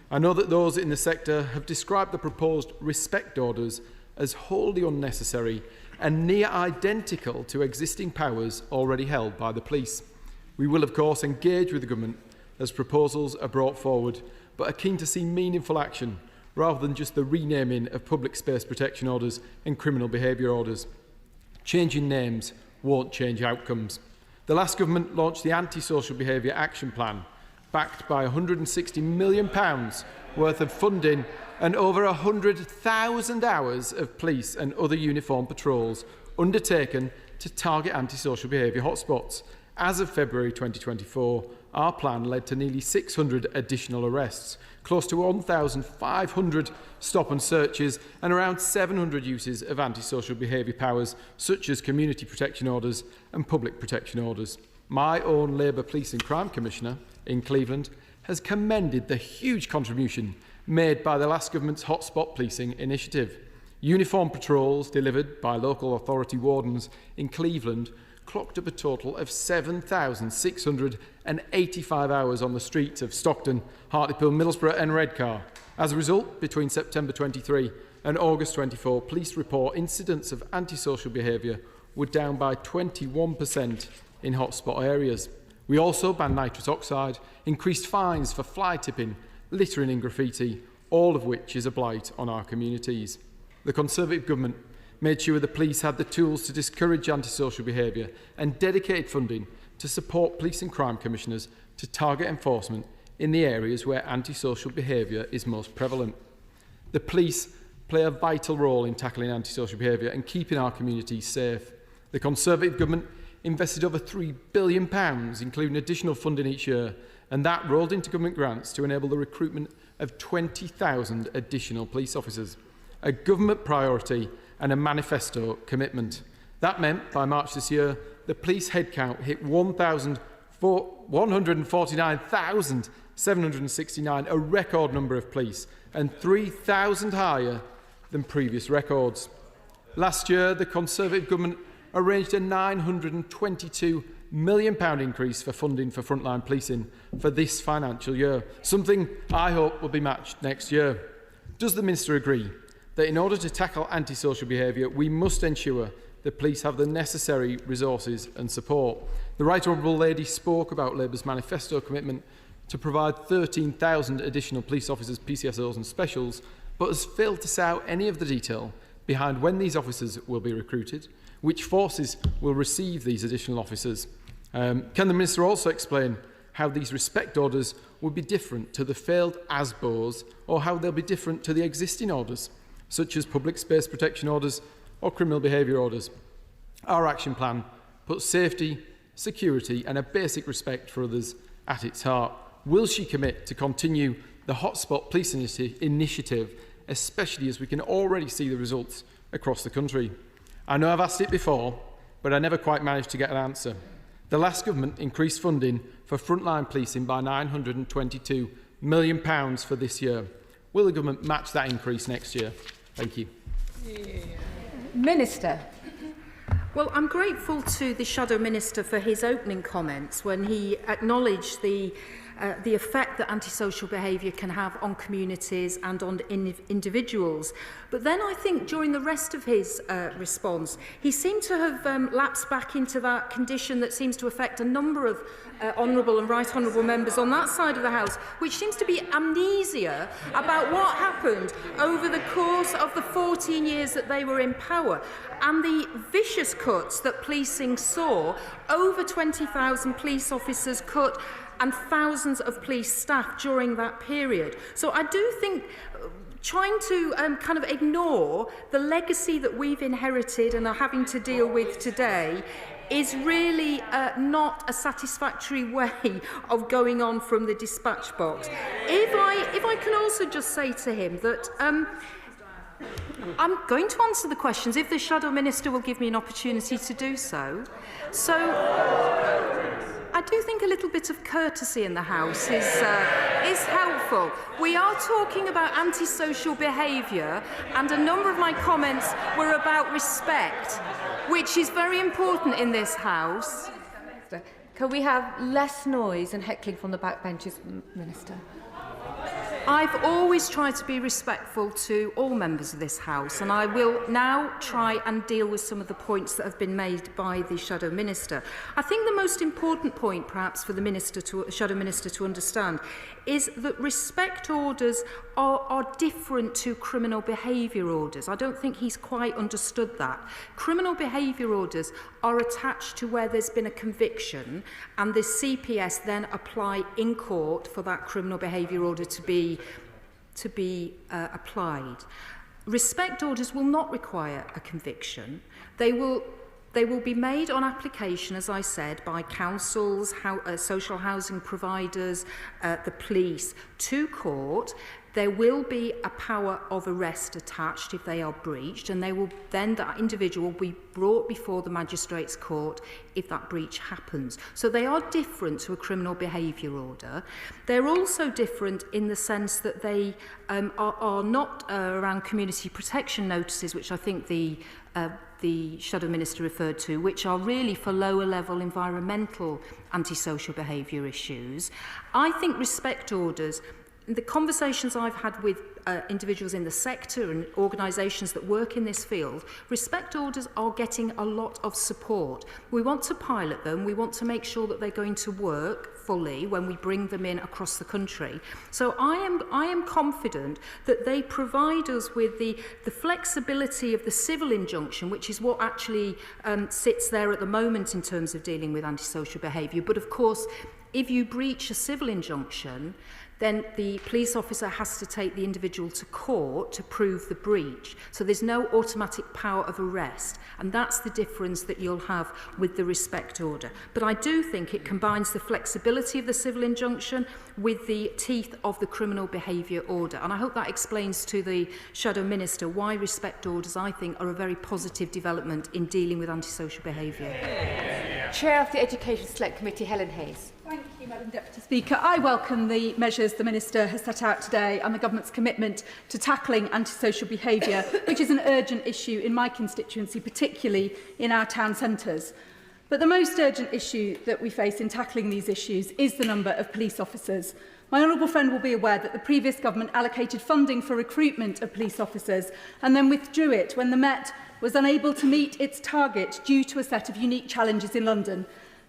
I know that those in the sector have described the proposed respect orders as wholly unnecessary and near identical to existing powers already held by the police. We will, of course, engage with the government as proposals are brought forward, but are keen to see meaningful action rather than just the renaming of public space protection orders and criminal behaviour orders. Changing names won't change outcomes. The last government launched the Antisocial Behaviour Action Plan, backed by £160 million worth of funding and over 100,000 hours of police and other uniformed patrols undertaken to target antisocial behaviour hotspots. As of February 2024, our plan led to nearly 600 additional arrests, close to 1,500 stop and searches and around 700 uses of antisocial behaviour powers such as community protection orders and public protection orders. My own Labour Police and Crime Commissioner in Cleveland has commended the huge contribution made by the last government's hotspot policing initiative. Uniformed patrols delivered by local authority wardens in Cleveland clocked up a total of 7,685 hours on the streets of Stockton, Hartlepool, Middlesbrough and Redcar. As a result, between September 23 and August 24, police report incidents of antisocial behaviour were down by 21% in hotspot areas. We also banned nitrous oxide, increased fines for fly tipping, littering and graffiti, all of which is a blight on our communities. The Conservative government made sure the police had the tools to discourage antisocial behaviour and dedicated funding to support police and crime commissioners to target enforcement in the areas where antisocial behaviour is most prevalent. The police play a vital role in tackling antisocial behaviour and keeping our communities safe. The Conservative government invested over £3 billion, including additional funding each year, and that rolled into government grants to enable the recruitment of 20,000 additional police officers, a government priority and a manifesto commitment. That meant, by March this year, the police headcount hit 149,769, a record number of police, and 3,000 higher than previous records. Last year, the Conservative government arranged a £922 million increase for funding for frontline policing for this financial year, something I hope will be matched next year. Does the Minister agree that in order to tackle antisocial behaviour, we must ensure the police have the necessary resources and support? The Right Honourable Lady spoke about Labour's manifesto commitment to provide 13,000 additional police officers, PCSOs and specials, but has failed to set out any of the detail behind when these officers will be recruited, which forces will receive these additional officers. Can the Minister also explain how these respect orders will be different to the failed ASBOs, or how they'll be different to the existing orders, such as public space protection orders or criminal behaviour orders? Our action plan puts safety, security and a basic respect for others at its heart. Will she commit to continue the Hotspot Police Initiative, especially as we can already see the results across the country? I know I've asked it before, but I never quite managed to get an answer. The last government increased funding for frontline policing by £922 million for this year. Will the government match that increase next year? Thank you. Minister. Well, I'm grateful to the Shadow Minister for his opening comments when he acknowledged the effect that antisocial behaviour can have on communities and on individuals. But then I think during the rest of his response, he seemed to have lapsed back into that condition that seems to affect a number of honourable and right honourable members on that side of the House, which seems to be amnesia about what happened over the course of the 14 years that they were in power and the vicious cuts that policing saw, over 20,000 police officers cut and thousands of police staff during that period. So I do think trying to kind of ignore the legacy that we've inherited and are having to deal with today is really not a satisfactory way of going on from the dispatch box. If I can also just say to him that I'm going to answer the questions if the Shadow Minister will give me an opportunity to do so. So I do think a little bit of courtesy in the House is helpful. We are talking about antisocial behaviour, and a number of my comments were about respect, which is very important in this House. Can we have less noise and heckling from the backbenches, Minister? I've always tried to be respectful to all members of this House, and I will now try and deal with some of the points that have been made by the Shadow Minister. I think the most important point, perhaps, for the Shadow Minister to understand is that respect orders are different to criminal behaviour orders. I don't think he's quite understood that. Criminal behaviour orders are attached to where there's been a conviction, and the CPS then apply in court for that criminal behaviour order to be applied. Respect orders will not require a conviction. They will be made on application, as I said, by councils, social housing providers, the police, to court. There will be a power of arrest attached if they are breached, and that individual will be brought before the magistrate's court if that breach happens. So they are different to a criminal behaviour order. They're also different in the sense that they are not around community protection notices, which I think the Shadow Minister referred to, which are really for lower level environmental antisocial behaviour issues. I think respect orders, the conversations I've had with individuals in the sector and organisations that work in this field, respect orders are getting a lot of support. We want to pilot them. We want to make sure that they're going to work fully when we bring them in across the country. So I am confident that they provide us with the flexibility of the civil injunction, which is what actually sits there at the moment in terms of dealing with antisocial behaviour. But of course, if you breach a civil injunction, then the police officer has to take the individual to court to prove the breach. So there's no automatic power of arrest. And that's the difference that you'll have with the respect order. But I do think it combines the flexibility of the civil injunction with the teeth of the criminal behaviour order. And I hope that explains to the Shadow Minister why respect orders, I think, are a very positive development in dealing with antisocial behaviour. Chair of the Education Select Committee, Helen Hayes. Thank you, Madam Deputy Speaker. I welcome the measures the Minister has set out today and the Government's commitment to tackling antisocial behaviour, which is an urgent issue in my constituency, particularly in our town centres. But the most urgent issue that we face in tackling these issues is the number of police officers. My honourable friend will be aware that the previous government allocated funding for recruitment of police officers and then withdrew it when the Met was unable to meet its target due to a set of unique challenges in London.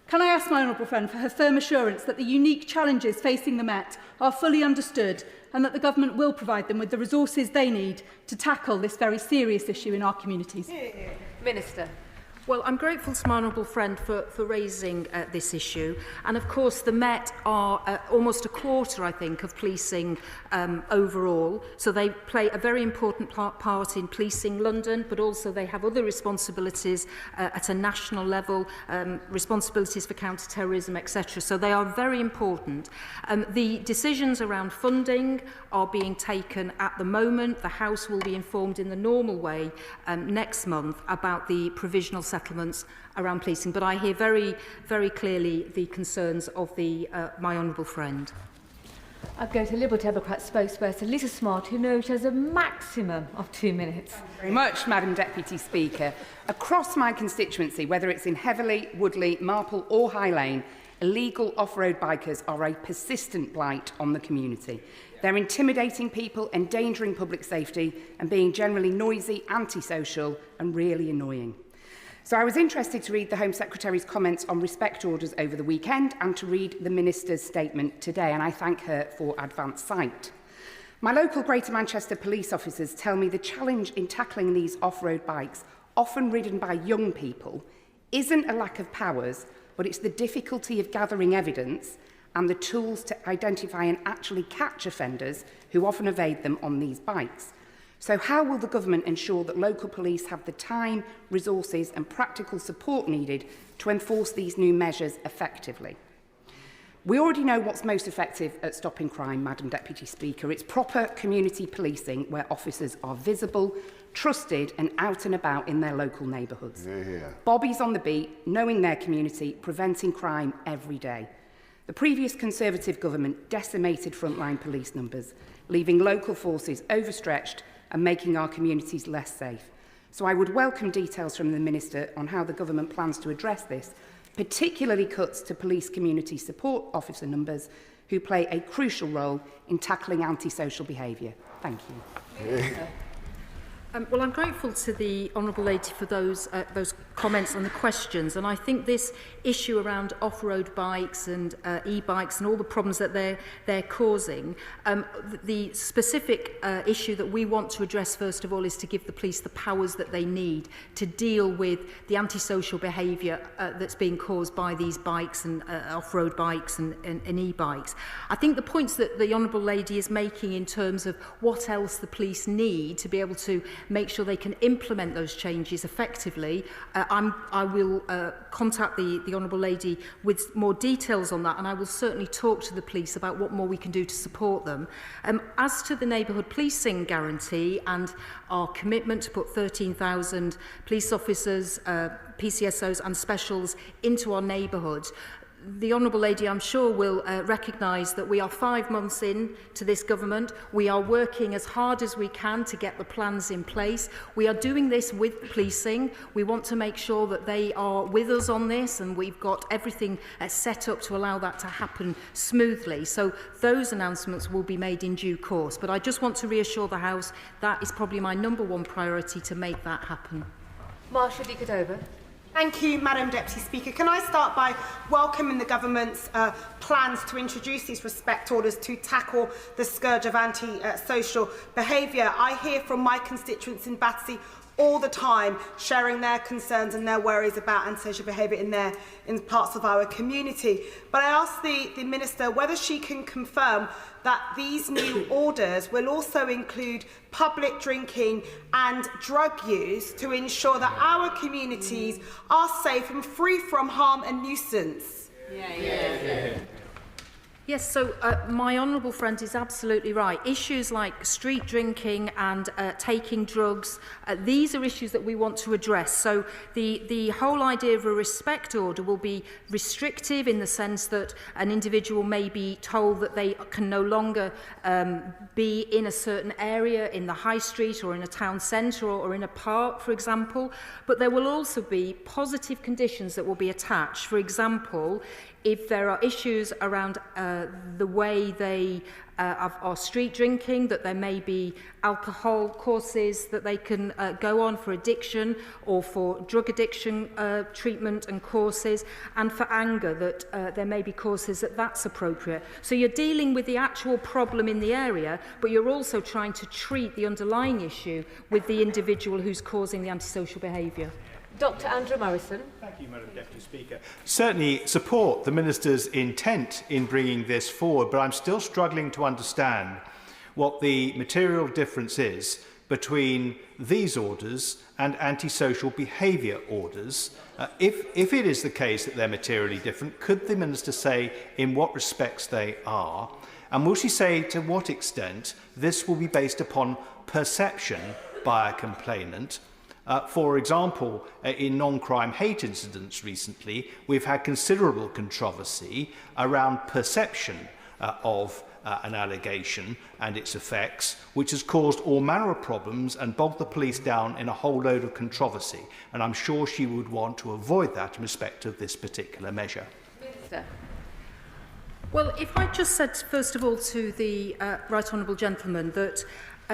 Can I ask my honourable friend for her firm assurance that the unique challenges facing the Met are fully understood and that the government will provide them with the resources they need to tackle this very serious issue in our communities? Minister. Well, I'm grateful to my honourable friend for raising this issue. And of course, the Met are almost a quarter, I think, of policing overall. So they play a very important part in policing London, but also they have other responsibilities at a national level, responsibilities for counter-terrorism, etc. So they are very important. The decisions around funding are being taken at the moment. The House will be informed in the normal way next month about the provisional settlements around policing, but I hear very, very clearly the concerns of my honourable friend. I'll go to Liberal Democrat spokesperson Lisa Smart, who knows she has a maximum of 2 minutes. Thank you very much, Madam Deputy Speaker. Across my constituency, whether it's in Heatherley, Woodley, Marple or High Lane, illegal off-road bikers are a persistent blight on the community. They're intimidating people, endangering public safety and being generally noisy, antisocial and really annoying. So I was interested to read the Home Secretary's comments on respect orders over the weekend and to read the Minister's statement today, and I thank her for advance sight. My local Greater Manchester police officers tell me the challenge in tackling these off-road bikes, often ridden by young people, isn't a lack of powers, but it's the difficulty of gathering evidence and the tools to identify and actually catch offenders who often evade them on these bikes. So how will the government ensure that local police have the time, resources and practical support needed to enforce these new measures effectively? We already know what's most effective at stopping crime, Madam Deputy Speaker. It's proper community policing where officers are visible, trusted and out and about in their local neighbourhoods. Bobbies on the beat, knowing their community, preventing crime every day. The previous Conservative government decimated frontline police numbers, leaving local forces overstretched and making our communities less safe. So I would welcome details from the Minister on how the government plans to address this, particularly cuts to police community support officer numbers who play a crucial role in tackling antisocial behaviour. Thank you. Well, I'm grateful to the Honourable Lady for those comments and the questions, and I think this issue around off-road bikes and e-bikes and all the problems that they're causing, the specific issue that we want to address first of all is to give the police the powers that they need to deal with the antisocial behaviour that's being caused by these bikes and off-road bikes and e-bikes. I think the points that the Honourable Lady is making in terms of what else the police need to be able to make sure they can implement those changes effectively. I will contact the Honourable Lady with more details on that, and I will certainly talk to the police about what more we can do to support them. As to the neighbourhood policing guarantee and our commitment to put 13,000 police officers, PCSOs and specials into our neighbourhood, the Honourable Lady, I'm sure, will recognise that we are 5 months in to this government. We are working as hard as we can to get the plans in place. We are doing this with policing. We want to make sure that they are with us on this, and we've got everything set up to allow that to happen smoothly. So those announcements will be made in due course. But I just want to reassure the House that is probably my #1 priority to make that happen. Marsha Di Cordova. Thank you, Madam Deputy Speaker. Can I start by welcoming the government's plans to introduce these respect orders to tackle the scourge of anti-social behaviour? I hear from my constituents in Battersea all the time sharing their concerns and their worries about antisocial behaviour in parts of our community. But I asked the Minister whether she can confirm that these new orders will also include public drinking and drug use to ensure that our communities are safe and free from harm and nuisance. Yes, so my honourable friend is absolutely right. Issues like street drinking and taking drugs, these are issues that we want to address. So the whole idea of a respect order will be restrictive in the sense that an individual may be told that they can no longer be in a certain area in the high street or in a town centre or in a park, for example. But there will also be positive conditions that will be attached. For example, if there are issues around the way they are street drinking, that there may be alcohol courses that they can go on for addiction or for drug addiction treatment and courses, and for anger, that there may be courses that's appropriate. So you're dealing with the actual problem in the area, but you're also trying to treat the underlying issue with the individual who's causing the antisocial behaviour. Dr Andrew Morrison. Thank you, Madam Deputy Speaker. Certainly support the Minister's intent in bringing this forward, but I'm still struggling to understand what the material difference is between these orders and antisocial behaviour orders. If it is the case that they're materially different, could the Minister say in what respects they are? And will she say to what extent this will be based upon perception by a complainant? For example, in non-crime hate incidents recently, we've had considerable controversy around perception of an allegation and its effects, which has caused all manner of problems and bogged the police down in a whole load of controversy. And I'm sure she would want to avoid that in respect of this particular measure. Minister. Well, if I just said, first of all, to the Right Honourable Gentleman that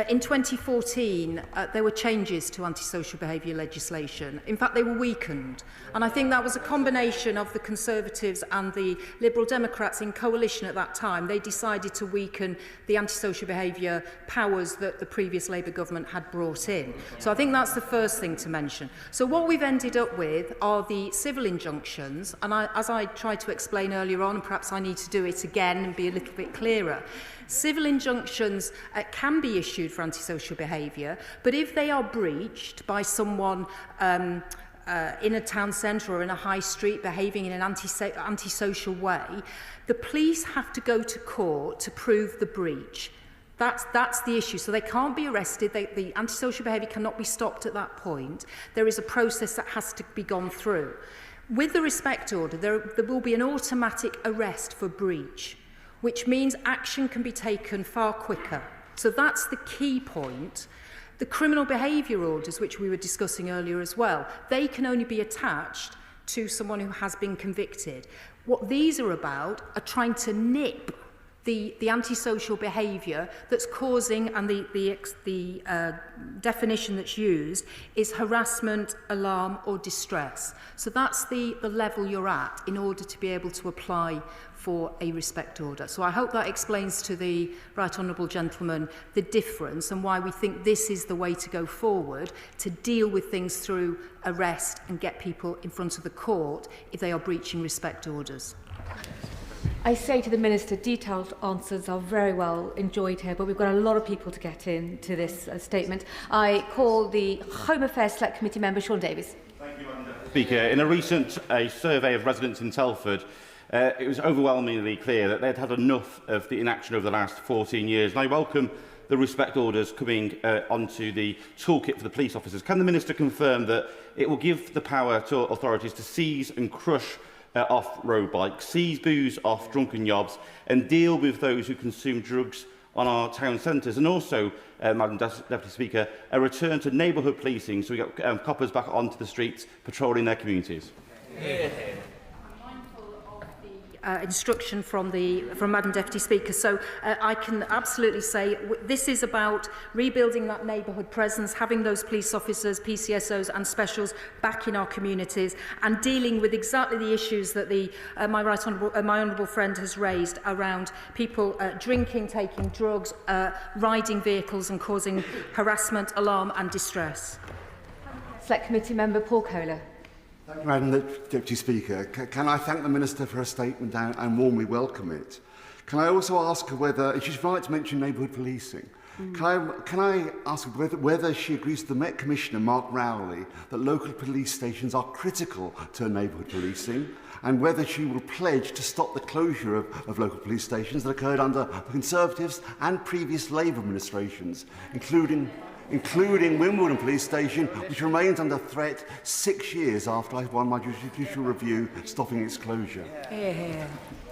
in 2014, there were changes to antisocial behaviour legislation. In fact, they were weakened. And I think that was a combination of the Conservatives and the Liberal Democrats in coalition at that time. They decided to weaken the antisocial behaviour powers that the previous Labour government had brought in. So I think that's the first thing to mention. So what we've ended up with are the civil injunctions. And as I tried to explain earlier on, and perhaps I need to do it again and be a little bit clearer, civil injunctions can be issued for antisocial behaviour, but if they are breached by someone in a town centre or in a high street behaving in an antisocial way, the police have to go to court to prove the breach. That's the issue. So they can't be arrested. The antisocial behaviour cannot be stopped at that point. There is a process that has to be gone through. With the respect order, there will be an automatic arrest for breach, which means action can be taken far quicker. So that's the key point. The criminal behaviour orders, which we were discussing earlier as well, they can only be attached to someone who has been convicted. What these are about are trying to nip the antisocial behaviour that's causing, and the definition that's used is harassment, alarm or distress. So that's the level you're at in order to be able to apply for a respect order. So I hope that explains to the Right Honourable Gentleman the difference and why we think this is the way to go forward to deal with things through arrest and get people in front of the court if they are breaching respect orders. I say to the Minister, detailed answers are very well enjoyed here, but we've got a lot of people to get into this statement. I call the Home Affairs Select Committee member, Sean Davies. Thank you, Madam Speaker. In a recent survey of residents in Telford, it was overwhelmingly clear that they'd had enough of the inaction over the last 14 years. And I welcome the respect orders coming onto the toolkit for the police officers. Can the Minister confirm that it will give the power to authorities to seize and crush off road bikes, seize booze off drunken yobs and deal with those who consume drugs on our town centres? And also, Madam Deputy Speaker, a return to neighbourhood policing so we get coppers back onto the streets patrolling their communities. Instruction from Madam Deputy Speaker. So I can absolutely say this is about rebuilding that neighbourhood presence, having those police officers, PCSOs and specials back in our communities and dealing with exactly the issues that my honourable friend has raised around people drinking, taking drugs, riding vehicles and causing harassment, alarm and distress. Select Committee member Paul Kohler. Madam Deputy Speaker, can I thank the Minister for her statement and warmly welcome it? Can I also ask her whether, if she's right to mention neighbourhood policing, can I ask her whether she agrees with the Met Commissioner, Mark Rowley, that local police stations are critical to neighbourhood policing, and whether she will pledge to stop the closure of local police stations that occurred under the Conservatives and previous Labour administrations, including Wimbledon Police Station, which remains under threat 6 years after I won my judicial review stopping its closure.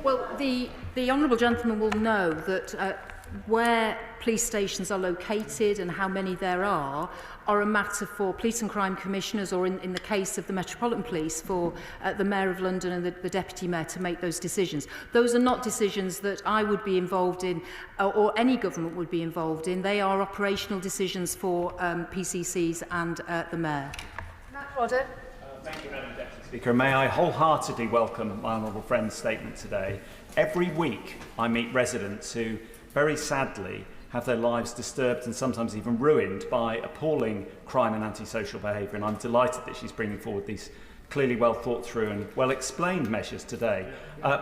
Well, the honourable gentleman will know that where police stations are located and how many there are a matter for police and crime commissioners, or in the case of the Metropolitan Police, for the Mayor of London and the Deputy Mayor to make those decisions. Those are not decisions that I would be involved in or any government would be involved in. They are operational decisions for PCCs and the Mayor. Matt Rodder. Thank you, Madam Deputy Speaker. May I wholeheartedly welcome my honourable friend's statement today. Every week I meet residents who, very sadly, have their lives disturbed and sometimes even ruined by appalling crime and antisocial behaviour, and I'm delighted that she's bringing forward these clearly well thought through and well explained measures today.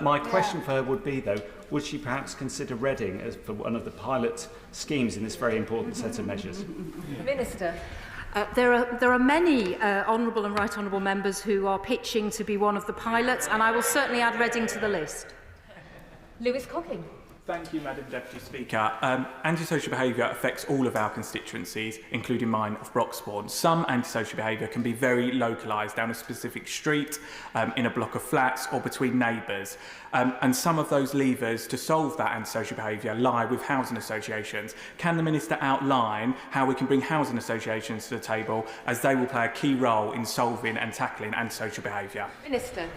My question for her would be, though, would she perhaps consider Reading as for one of the pilot schemes in this very important set of measures? Minister. There are many honourable and right honourable members who are pitching to be one of the pilots, and I will certainly add Reading to the list. Lewis Cocking. Thank you, Madam Deputy Speaker. Antisocial behaviour affects all of our constituencies, including mine of Broxbourne. Some antisocial behaviour can be very localised down a specific street, in a block of flats or between neighbours. And some of those levers to solve that antisocial behaviour lie with housing associations. Can the Minister outline how we can bring housing associations to the table, as they will play a key role in solving and tackling antisocial behaviour? Minister.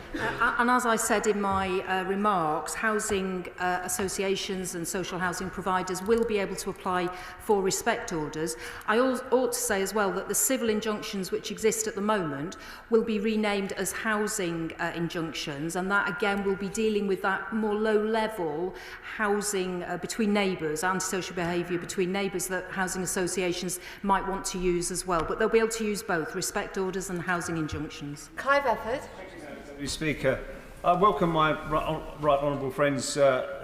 And as I said in my remarks, housing associations and social housing providers will be able to apply for respect orders. I ought to say as well that the civil injunctions which exist at the moment will be renamed as housing injunctions, and that again will be dealing with that more low-level housing between neighbours, antisocial behaviour between neighbours that housing associations might want to use as well. But they'll be able to use both respect orders and housing injunctions. Clive Efford. Mr. Speaker, I welcome my right honourable friend's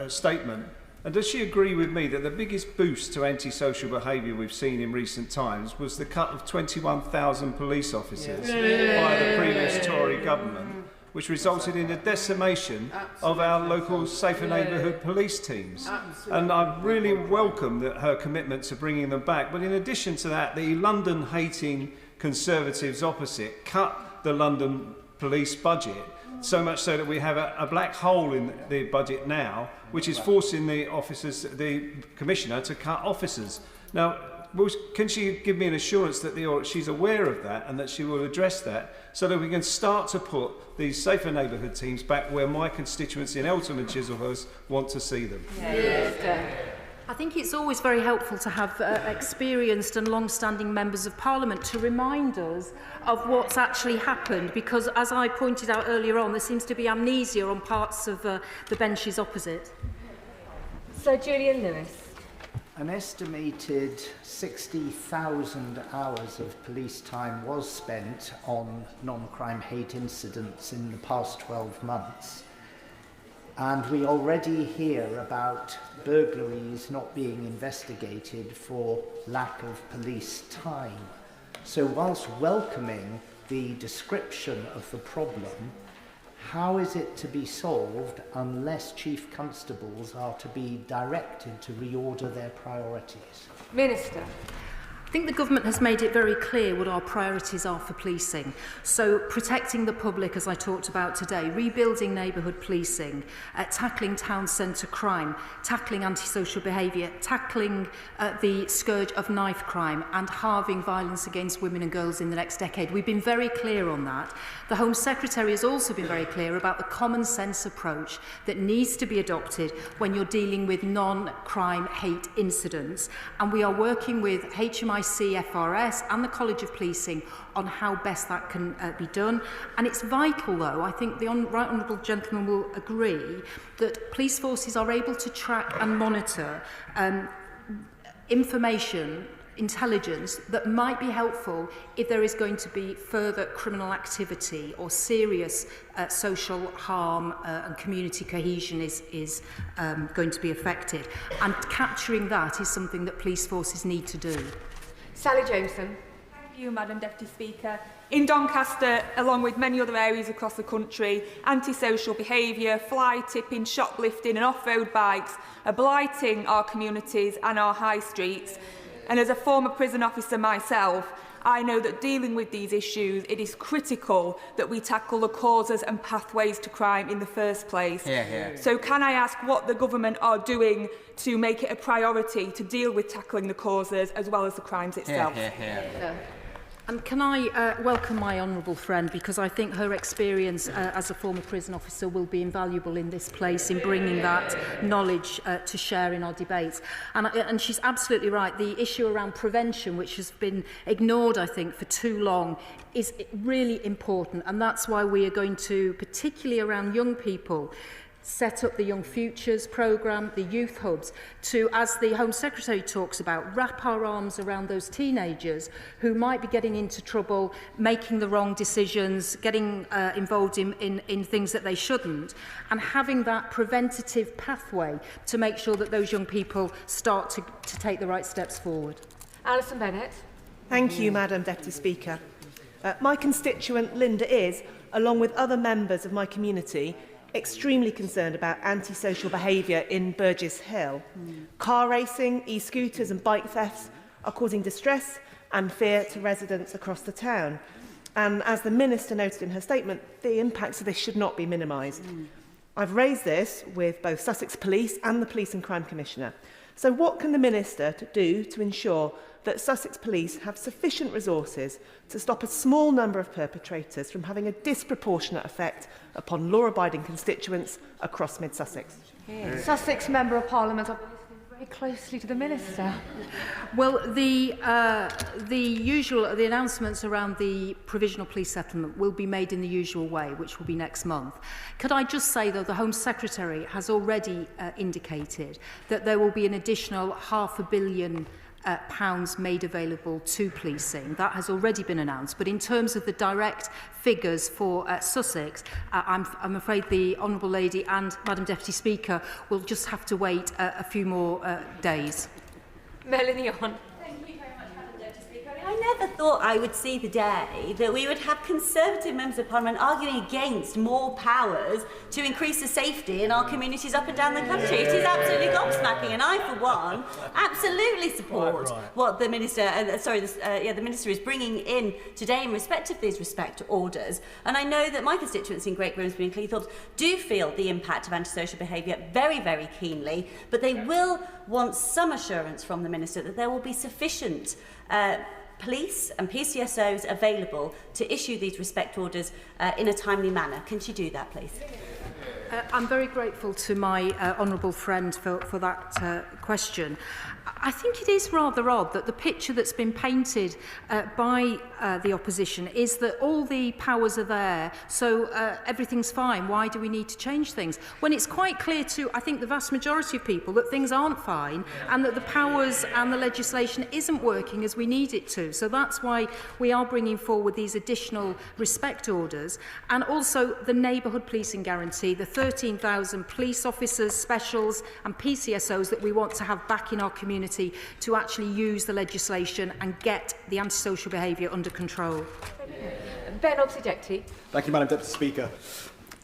statement. And does she agree with me that the biggest boost to antisocial behaviour we've seen in recent times was the cut of 21,000 police officers by the previous Tory government, which resulted in a decimation of our local safer neighbourhood police teams? And I really welcome her commitment to bringing them back. But in addition to that, the London-hating Conservatives opposite cut the London police budget, so much so that we have a black hole in the budget now, which is forcing the Commissioner to cut officers. Now, can she give me an assurance that she's aware of that and that she will address that, so that we can start to put these safer neighbourhood teams back where my constituents in Eltham and Chislehurst want to see them? I think it's always very helpful to have experienced and long-standing members of Parliament to remind us of what's actually happened, because, as I pointed out earlier on, there seems to be amnesia on parts of the benches opposite. Sir Julian Lewis. An estimated 60,000 hours of police time was spent on non-crime hate incidents in the past 12 months. And we already hear about burglaries not being investigated for lack of police time. So whilst welcoming the description of the problem, how is it to be solved unless chief constables are to be directed to reorder their priorities? Minister. I think the government has made it very clear what our priorities are for policing. So protecting the public, as I talked about today, rebuilding neighbourhood policing, tackling town centre crime, tackling antisocial behaviour, tackling the scourge of knife crime and halving violence against women and girls in the next decade. We've been very clear on that. The Home Secretary has also been very clear about the common sense approach that needs to be adopted when you're dealing with non-crime hate incidents. And we are working with HMIC, FRS and the College of Policing on how best that can be done. And it's vital, though, I think the right honourable gentleman will agree, that police forces are able to track and monitor information, intelligence that might be helpful if there is going to be further criminal activity or serious social harm and community cohesion is going to be affected. And capturing that is something that police forces need to do. Sally Jameson. Thank you, Madam Deputy Speaker. In Doncaster, along with many other areas across the country, antisocial behaviour, fly tipping, shoplifting and off-road bikes are blighting our communities and our high streets. And as a former prison officer myself, I know that dealing with these issues, it is critical that we tackle the causes and pathways to crime in the first place. So can I ask what the government are doing to make it a priority to deal with tackling the causes as well as the crimes itself? And can I welcome my honourable friend, because I think her experience as a former prison officer will be invaluable in this place in bringing that knowledge to share in our debates. And she's absolutely right. The issue around prevention, which has been ignored, I think, for too long, is really important. And that's why we are going to, particularly around young people, set up the Young Futures programme, the youth hubs, to, as the Home Secretary talks about, wrap our arms around those teenagers who might be getting into trouble, making the wrong decisions, getting involved in things that they shouldn't, and having that preventative pathway to make sure that those young people start to take the right steps forward. Alison Bennett. Thank you, Madam Deputy Speaker. My constituent Linda is, along with other members of my community, extremely concerned about antisocial behaviour in Burgess Hill. Car racing, e-scooters and bike thefts are causing distress and fear to residents across the town. And as the Minister noted in her statement, the impacts of this should not be minimised. I've raised this with both Sussex Police and the Police and Crime Commissioner. So what can the Minister do to ensure that Sussex Police have sufficient resources to stop a small number of perpetrators from having a disproportionate effect upon law-abiding constituents across mid-Sussex? Sussex Member of Parliament. I'll be listening very closely to the Minister. Well, the announcements around the provisional police settlement will be made in the usual way, which will be next month. Could I just say, though, the Home Secretary has already indicated that there will be an additional £500 million pounds made available to policing. That has already been announced. But in terms of the direct figures for Sussex, I'm afraid the Honourable Lady and Madam Deputy Speaker will just have to wait a few more days. Melanie on. I never thought I would see the day that we would have Conservative members of Parliament arguing against more powers to increase the safety in our communities up and down the country. It is absolutely gobsmacking, and I, for one, absolutely support what the Minister, the Minister is bringing in today in respect of these respect orders. And I know that my constituents in Great Grimsby and Cleethorpes do feel the impact of antisocial behaviour very, very keenly, but they will want some assurance from the Minister that there will be sufficient police and PCSOs available to issue these respect orders in a timely manner. Can she do that, please? I'm very grateful to my honourable friend for that question. I think it is rather odd that the picture that's been painted by the opposition is that all the powers are there, so everything's fine. Why do we need to change things? When it's quite clear to, I think, the vast majority of people that things aren't fine and that the powers and the legislation isn't working as we need it to. So that's why we are bringing forward these additional respect orders, and also the neighbourhood policing guarantee, the 13,000 police officers, specials and PCSOs that we want to have back in our community to actually use the legislation and get the antisocial behaviour under control. Ben Obsejecti. Thank you, Madam Deputy Speaker.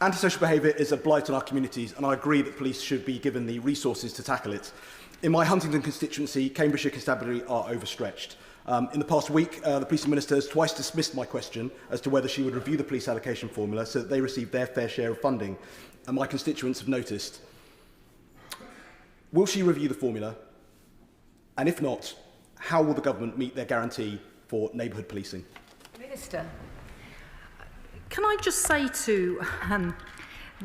Antisocial behaviour is a blight on our communities, and I agree that police should be given the resources to tackle it. In my Huntingdon constituency, Cambridgeshire Constabulary are overstretched. In the past week, the Police Minister has twice dismissed my question as to whether she would review the police allocation formula so that they receive their fair share of funding, and my constituents have noticed. Will she review the formula? And if not, how will the government meet their guarantee for neighbourhood policing? Minister. Can I just say to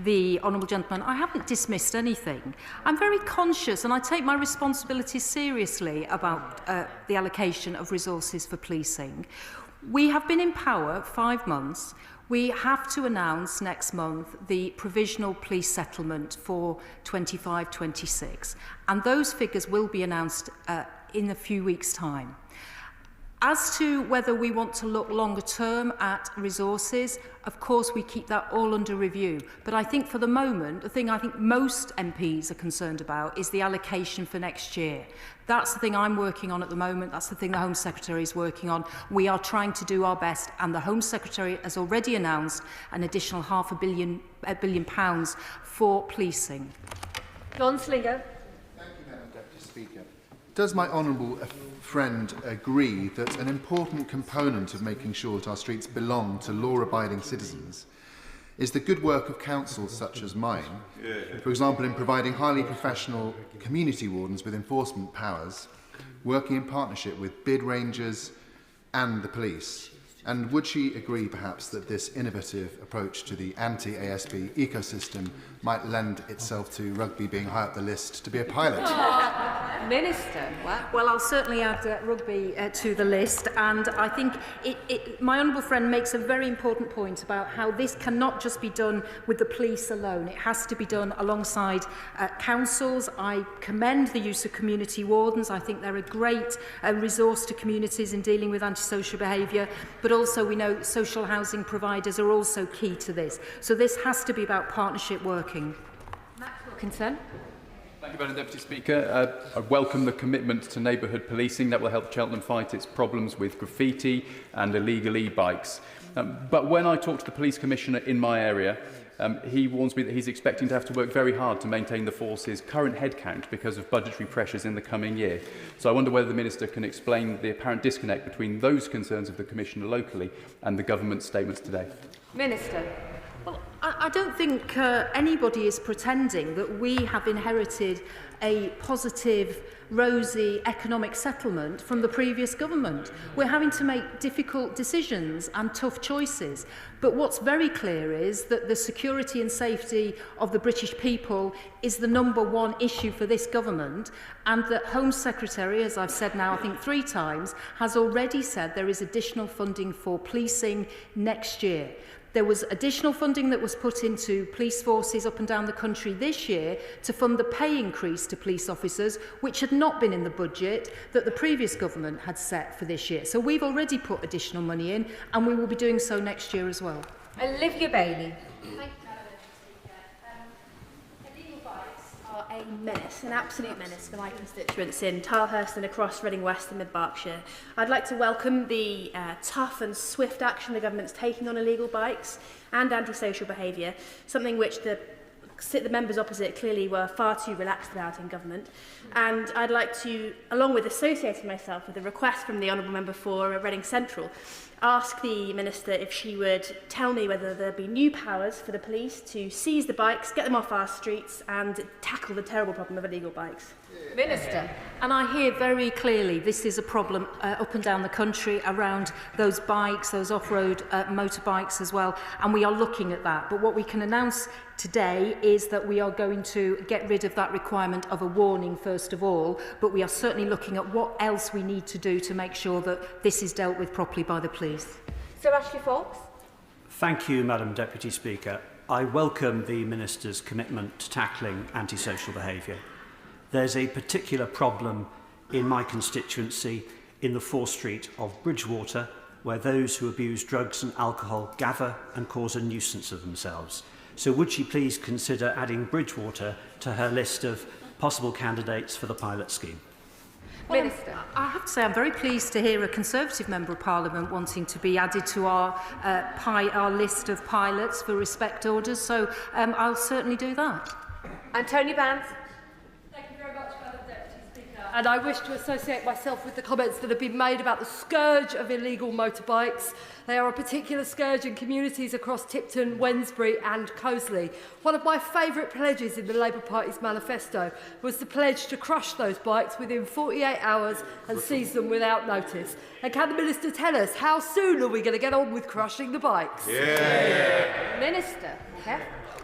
the honourable gentleman, I haven't dismissed anything. I'm very conscious and I take my responsibilities seriously about the allocation of resources for policing. We have been in power 5 months. We have to announce next month the provisional police settlement for 25-26, and those figures will be announced in a few weeks' time. As to whether we want to look longer term at resources, of course we keep that all under review. But I think for the moment, the thing I think most MPs are concerned about is the allocation for next year. That's the thing I'm working on at the moment. That's the thing the Home Secretary is working on. We are trying to do our best, and the Home Secretary has already announced an additional £500 million for policing. John Slinger. Thank you, Madam Deputy Speaker. Does my honourable friend agree that an important component of making sure that our streets belong to law-abiding citizens is the good work of councils such as mine, for example in providing highly professional community wardens with enforcement powers, working in partnership with bid rangers and the police? And would she agree, perhaps, that this innovative approach to the anti-ASB ecosystem might lend itself to rugby being high up the list to be a pilot? Minister. Well, I'll certainly add rugby to the list, and I think my honourable friend makes a very important point about how this cannot just be done with the police alone. It has to be done alongside councils. I commend the use of community wardens. I think they're a great resource to communities in dealing with antisocial behaviour, but also we know social housing providers are also key to this. So this has to be about partnership working. Matt Wilkinson. Thank you, Madam Deputy Speaker. I welcome the commitment to neighbourhood policing that will help Cheltenham fight its problems with graffiti and illegal e-bikes. But when I talk to the Police Commissioner in my area, he warns me that he's expecting to have to work very hard to maintain the force's current headcount because of budgetary pressures in the coming year. So I wonder whether the Minister can explain the apparent disconnect between those concerns of the Commissioner locally and the government's statements today. Minister. Well, I don't think anybody is pretending that we have inherited a positive, rosy economic settlement from the previous government. We're having to make difficult decisions and tough choices. But what's very clear is that the security and safety of the British people is the #1 issue for this government, and that Home Secretary, as I've said now I think 3 times, has already said there is additional funding for policing next year. There was additional funding that was put into police forces up and down the country this year to fund the pay increase to police officers, which had not been in the budget that the previous government had set for this year. So we've already put additional money in, and we will be doing so next year as well. Olivia Bailey. Thank you, Madam Deputy Speaker. Illegal bikes are a menace, an absolute menace for my constituents in Tilehurst and across Reading West and Mid-Berkshire. I'd like to welcome the tough and swift action the government's taking on illegal bikes and antisocial behaviour, something which the members opposite clearly were far too relaxed about in government. And I'd like to, along with associating myself with a request from the Honourable Member for Reading Central, ask the Minister if she would tell me whether there be new powers for the police to seize the bikes, get them off our streets and tackle the terrible problem of illegal bikes. Minister. And I hear very clearly this is a problem up and down the country around those bikes, those off-road motorbikes as well, and we are looking at that. But what we can announce today is that we are going to get rid of that requirement of a warning first of all, but we are certainly looking at what else we need to do to make sure that this is dealt with properly by the police. Sir Ashley Fox. Thank you, Madam Deputy Speaker. I welcome the Minister's commitment to tackling antisocial behaviour. There's a particular problem in my constituency in the 4th Street of Bridgewater, where those who abuse drugs and alcohol gather and cause a nuisance of themselves. So would she please consider adding Bridgewater to her list of possible candidates for the pilot scheme? Well, Minister. I have to say I'm very pleased to hear a Conservative Member of Parliament wanting to be added to our list of pilots for respect orders, so I'll certainly do that. Antonia Banks. Thank you very much, Madam Deputy Speaker. And I wish to associate myself with the comments that have been made about the scourge of illegal motorbikes. They are a particular scourge in communities across Tipton, Wednesbury and Coseley. One of my favourite pledges in the Labour Party's manifesto was the pledge to crush those bikes within 48 hours and seize them without notice. And can the Minister tell us how soon are we going to get on with crushing the bikes? Minister. Yeah.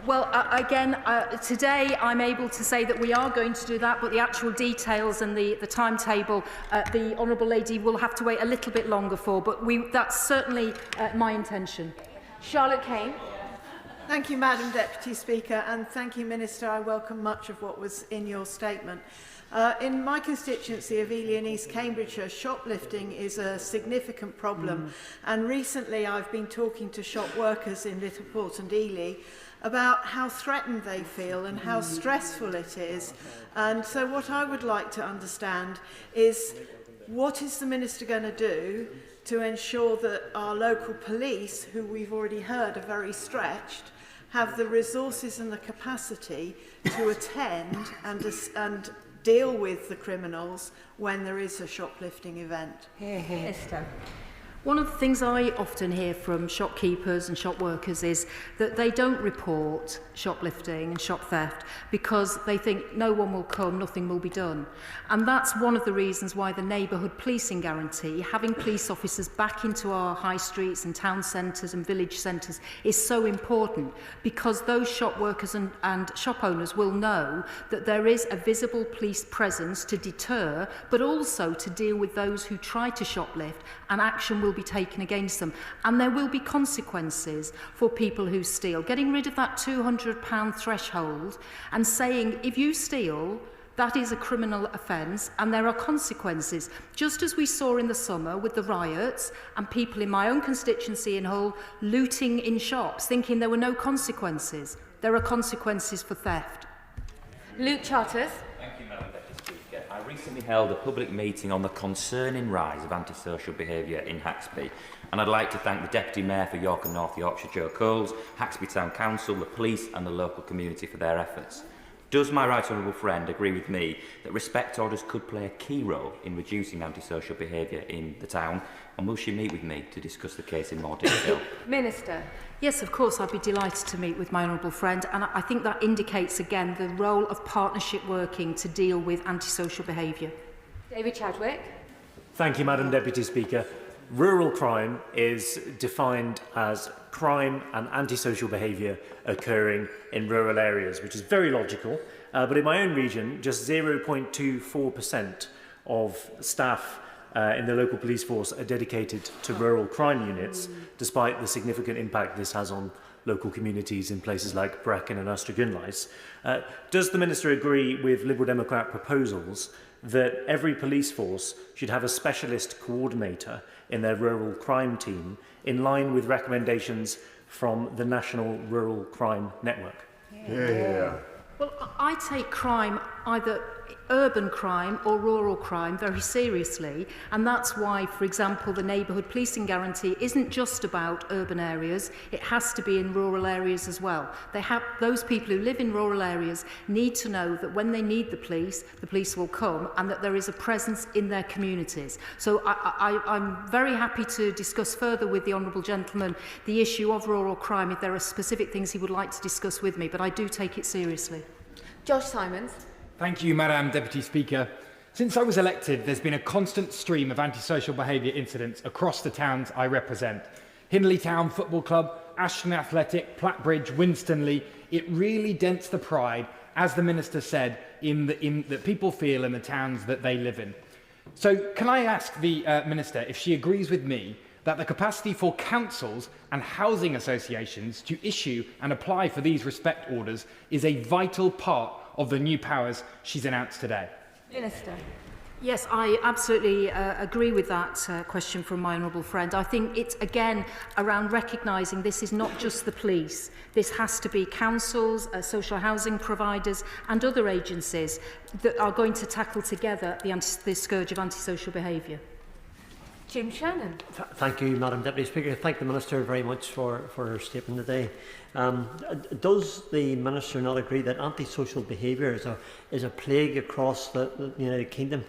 Well, again, today I'm able to say that we are going to do that, but the actual details and the timetable, the Honourable Lady will have to wait a little bit longer for, but that's certainly my intention. Charlotte Kane. Thank you, Madam Deputy Speaker, and thank you, Minister. I welcome much of what was in your statement. In my constituency of Ely and East Cambridgeshire, shoplifting is a significant problem, and recently I've been talking to shop workers in Littleport and Ely about how threatened they feel and how stressful it is. And so what I would like to understand is, what is the Minister going to do to ensure that our local police, who we've already heard are very stretched, have the resources and the capacity to attend and deal with the criminals when there is a shoplifting event? Esther. One of the things I often hear from shopkeepers and shop workers is that they don't report shoplifting and shop theft because they think no one will come, nothing will be done. And that's one of the reasons why the neighbourhood policing guarantee, having police officers back into our high streets and town centres and village centres, is so important, because those shop workers and shop owners will know that there is a visible police presence to deter, but also to deal with those who try to shoplift, and action will be taken against them. And there will be consequences for people who steal. Getting rid of that £200 threshold and saying, if you steal, that is a criminal offence and there are consequences. Just as we saw in the summer with the riots and people in my own constituency in Hull looting in shops, thinking there were no consequences. There are consequences for theft. Luke Charters. Thank you, Madam Deputy Speaker. I recently held a public meeting on the concerning rise of antisocial behaviour in Haxby, and I'd like to thank the Deputy Mayor for York and North Yorkshire, Joe Coles, Haxby Town Council, the police and the local community for their efforts. Does my right honourable friend agree with me that respect orders could play a key role in reducing antisocial behaviour in the town, and will she meet with me to discuss the case in more detail? Minister. Yes, of course, I'd be delighted to meet with my honourable friend, and I think that indicates again the role of partnership working to deal with antisocial behaviour. David Chadwick. Thank you, Madam Deputy Speaker. Rural crime is defined as crime and antisocial behaviour occurring in rural areas, which is very logical. But in my own region, just 0.24% of staff in the local police force are dedicated to rural crime units, despite the significant impact this has on local communities in places like Brecon and Ustragynlais. Does the Minister agree with Liberal Democrat proposals that every police force should have a specialist coordinator in their rural crime team, in line with recommendations from the National Rural Crime Network? Well, I take crime, either urban crime or rural crime, very seriously, and that's why, for example, the neighbourhood policing guarantee isn't just about urban areas, it has to be in rural areas as well. Those people who live in rural areas need to know that when they need the police will come, and that there is a presence in their communities. So I'm very happy to discuss further with the honourable gentleman the issue of rural crime if there are specific things he would like to discuss with me, but I do take it seriously. Josh Simons. Thank you, Madam Deputy Speaker. Since I was elected, there's been a constant stream of antisocial behaviour incidents across the towns I represent. Hindley Town Football Club, Ashton Athletic, Plattbridge, Winstanley. It really dents the pride, as the Minister said, that people feel in the towns that they live in. So can I ask the Minister if she agrees with me that the capacity for councils and housing associations to issue and apply for these respect orders is a vital part of the new powers she's announced today? Minister. Yes, I absolutely agree with that question from my honourable friend. I think it's, again, around recognising this is not just the police. This has to be councils, social housing providers and other agencies that are going to tackle together the scourge of antisocial behaviour. Jim Shannon. Thank you, Madam Deputy Speaker. Thank the Minister very much for her statement today. Does the Minister not agree that antisocial behaviour is a plague across the United Kingdom,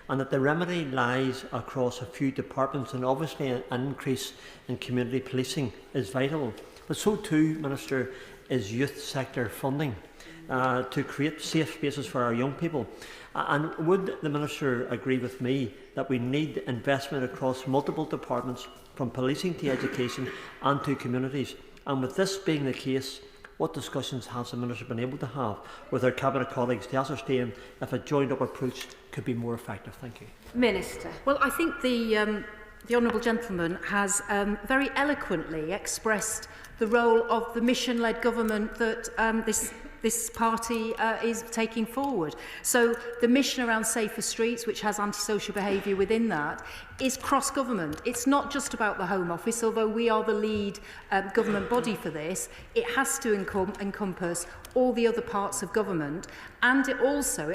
and that the remedy lies across a few departments, and obviously an increase in community policing is vital? But so too, Minister, is youth sector funding to create safe spaces for our young people. And would the Minister agree with me that we need investment across multiple departments, from policing to education and to communities? And with this being the case, what discussions has the Minister been able to have with her Cabinet colleagues to ascertain if a joined-up approach could be more effective? Thank you. Minister. Well, I think the honourable gentleman has very eloquently expressed the role of the mission-led government that this party is taking forward. So the mission around safer streets, which has antisocial behaviour within that, is cross-government. It's not just about the Home Office, although we are the lead government body for this. It has to encompass all the other parts of government, and it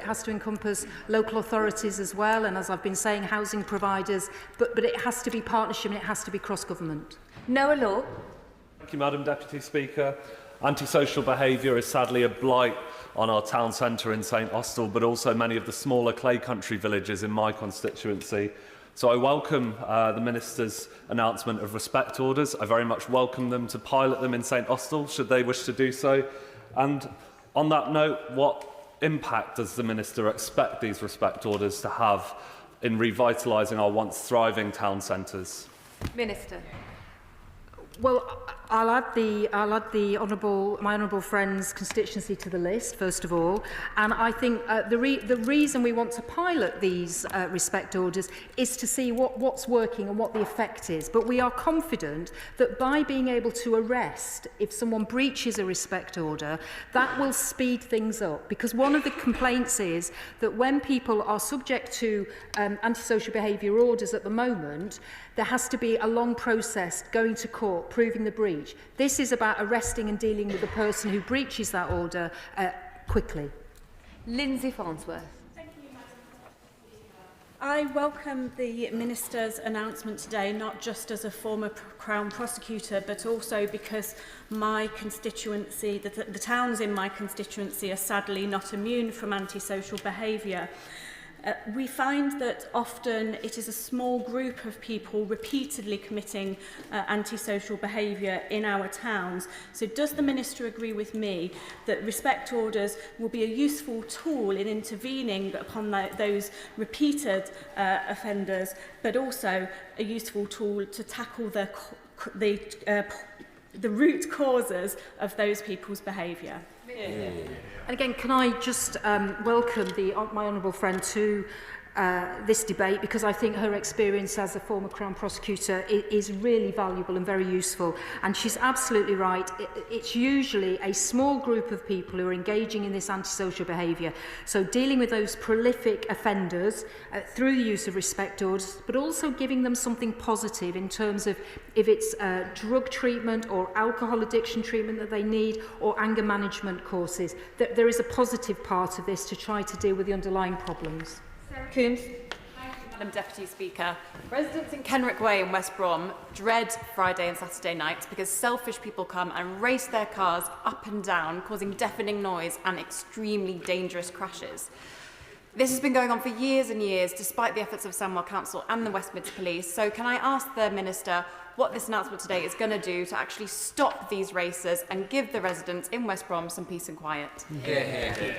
has to encompass local authorities as well, and as I've been saying, housing providers, but it has to be partnership and it has to be cross-government. Noah Law. Thank you, Madam Deputy Speaker. Antisocial behaviour is sadly a blight on our town centre in St Austell, but also many of the smaller clay country villages in my constituency. So I welcome the Minister's announcement of respect orders. I very much welcome them to pilot them in St Austell, should they wish to do so. And on that note, what impact does the Minister expect these respect orders to have in revitalising our once thriving town centres? Minister. Well, I'll add my honourable friend's constituency to the list, first of all. And I think the reason we want to pilot these respect orders is to see what's working and what the effect is. But we are confident that by being able to arrest, if someone breaches a respect order, that will speed things up. Because one of the complaints is that when people are subject to antisocial behaviour orders at the moment, there has to be a long process going to court, proving the breach. This is about arresting and dealing with the person who breaches that order quickly. Lindsay Farnsworth. I welcome the Minister's announcement today, not just as a former Crown prosecutor, but also because my constituency, the towns in my constituency are sadly not immune from antisocial behaviour. We find that often it is a small group of people repeatedly committing antisocial behaviour in our towns. So does the Minister agree with me that respect orders will be a useful tool in intervening upon those repeated offenders, but also a useful tool to tackle the root causes of those people's behaviour? Yeah. And again, can I just welcome my honourable friend to this debate, because I think her experience as a former Crown prosecutor is really valuable and very useful. And she's absolutely right. It's usually a small group of people who are engaging in this antisocial behaviour. So dealing with those prolific offenders through the use of respect orders, but also giving them something positive in terms of if it's drug treatment or alcohol addiction treatment that they need, or anger management courses. There is a positive part of this to try to deal with the underlying problems. Coombs. Madam Deputy Speaker, residents in Kenrick Way in West Brom dread Friday and Saturday nights because selfish people come and race their cars up and down, causing deafening noise and extremely dangerous crashes. This has been going on for years and years, despite the efforts of Sandwell Council and the West Mids Police. So can I ask the Minister what this announcement today is going to do to actually stop these races and give the residents in West Brom some peace and quiet? Yeah.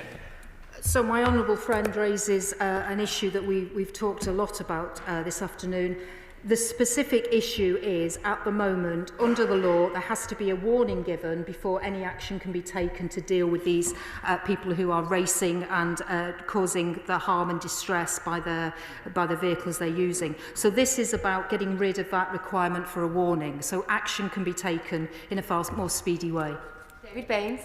So my honourable friend raises an issue that we've talked a lot about this afternoon. The specific issue is, at the moment, under the law, there has to be a warning given before any action can be taken to deal with these people who are racing and causing the harm and distress by the vehicles they're using. So this is about getting rid of that requirement for a warning, so action can be taken in a far more speedy way. David Baines.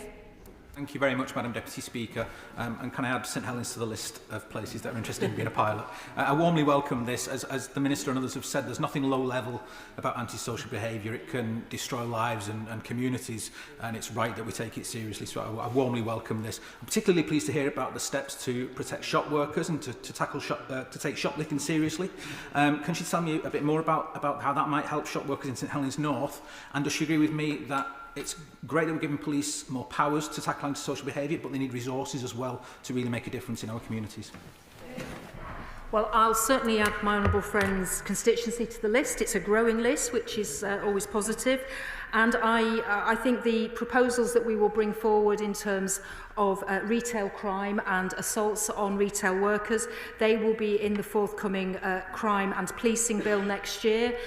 Thank you very much, Madam Deputy Speaker. And can I add St Helens to the list of places that are interested in being a pilot? I warmly welcome this. As the Minister and others have said, there's nothing low level about antisocial behaviour. It can destroy lives and communities, and it's right that we take it seriously. So I warmly welcome this. I'm particularly pleased to hear about the steps to protect shop workers and to take shoplifting seriously. Can she tell me a bit more about how that might help shop workers in St Helens North? And does she agree with me that it's great that we're giving police more powers to tackle antisocial behaviour, but they need resources as well to really make a difference in our communities? Well, I'll certainly add my honourable friend's constituency to the list. It's a growing list, which is always positive. And I think the proposals that we will bring forward in terms of retail crime and assaults on retail workers, they will be in the forthcoming crime and policing bill next year.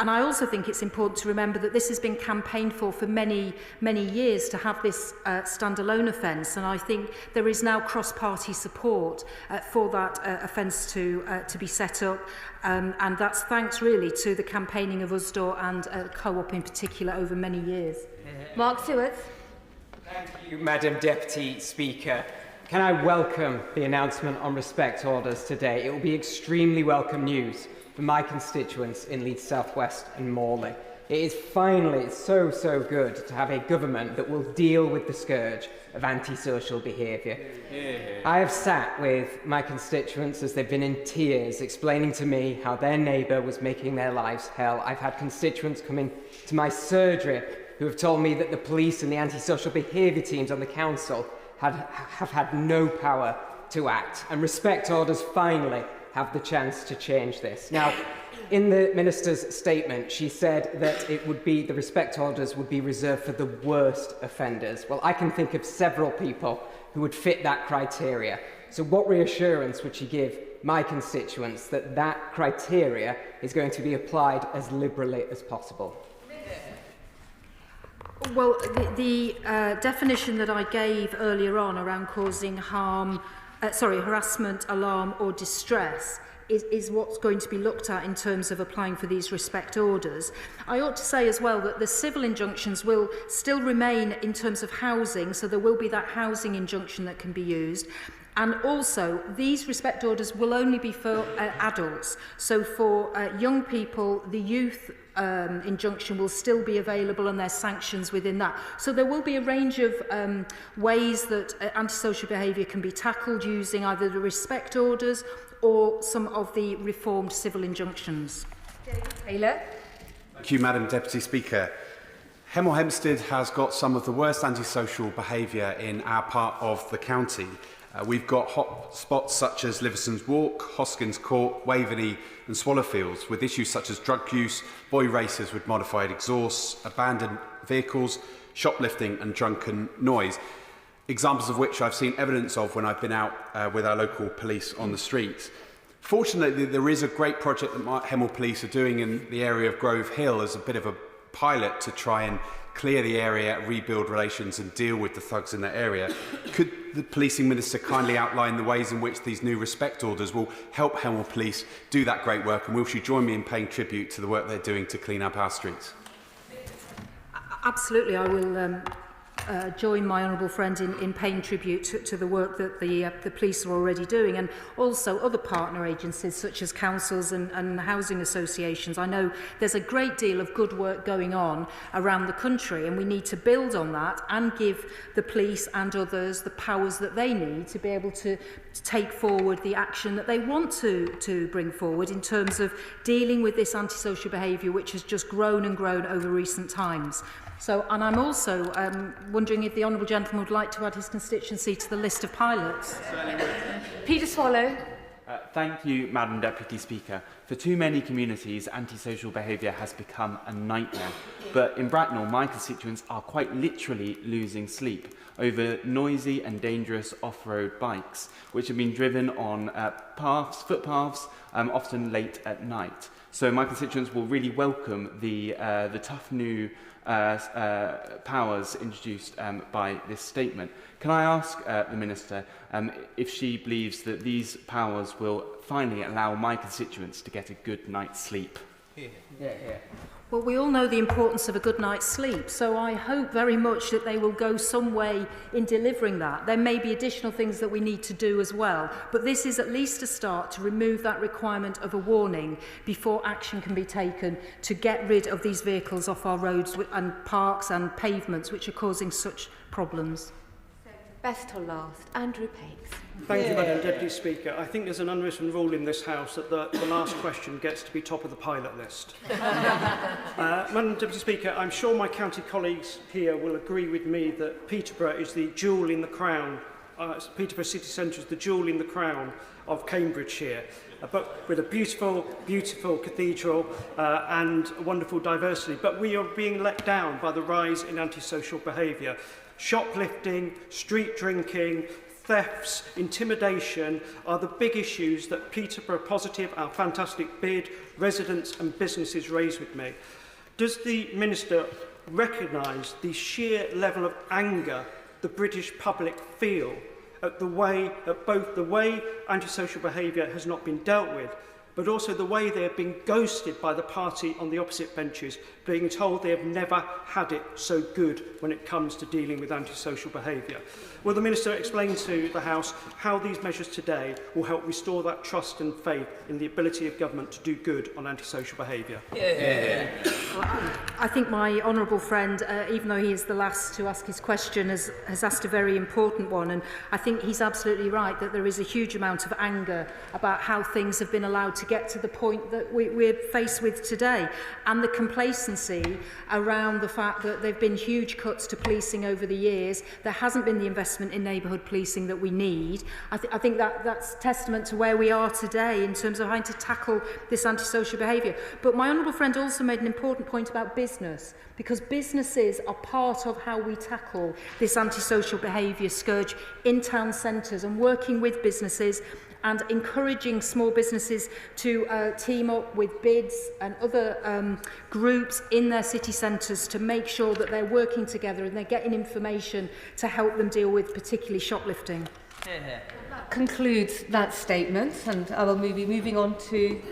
And I also think it's important to remember that this has been campaigned for many, many years to have this standalone offence. And I think there is now cross-party support for that offence to be set up. And that's thanks really to the campaigning of USDOR and Co-op in particular over many years. Mark Stewart. Thank you, Madam Deputy Speaker. Can I welcome the announcement on respect orders today? It will be extremely welcome news for my constituents in Leeds South West and Morley. It is finally, it's so good to have a government that will deal with the scourge of antisocial behaviour. I have sat with my constituents as they've been in tears explaining to me how their neighbour was making their lives hell. I've had constituents coming to my surgery who have told me that the police and the antisocial behaviour teams on the council have had no power to act. And respect orders finally have the chance to change this. Now, in the Minister's statement, she said that it would be, the respect orders would be reserved for the worst offenders. Well, I can think of several people who would fit that criteria. So what reassurance would she give my constituents that that criteria is going to be applied as liberally as possible? Well, the definition that I gave earlier on around causing harm, harassment, alarm or distress is what's going to be looked at in terms of applying for these respect orders. I ought to say as well that the civil injunctions will still remain in terms of housing, so there will be that housing injunction that can be used. And also, these respect orders will only be for adults. So for young people, the youth injunction will still be available and there's sanctions within that. So there will be a range of ways that antisocial behaviour can be tackled using either the respect orders or some of the reformed civil injunctions. Taylor. Thank you, Madam Deputy Speaker. Hemel Hempstead has got some of the worst antisocial behaviour in our part of the county. We've got hot spots such as Liverson's Walk, Hoskins Court, Waveney and Swallowfields, with issues such as drug use, boy racers with modified exhausts, abandoned vehicles, shoplifting and drunken noise. Examples of which I've seen evidence of when I've been out with our local police on the streets. Fortunately, there is a great project that Hemel Police are doing in the area of Grove Hill as a bit of a pilot to try and clear the area, rebuild relations and deal with the thugs in that area. Could the Policing Minister kindly outline the ways in which these new respect orders will help Hemel Police do that great work, and will she join me in paying tribute to the work they're doing to clean up our streets? Absolutely, I will join my honourable friend in paying tribute to the work that the police are already doing, and also other partner agencies such as councils and housing associations. I know there's a great deal of good work going on around the country, and we need to build on that and give the police and others the powers that they need to be able to take forward the action that they want to bring forward in terms of dealing with this antisocial behaviour which has just grown and grown over recent times. So, and I'm also wondering if the honourable gentleman would like to add his constituency to the list of pilots. Peter Swallow. Thank you, Madam Deputy Speaker. For too many communities, antisocial behaviour has become a nightmare. But in Bracknell, my constituents are quite literally losing sleep over noisy and dangerous off-road bikes, which have been driven on footpaths, often late at night. So my constituents will really welcome the tough new powers introduced by this statement. Can I ask the Minister if she believes that these powers will finally allow my constituents to get a good night's sleep? Well, we all know the importance of a good night's sleep, so I hope very much that they will go some way in delivering that. There may be additional things that we need to do as well, but this is at least a start to remove that requirement of a warning before action can be taken to get rid of these vehicles off our roads and parks and pavements which are causing such problems. Best till last, Andrew Pakes. Thank you, Madam Deputy Speaker. I think there's an unwritten rule in this House that the last question gets to be top of the pilot list. Madam Deputy Speaker, I'm sure my county colleagues here will agree with me that Peterborough is the jewel in the crown. Peterborough City Centre is the jewel in the crown of Cambridgeshire, but with a beautiful, beautiful cathedral and wonderful diversity. But we are being let down by the rise in antisocial behaviour. Shoplifting, street drinking, thefts, intimidation are the big issues that Peterborough Positive, our fantastic bid, residents and businesses raise with me. Does the Minister recognise the sheer level of anger the British public feel at both the way antisocial behaviour has not been dealt with, but also the way they have been ghosted by the party on the opposite benches, being told they have never had it so good when it comes to dealing with antisocial behaviour? Will the Minister explain to the House how these measures today will help restore that trust and faith in the ability of government to do good on antisocial behaviour? I think my honourable friend, even though he is the last to ask his question, has asked a very important one, and I think he's absolutely right that there is a huge amount of anger about how things have been allowed to get to the point that we're faced with today, and the complacency around the fact that there have been huge cuts to policing over the years. There hasn't been the investment in neighbourhood policing that we need. I think that's testament to where we are today in terms of having to tackle this antisocial behaviour. But my honourable friend also made an important point about business, because businesses are part of how we tackle this antisocial behaviour scourge in town centres, and working with businesses and encouraging small businesses to team up with bids and other groups in their city centres to make sure that they're working together and they're getting information to help them deal with particularly shoplifting. That concludes that statement, and I will be moving on to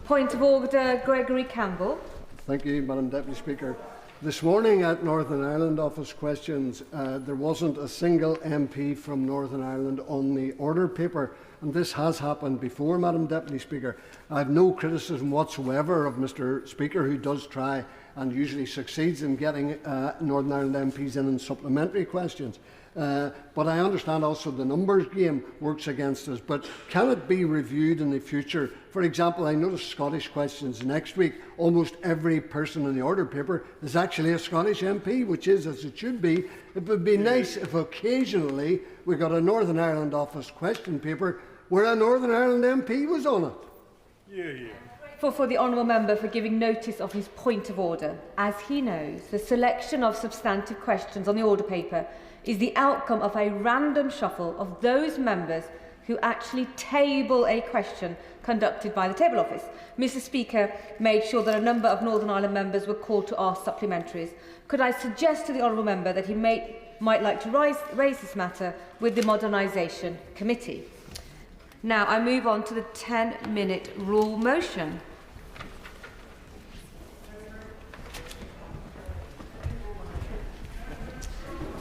point of order, Gregory Campbell. Thank you, Madam Deputy Speaker. This morning at Northern Ireland Office Questions, there wasn't a single MP from Northern Ireland on the order paper, and this has happened before, Madam Deputy Speaker. I have no criticism whatsoever of Mr Speaker, who does try and usually succeeds in getting Northern Ireland MPs in supplementary questions. But I understand also the numbers game works against us. But can it be reviewed in the future? For example, I noticed Scottish questions next week. Almost every person in the order paper is actually a Scottish MP, which is as it should be. It would be nice if occasionally we got a Northern Ireland Office question paper where a Northern Ireland MP was on it. For the honourable member for giving notice of his point of order. As he knows, the selection of substantive questions on the order paper is the outcome of a random shuffle of those members who actually table a question conducted by the table office. Mr Speaker made sure that a number of Northern Ireland members were called to ask supplementaries. Could I suggest to the honourable member that he might like to raise this matter with the Modernisation Committee? Now I move on to the 10-minute rule motion.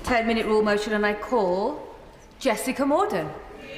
Ten-minute rule motion, and I call Jessica Morden.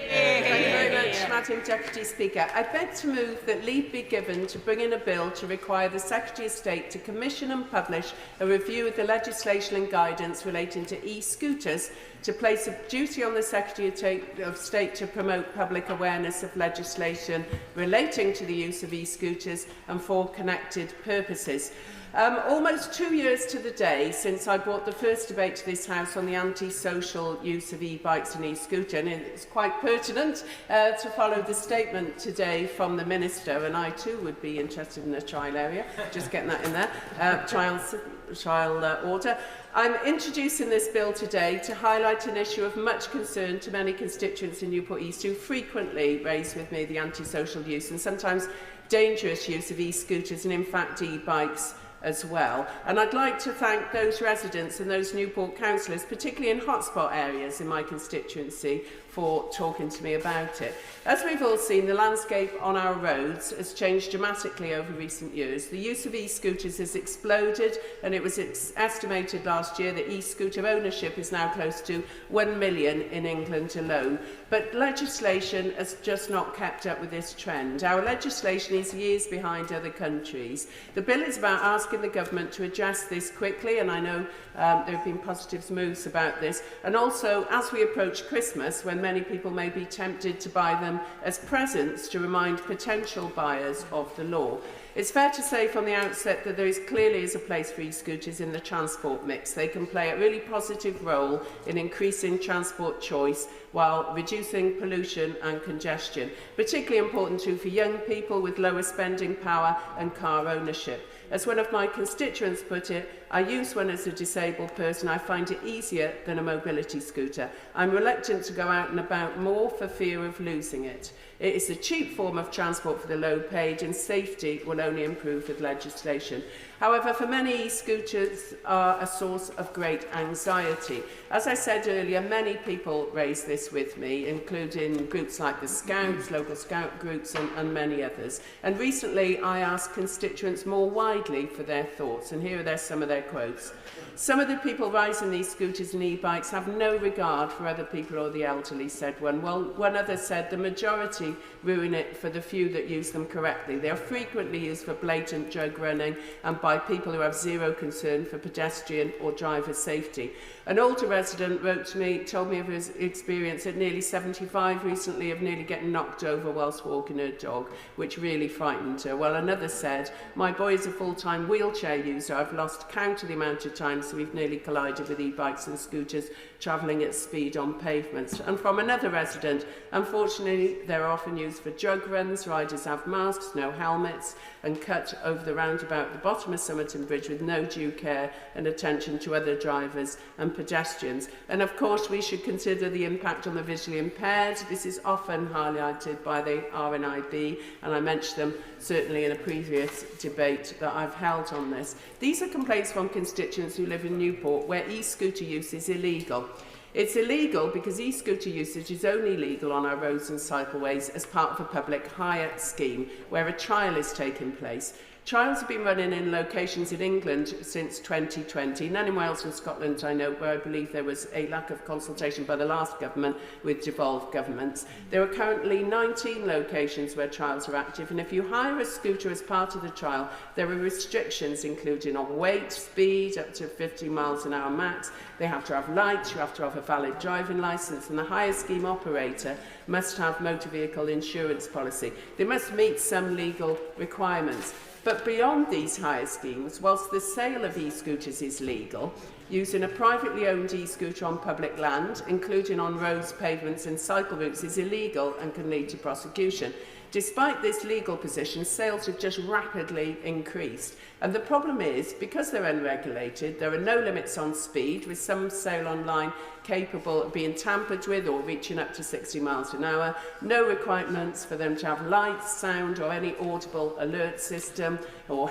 Thank you very much, Madam Deputy Speaker. I beg to move that leave be given to bring in a bill to require the Secretary of State to commission and publish a review of the legislation and guidance relating to e-scooters, to place a duty on the Secretary of State to promote public awareness of legislation relating to the use of e-scooters and for connected purposes. Almost 2 years to the day since I brought the first debate to this House on the anti-social use of e-bikes and e-scooter, and it's quite pertinent to follow the statement today from the Minister, and I too would be interested in a trial area, just getting that in there, trial order. I'm introducing this bill today to highlight an issue of much concern to many constituents in Newport East who frequently raise with me the antisocial use and sometimes dangerous use of e-scooters and in fact e-bikes as well. And I'd like to thank those residents and those Newport councillors, particularly in hotspot areas in my constituency, for talking to me about it. As we've all seen, the landscape on our roads has changed dramatically over recent years. The use of e-scooters has exploded, and it was estimated last year that e-scooter ownership is now close to 1 million in England alone. But legislation has just not kept up with this trend. Our legislation is years behind other countries. The bill is about asking the government to address this quickly, and I know there have been positive moves about this. And also, as we approach Christmas, when many people may be tempted to buy them as presents, to remind potential buyers of the law. It's fair to say from the outset that there clearly is a place for e-scooters in the transport mix. They can play a really positive role in increasing transport choice while reducing pollution and congestion, particularly important too for young people with lower spending power and car ownership. As one of my constituents put it, I use one as a disabled person. I find it easier than a mobility scooter. I'm reluctant to go out and about more for fear of losing it. It is a cheap form of transport for the low paid, and safety will only improve with legislation. However, for many, e-scooters are a source of great anxiety. As I said earlier, many people raise this with me, including groups like the Scouts, local Scout groups, and many others. And recently, I asked constituents more widely for their thoughts, and here are some of their quotes. Some of the people riding these scooters and e-bikes have no regard for other people or the elderly, said one. Well, one other said the majority ruin it for the few that use them correctly. They are frequently used for blatant drug running and by people who have zero concern for pedestrian or driver safety. An older resident wrote to me, told me of his experience at nearly 75 recently of nearly getting knocked over whilst walking her dog, which really frightened her. Well, another said, my boy is a full-time wheelchair user. I've lost count of the amount of times we've nearly collided with e-bikes and scooters travelling at speed on pavements. And from another resident, unfortunately, they're often used for drug runs. Riders have masks, no helmets, and cut over the roundabout at the bottom of Somerton Bridge with no due care and attention to other drivers and pedestrians. And of course, we should consider the impact on the visually impaired. This is often highlighted by the RNIB, and I mentioned them certainly in a previous debate that I've held on this. These are complaints from constituents who live in Newport, where e-scooter use is illegal. It's illegal because e-scooter usage is only legal on our roads and cycleways as part of a public hire scheme where a trial is taking place. Trials have been running in locations in England since 2020, none in Wales and Scotland, I know, where I believe there was a lack of consultation by the last government with devolved governments. There are currently 19 locations where trials are active, and if you hire a scooter as part of the trial, there are restrictions including on weight, speed, up to 50 miles an hour max. They have to have lights, you have to have a valid driving licence, and the hire scheme operator must have motor vehicle insurance policy. They must meet some legal requirements. But beyond these hire schemes, whilst the sale of e-scooters is legal, using a privately owned e-scooter on public land, including on roads, pavements and cycle routes, is illegal and can lead to prosecution. Despite this legal position, sales have just rapidly increased. And the problem is, because they're unregulated, there are no limits on speed, with some sale online capable of being tampered with or reaching up to 60 miles an hour, no requirements for them to have lights, sound or any audible alert system, or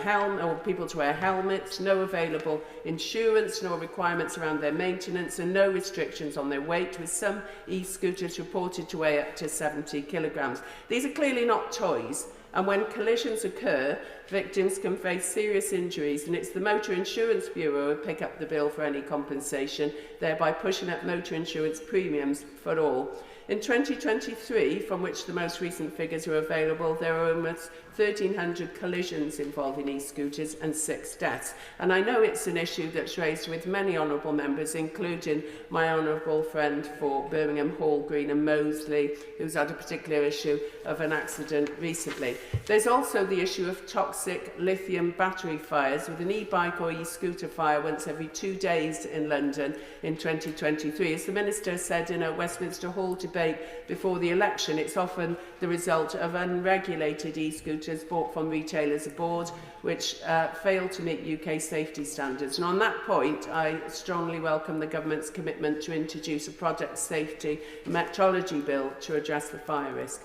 people to wear helmets, no available insurance, nor requirements around their maintenance, and no restrictions on their weight, with some e-scooters reported to weigh up to 70 kilograms. These are clearly not toys, and when collisions occur, victims can face serious injuries, and it's the Motor Insurance Bureau who pick up the bill for any compensation, thereby pushing up motor insurance premiums for all. In 2023, from which the most recent figures are available, there are almost 1,300 collisions involving e-scooters and 6 deaths. And I know it's an issue that's raised with many honourable members, including my honourable friend for Birmingham, Hall Green and Moseley, who's had a particular issue of an accident recently. There's also the issue of toxic lithium battery fires, with an e-bike or e-scooter fire once every 2 days in London in 2023. As the Minister said in a Westminster Hall debate before the election, it's often the result of unregulated e-scooters bought from retailers abroad, which fail to meet UK safety standards. And on that point, I strongly welcome the government's commitment to introduce a product safety metrology bill to address the fire risk.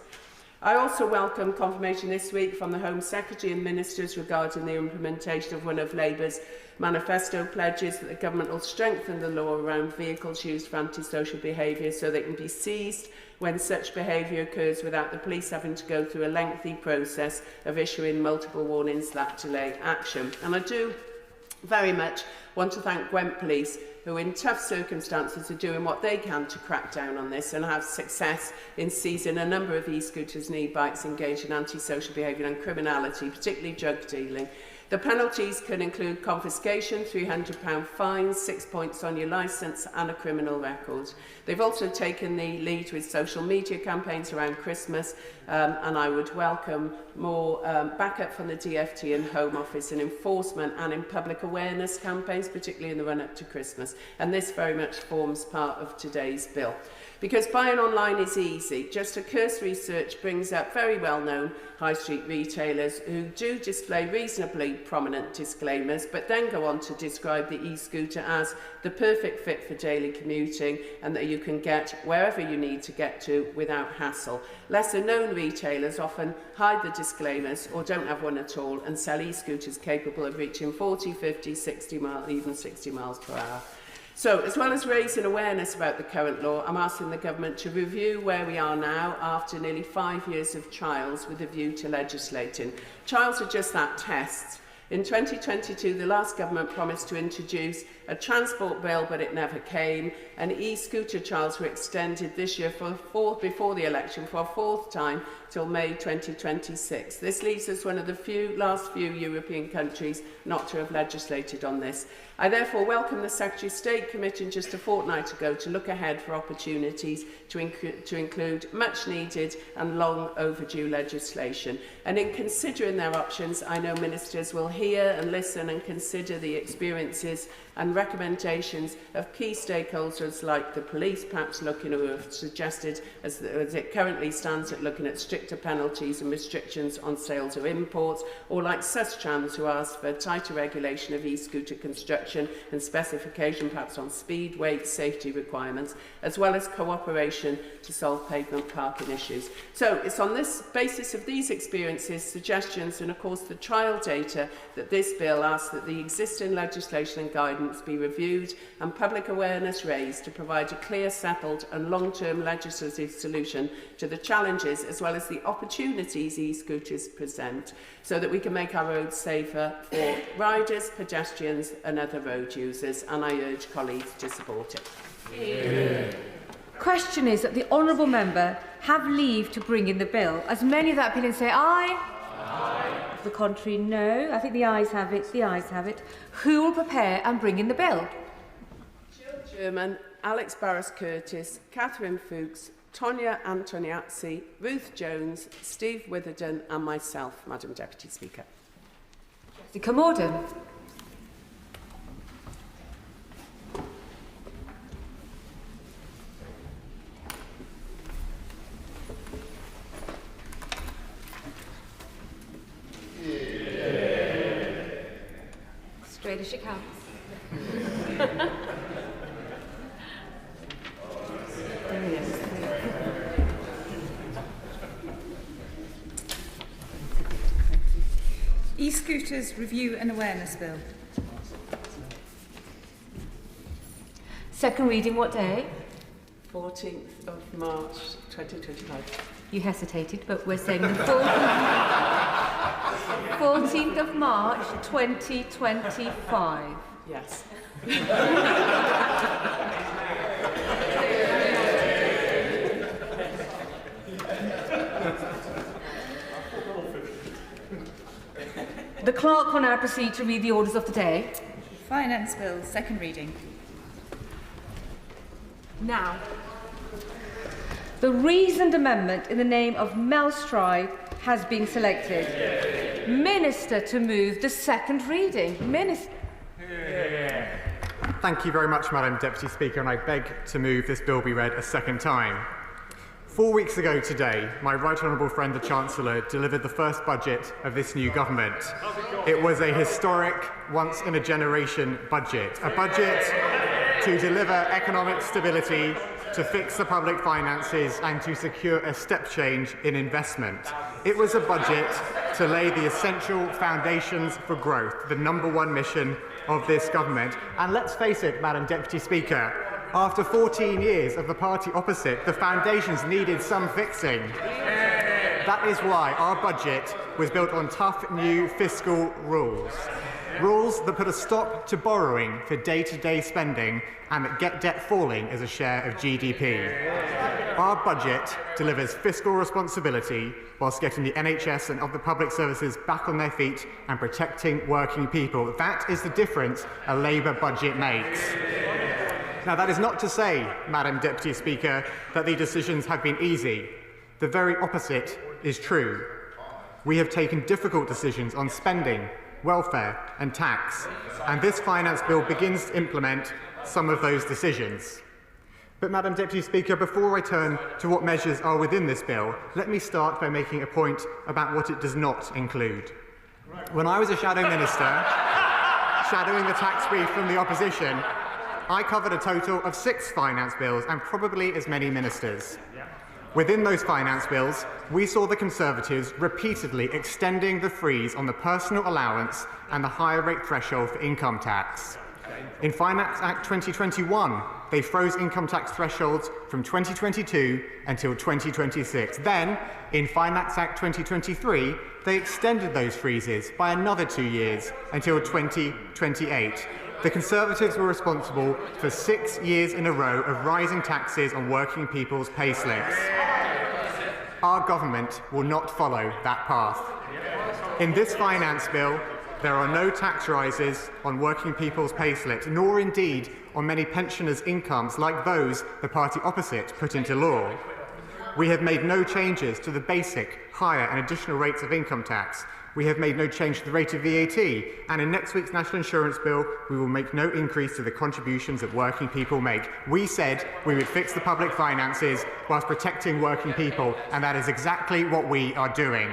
I also welcome confirmation this week from the Home Secretary and Ministers regarding the implementation of one of Labour's manifesto pledges that the government will strengthen the law around vehicles used for antisocial behaviour so they can be seized when such behaviour occurs without the police having to go through a lengthy process of issuing multiple warnings that delay action. And I do very much want to thank Gwent Police, who in tough circumstances are doing what they can to crack down on this and have success in seizing a number of e-scooters and e-bikes engaged in antisocial behaviour and criminality, particularly drug dealing. The penalties can include confiscation, £300 fines, 6 points on your licence and a criminal record. They've also taken the lead with social media campaigns around Christmas, and I would welcome more backup from the DFT and Home Office in enforcement and in public awareness campaigns, particularly in the run-up to Christmas. And this very much forms part of today's bill. Because buying online is easy, just a cursory search brings up very well-known high street retailers who do display reasonably prominent disclaimers, but then go on to describe the e-scooter as the perfect fit for daily commuting and that you can get wherever you need to get to without hassle. Lesser-known retailers often hide the disclaimers or don't have one at all and sell e-scooters capable of reaching 40, 50, 60 miles, even 60 miles per hour. So, as well as raising awareness about the current law, I'm asking the government to review where we are now after nearly 5 years of trials with a view to legislating. Trials are just that, tests. In 2022, the last government promised to introduce a transport bill, but it never came, and e-scooter trials were extended this year before the election for a fourth time till May 2026. This leaves us one of the last few European countries not to have legislated on this. I therefore welcome the Secretary of State committing just a fortnight ago to look ahead for opportunities to include much needed and long overdue legislation. And in considering their options, I know ministers will hear and listen and consider the experiences and recommendations of key stakeholders like the police, perhaps looking or have suggested, as it currently stands, at looking at stricter penalties and restrictions on sales or imports, or like Sustrans, who asked for tighter regulation of e-scooter construction and specification, perhaps on speed, weight, safety requirements, as well as cooperation to solve pavement parking issues. So it's on this basis of these experiences, suggestions, and of course the trial data that this bill asks that the existing legislation and guidance be reviewed and public awareness raised to provide a clear, settled and long-term legislative solution to the challenges as well as the opportunities e-scooters present, so that we can make our roads safer for riders, pedestrians and other road users, and I urge colleagues to support it. Yeah. Question is that the honourable member have leave to bring in the bill. As many of that opinion say aye. Aye. The contrary, no. I think the ayes have it. The ayes have it. Who will prepare and bring in the bill? Jill German, Alex Barras-Curtis, Catherine Fuchs, Tonya Antoniazzi, Ruth Jones, Steve Witherden and myself, Madam Deputy Speaker. Jessica Morden. Straight as she comes. E-scooters Review and Awareness Bill. Second reading, what day? 14th of March 2025. You hesitated, but we're saying the 14th of March 2025. Yes. The clerk will now proceed to read the orders of the day. Finance Bill, second reading. Now, the reasoned amendment in the name of Mel Stride has been selected. Minister to move the second reading. Minister. Thank you very much, Madam Deputy Speaker, and I beg to move this bill be read a second time. 4 weeks ago today, my right honourable friend the Chancellor delivered the first budget of this new government. It was a historic, once-in-a-generation budget, a budget to deliver economic stability, to fix the public finances and to secure a step change in investment. It was a budget to lay the essential foundations for growth, the #1 mission of this government. And let's face it, Madam Deputy Speaker, after 14 years of the party opposite, the foundations needed some fixing. That is why our budget was built on tough new fiscal rules. Rules that put a stop to borrowing for day-to-day spending and that get debt falling as a share of GDP. Our budget delivers fiscal responsibility whilst getting the NHS and other public services back on their feet and protecting working people. That is the difference a Labour budget makes. Now, that is not to say, Madam Deputy Speaker, that the decisions have been easy. The very opposite is true. We have taken difficult decisions on spending, welfare and tax, and this finance bill begins to implement some of those decisions. But, Madam Deputy Speaker, before I turn to what measures are within this bill, let me start by making a point about what it does not include. When I was a shadow minister, shadowing the tax brief from the opposition, I covered a total of 6 finance bills and probably as many ministers. Within those finance bills, we saw the Conservatives repeatedly extending the freeze on the personal allowance and the higher rate threshold for income tax. In Finance Act 2021, they froze income tax thresholds from 2022 until 2026. Then, in Finance Act 2023, they extended those freezes by another 2 years until 2028. The Conservatives were responsible for 6 years in a row of rising taxes on working people's payslips. Our government will not follow that path. In this finance bill, there are no tax rises on working people's payslips, nor indeed on many pensioners' incomes like those the party opposite put into law. We have made no changes to the basic, higher and additional rates of income tax. We have made no change to the rate of VAT, and in next week's National Insurance Bill, we will make no increase to the contributions that working people make. We said we would fix the public finances whilst protecting working people, and that is exactly what we are doing.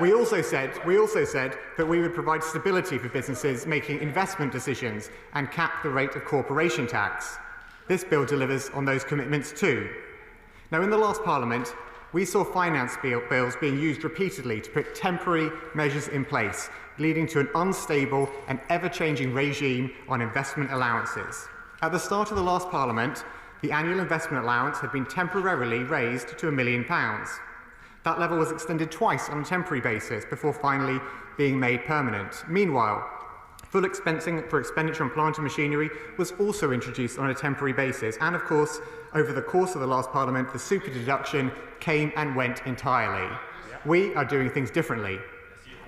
We also said that we would provide stability for businesses making investment decisions and cap the rate of corporation tax. This bill delivers on those commitments too. Now, in the last Parliament, we saw finance bills being used repeatedly to put temporary measures in place, leading to an unstable and ever-changing regime on investment allowances. At the start of the last Parliament, the annual investment allowance had been temporarily raised to £1 million. That level was extended twice on a temporary basis before finally being made permanent. Meanwhile, full expensing for expenditure on plant and machinery was also introduced on a temporary basis. And of course, over the course of the last Parliament, the super deduction came and went entirely. We are doing things differently.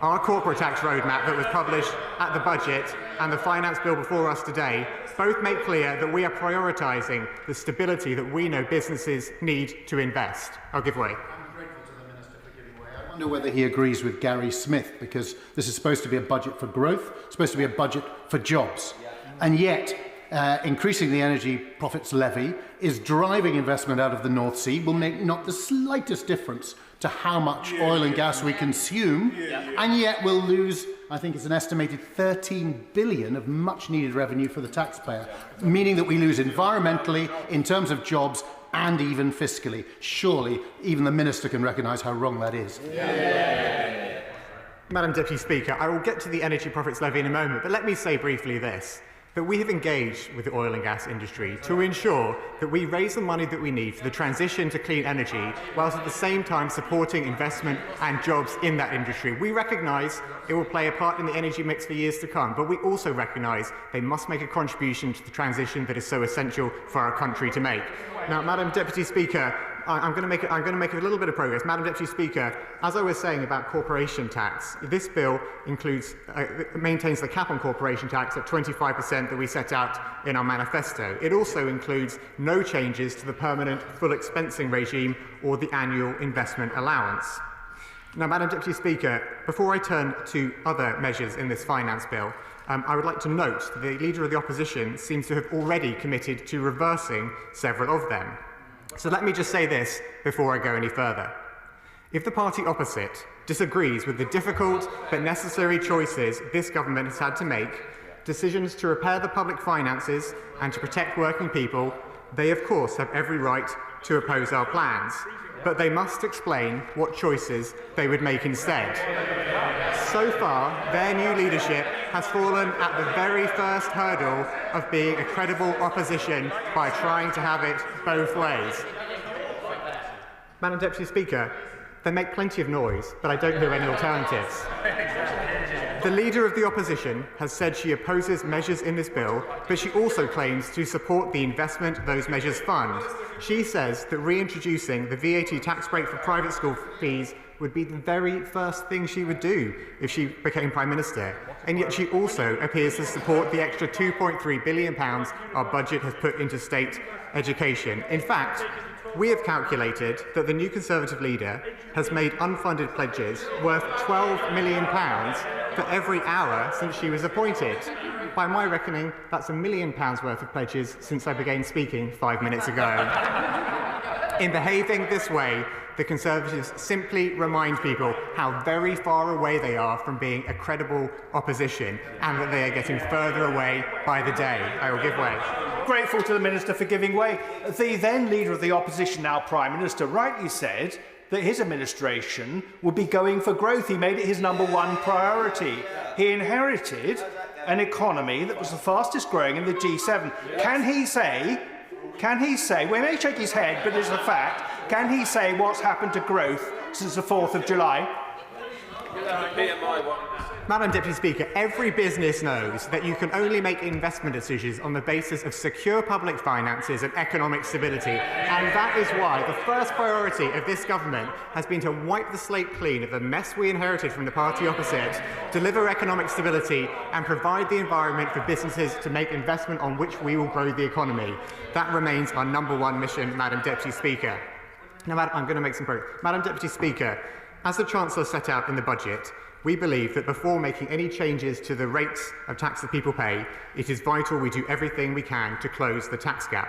Our corporate tax roadmap that was published at the budget and the finance bill before us today both make clear that we are prioritising the stability that we know businesses need to invest. I'll give way. I wonder whether he agrees with Gary Smith, because this is supposed to be a budget for growth, supposed to be a budget for jobs. And yet, increasing the energy profits levy is driving investment out of the North Sea, will make not the slightest difference to how much oil and gas we consume, and yet we'll lose, I think it's an estimated 13 billion of much needed revenue for the taxpayer, meaning that we lose environmentally, in terms of jobs, and even fiscally. Surely even the Minister can recognise how wrong that is. Madam Deputy Speaker, I will get to the energy profits levy in a moment, but let me say briefly this, that we have engaged with the oil and gas industry to ensure that we raise the money that we need for the transition to clean energy, whilst at the same time supporting investment and jobs in that industry. We recognise it will play a part in the energy mix for years to come, but we also recognise they must make a contribution to the transition that is so essential for our country to make. Now, Madam Deputy Speaker, I'm going to make a little bit of progress. Madam Deputy Speaker, as I was saying about corporation tax, this bill maintains the cap on corporation tax at 25% that we set out in our manifesto. It also includes no changes to the permanent full expensing regime or the annual investment allowance. Now, Madam Deputy Speaker, before I turn to other measures in this finance bill, I would like to note that the Leader of the Opposition seems to have already committed to reversing several of them. So let me just say this before I go any further. If the party opposite disagrees with the difficult but necessary choices this government has had to make, decisions to repair the public finances and to protect working people, they of course have every right to oppose our plans, but they must explain what choices they would make instead. So far, their new leadership has fallen at the very first hurdle of being a credible opposition by trying to have it both ways. Madam Deputy Speaker, they make plenty of noise, but I don't hear any alternatives. The Leader of the Opposition has said she opposes measures in this bill, but she also claims to support the investment those measures fund. She says that reintroducing the VAT tax break for private school fees would be the very first thing she would do if she became Prime Minister. And yet she also appears to support the extra £2.3 billion our budget has put into state education. In fact, we have calculated that the new Conservative leader has made unfunded pledges worth £12 million for every hour since she was appointed. By my reckoning, that's £1 million worth of pledges since I began speaking 5 minutes ago. In behaving this way, the Conservatives simply remind people how very far away they are from being a credible opposition and that they are getting further away by the day. I will give way. Grateful to the Minister for giving way. The then Leader of the Opposition, now Prime Minister, rightly said that his administration would be going for growth. He made it his #1 priority. He inherited an economy that was the fastest growing in the G7. Can he say, we may shake his head, but it's a fact, can he say what's happened to growth since the 4th of July? Madam Deputy Speaker, every business knows that you can only make investment decisions on the basis of secure public finances and economic stability. And that is why the first priority of this government has been to wipe the slate clean of the mess we inherited from the party opposite, deliver economic stability and provide the environment for businesses to make investment on which we will grow the economy. That remains our #1 mission, Madam Deputy Speaker. Now, I'm going to make some progress. Madam Deputy Speaker, as the Chancellor set out in the budget, we believe that before making any changes to the rates of tax that people pay, it is vital we do everything we can to close the tax gap.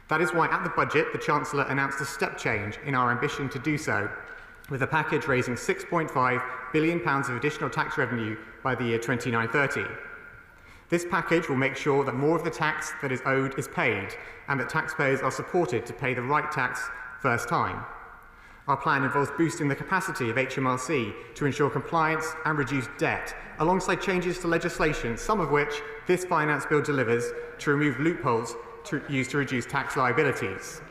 That is why at the budget, the Chancellor announced a step change in our ambition to do so, with a package raising £6.5 billion of additional tax revenue by the year 2930. This package will make sure that more of the tax that is owed is paid, and that taxpayers are supported to pay the right tax first time. Our plan involves boosting the capacity of HMRC to ensure compliance and reduce debt, alongside changes to legislation, some of which this finance bill delivers to remove loopholes used to reduce tax liabilities.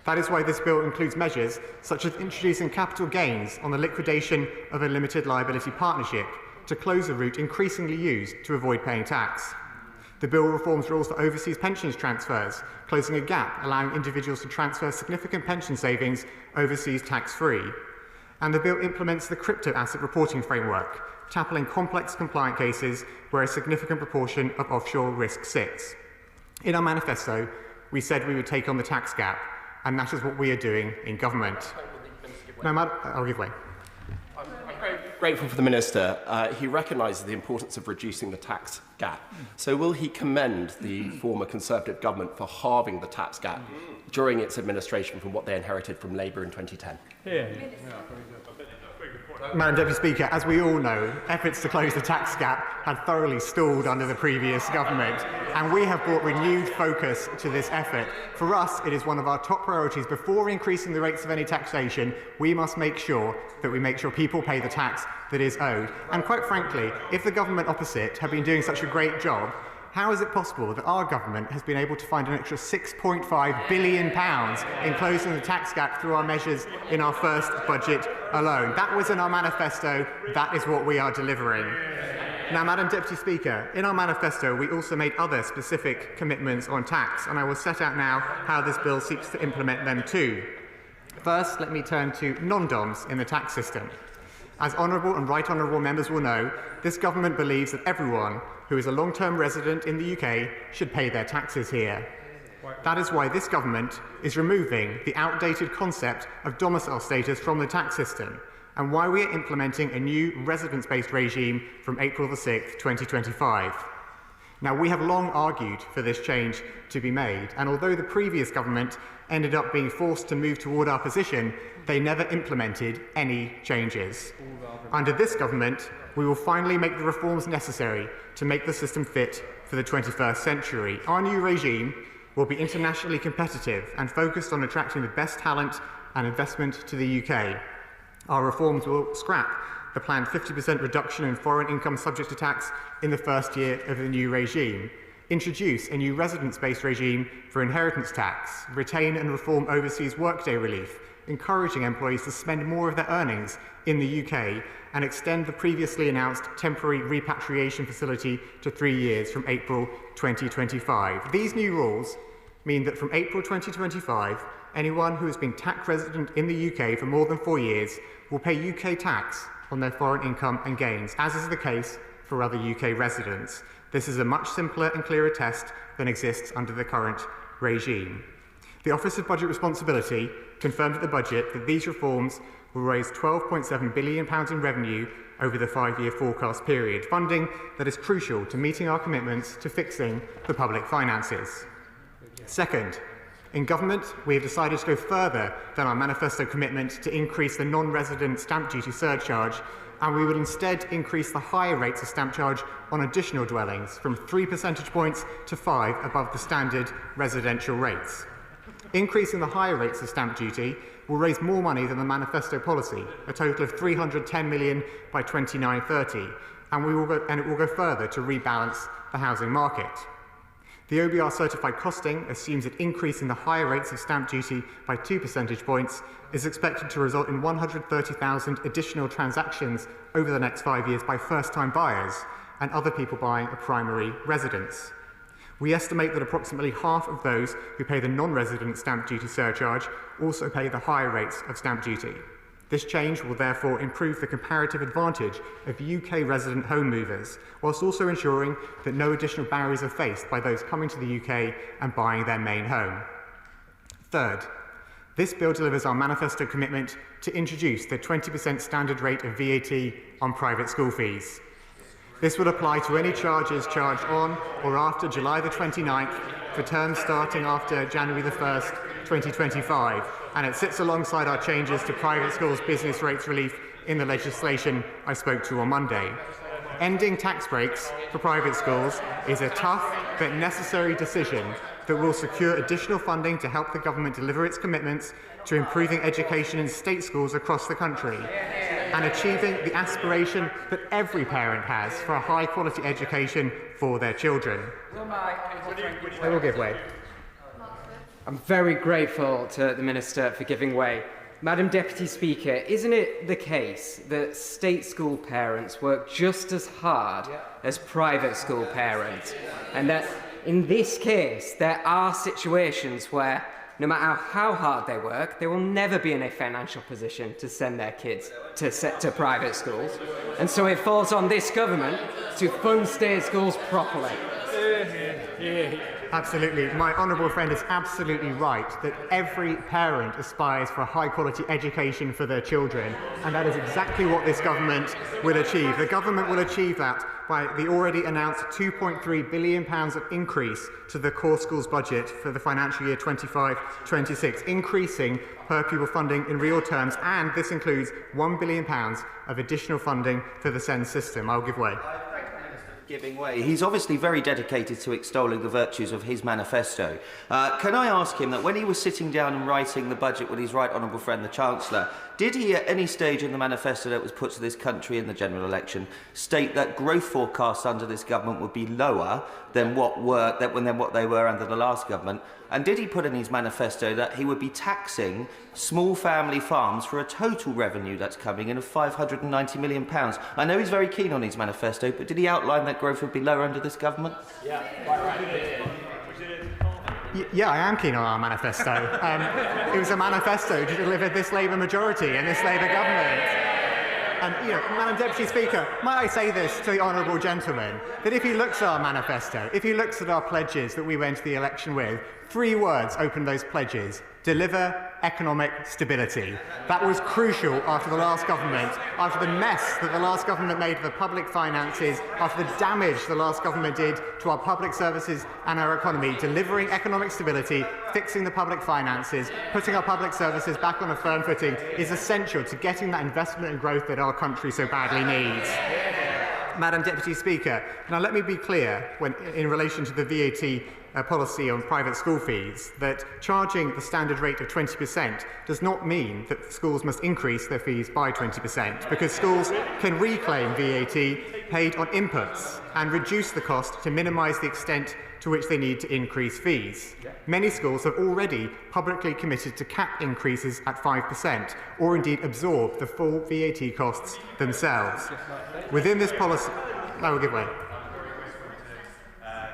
That is why this bill includes measures such as introducing capital gains on the liquidation of a limited liability partnership to close a route increasingly used to avoid paying tax. The bill reforms rules for overseas pensions transfers, closing a gap allowing individuals to transfer significant pension savings overseas tax-free. And the bill implements the crypto asset reporting framework, tackling complex compliant cases where a significant proportion of offshore risk sits. In our manifesto, we said we would take on the tax gap, and that is what we are doing in government. Now, I'll give way. Grateful for the Minister. He recognises the importance of reducing the tax gap. So will he commend the former Conservative government for halving the tax gap during its administration from what they inherited from Labour in 2010? Madam Deputy Speaker, as we all know, efforts to close the tax gap had thoroughly stalled under the previous government, and we have brought renewed focus to this effort. For us, it is one of our top priorities. Before increasing the rates of any taxation, we must make sure people pay the tax that is owed. And quite frankly, if the government opposite have been doing such a great job, how is it possible that our government has been able to find an extra £6.5 billion in closing the tax gap through our measures in our first budget alone? That was in our manifesto. That is what we are delivering. Now, Madam Deputy Speaker, in our manifesto, we also made other specific commitments on tax, and I will set out now how this bill seeks to implement them too. First, let me turn to non-DOMs in the tax system. As honourable and right honourable members will know, this government believes that everyone who is a long-term resident in the UK should pay their taxes here. That is why this government is removing the outdated concept of domicile status from the tax system, and why we are implementing a new residence-based regime from April the 6th, 2025. Now, we have long argued for this change to be made, and although the previous government ended up being forced to move toward our position, they never implemented any changes. Under this government, we will finally make the reforms necessary to make the system fit for the 21st century. Our new regime will be internationally competitive and focused on attracting the best talent and investment to the UK. Our reforms will scrap the planned 50% reduction in foreign income subject to tax in the first year of the new regime, introduce a new residence-based regime for inheritance tax, retain and reform overseas workday relief, encouraging employees to spend more of their earnings in the UK, and extend the previously announced temporary repatriation facility to 3 years from April 2025. These new rules mean that from April 2025, anyone who has been tax resident in the UK for more than 4 years will pay UK tax on their foreign income and gains, as is the case for other UK residents. This is a much simpler and clearer test than exists under the current regime. The Office of Budget Responsibility confirmed at the budget that these reforms will raise £12.7 billion in revenue over the 5-year forecast period, funding that is crucial to meeting our commitments to fixing the public finances. Second, in government, we have decided to go further than our manifesto commitment to increase the non-resident stamp duty surcharge, and we will instead increase the higher rates of stamp charge on additional dwellings from 3 percentage points to 5 above the standard residential rates. Increasing the higher rates of stamp duty will raise more money than the manifesto policy, a total of £310 million by 29/30, and it will go further to rebalance the housing market. The OBR certified costing assumes that increasing the higher rates of stamp duty by 2 percentage points is expected to result in 130,000 additional transactions over the next 5 years by first-time buyers and other people buying a primary residence. We estimate that approximately half of those who pay the non-resident stamp duty surcharge also pay the higher rates of stamp duty. This change will therefore improve the comparative advantage of UK resident home movers, whilst also ensuring that no additional barriers are faced by those coming to the UK and buying their main home. Third, this bill delivers our manifesto commitment to introduce the 20% standard rate of VAT on private school fees. This will apply to any charges charged on or after July the 29th for terms starting after January the 1st, 2025, and it sits alongside our changes to private schools' business rates relief in the legislation I spoke to on Monday. Ending tax breaks for private schools is a tough but necessary decision that will secure additional funding to help the government deliver its commitments to improving education in state schools across the country and achieving the aspiration that every parent has for a high-quality education for their children. I will give way. I'm very grateful to the Minister for giving way. Madam Deputy Speaker, isn't it the case that state school parents work just as hard as private school parents? And that in this case, there are situations where no matter how hard they work, they will never be in a financial position to send their kids to private schools. And so it falls on this government to fund state schools properly. Absolutely. My honourable friend is absolutely right that every parent aspires for a high-quality education for their children, and that is exactly what this government will achieve. The government will achieve that by the already announced £2.3 billion of increase to the core schools budget for the financial year 25-26, increasing per pupil funding in real terms, and this includes £1 billion of additional funding for the SEND system. I'll give way. Giving way. He's obviously very dedicated to extolling the virtues of his manifesto. Can I ask him that when he was sitting down and writing the budget with his right honourable friend the Chancellor, did he at any stage in the manifesto that was put to this country in the general election state that growth forecasts under this government would be lower than what they were under the last government? And did he put in his manifesto that he would be taxing small family farms for a total revenue that's coming in of £590 million? I know he's very keen on his manifesto, but did he outline that growth would be lower under this government? Yeah, I am keen on our manifesto. It was a manifesto to deliver this Labour majority and this Labour government. And, Madam Deputy Speaker, might I say this to the honourable gentleman, that if he looks at our manifesto, if he looks at our pledges that we went to the election with, 3 words open those pledges: deliver economic stability. That was crucial after the last government, after the mess that the last government made of the public finances, after the damage the last government did to our public services and our economy. Delivering economic stability, fixing the public finances, putting our public services back on a firm footing is essential to getting that investment and growth that our country so badly needs. Madam Deputy Speaker, now let me be clear in relation to the VAT policy on private school fees that charging the standard rate of 20% does not mean that schools must increase their fees by 20%, because schools can reclaim VAT paid on inputs and reduce the cost to minimise the extent to which they need to increase fees. Many schools have already publicly committed to cap increases at 5%, or indeed absorb the full VAT costs themselves. Within this policy, I will give way.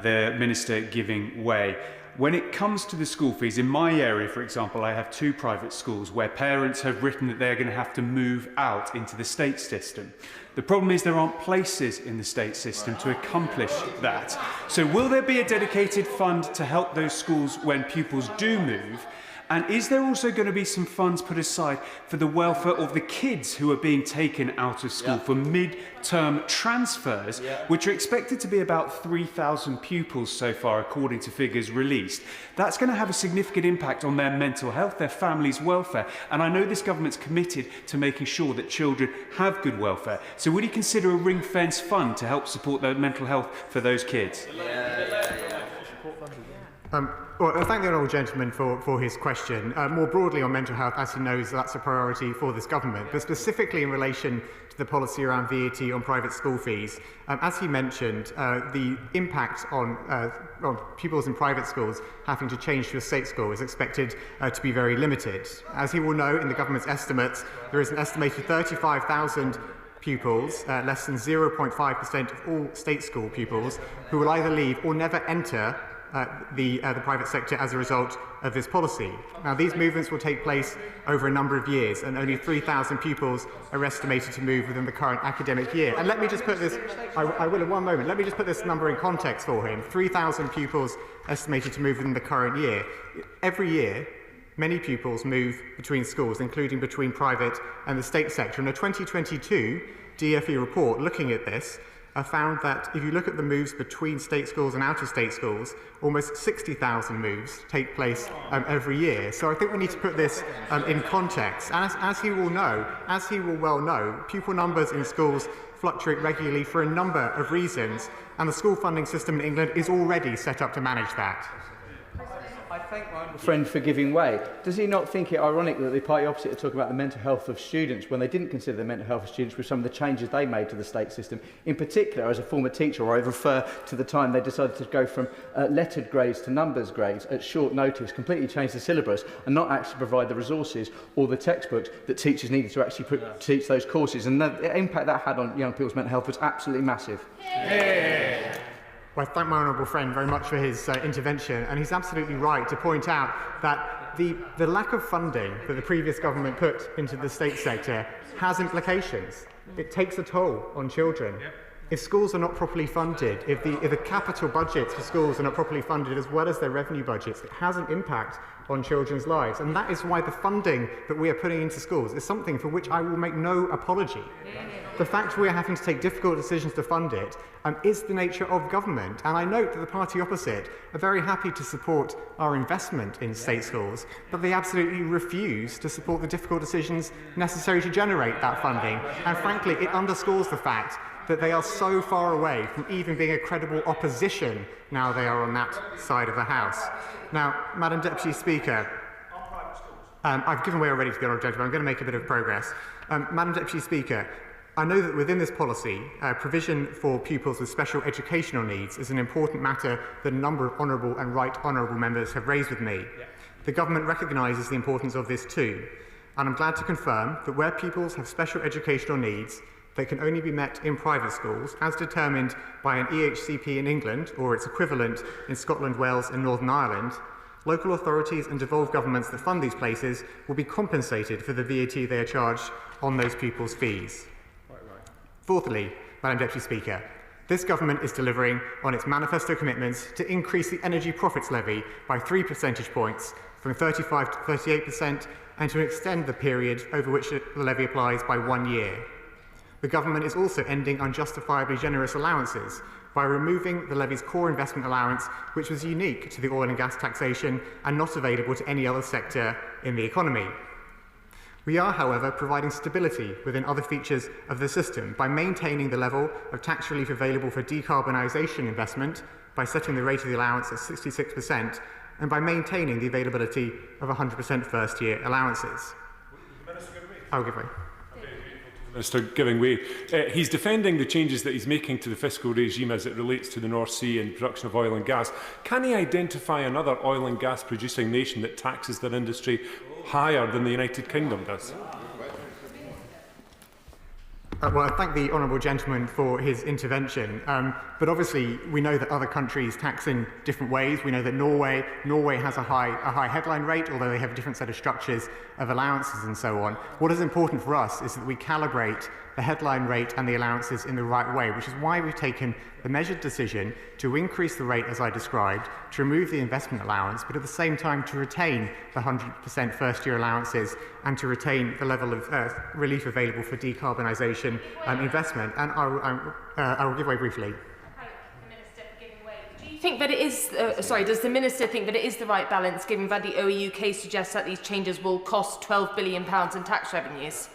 The Minister giving way. When it comes to the school fees, in my area, for example, I have 2 private schools where parents have written that they're going to have to move out into the state system. The problem is there aren't places in the state system to accomplish that. So will there be a dedicated fund to help those schools when pupils do move? And is there also going to be some funds put aside for the welfare of the kids who are being taken out of school for mid-term transfers, which are expected to be about 3,000 pupils so far, according to figures released? That's going to have a significant impact on their mental health, their families' welfare. And I know this government's committed to making sure that children have good welfare. So would you consider a ring-fence fund to help support their mental health for those kids? Well, I thank the honourable gentleman for his question. More broadly on mental health, as he knows, that's a priority for this government. But specifically in relation to the policy around VAT on private school fees, as he mentioned, the impact on pupils in private schools having to change to a state school is expected to be very limited. As he will know, in the government's estimates, there is an estimated 35,000 pupils, less than 0.5% of all state school pupils, who will either leave or never enter the private sector as a result of this policy. Now, these movements will take place over a number of years, and only 3,000 pupils are estimated to move within the current academic year. And let me just put this, I will in one moment, let me just put this number in context for him. 3,000 pupils estimated to move within the current year. Every year, many pupils move between schools, including between private and the state sector. And a 2022 DFE report looking at this found that if you look at the moves between state schools and out-of-state schools, almost 60,000 moves take place every year. So I think we need to put this in context. And as he will well know, pupil numbers in schools fluctuate regularly for a number of reasons, and the school funding system in England is already set up to manage that. I thank my friend for giving way. Does he not think it ironic that the party opposite are talking about the mental health of students when they didn't consider the mental health of students with some of the changes they made to the state system? In particular, as a former teacher, I refer to the time they decided to go from lettered grades to numbers grades at short notice, completely change the syllabus and not actually provide the resources or the textbooks that teachers needed to actually teach those courses. And the impact that had on young people's mental health was absolutely massive. Yeah. Well, I thank my honourable friend very much for his intervention, and he's absolutely right to point out that the lack of funding that the previous government put into the state sector has implications. It takes a toll on children. If schools are not properly funded, if the capital budgets for schools are not properly funded as well as their revenue budgets, it has an impact on children's lives. And that is why the funding that we are putting into schools is something for which I will make no apology. The fact we are having to take difficult decisions to fund it is the nature of government. And I note that the party opposite are very happy to support our investment in state schools, but they absolutely refuse to support the difficult decisions necessary to generate that funding. And frankly, it underscores the fact that they are so far away from even being a credible opposition now they are on that side of the House. Now, Madam Deputy Speaker, I've given way already to the honourable gentleman. I'm going to make a bit of progress. Madam Deputy Speaker, I know that within this policy, provision for pupils with special educational needs is an important matter that a number of honourable and right honourable members have raised with me. The government recognises the importance of this too, and I'm glad to confirm that where pupils have special educational needs, they can only be met in private schools, as determined by an EHCP in England, or its equivalent in Scotland, Wales and Northern Ireland. Local authorities and devolved governments that fund these places will be compensated for the VAT they are charged on those pupils' fees. Fourthly, Madam Deputy Speaker, this government is delivering on its manifesto commitments to increase the energy profits levy by 3 percentage points, from 35% to 38%, and to extend the period over which the levy applies by 1 year. The government is also ending unjustifiably generous allowances by removing the levy's core investment allowance, which was unique to the oil and gas taxation and not available to any other sector in the economy. We are, however, providing stability within other features of the system by maintaining the level of tax relief available for decarbonisation investment, by setting the rate of the allowance at 66%, and by maintaining the availability of 100% first-year allowances. I'll give way. Minister giving way. He's defending the changes that he's making to the fiscal regime as it relates to the North Sea and production of oil and gas. Can he identify another oil and gas producing nation that taxes their industry higher than the United Kingdom does? Well, I thank the honourable gentleman for his intervention, but obviously we know that other countries tax in different ways. We know that Norway has a high headline rate, although they have a different set of structures of allowances and so on. What is important for us is that we calibrate the headline rate and the allowances in the right way, which is why we've taken the measured decision to increase the rate as I described, to remove the investment allowance, but at the same time to retain the 100% first-year allowances and to retain the level of relief available for decarbonisation investment. And I will give way briefly. Do you think that it is, does the Minister think that it is the right balance, given that the OEUK suggests that these changes will cost £12 billion in tax revenues?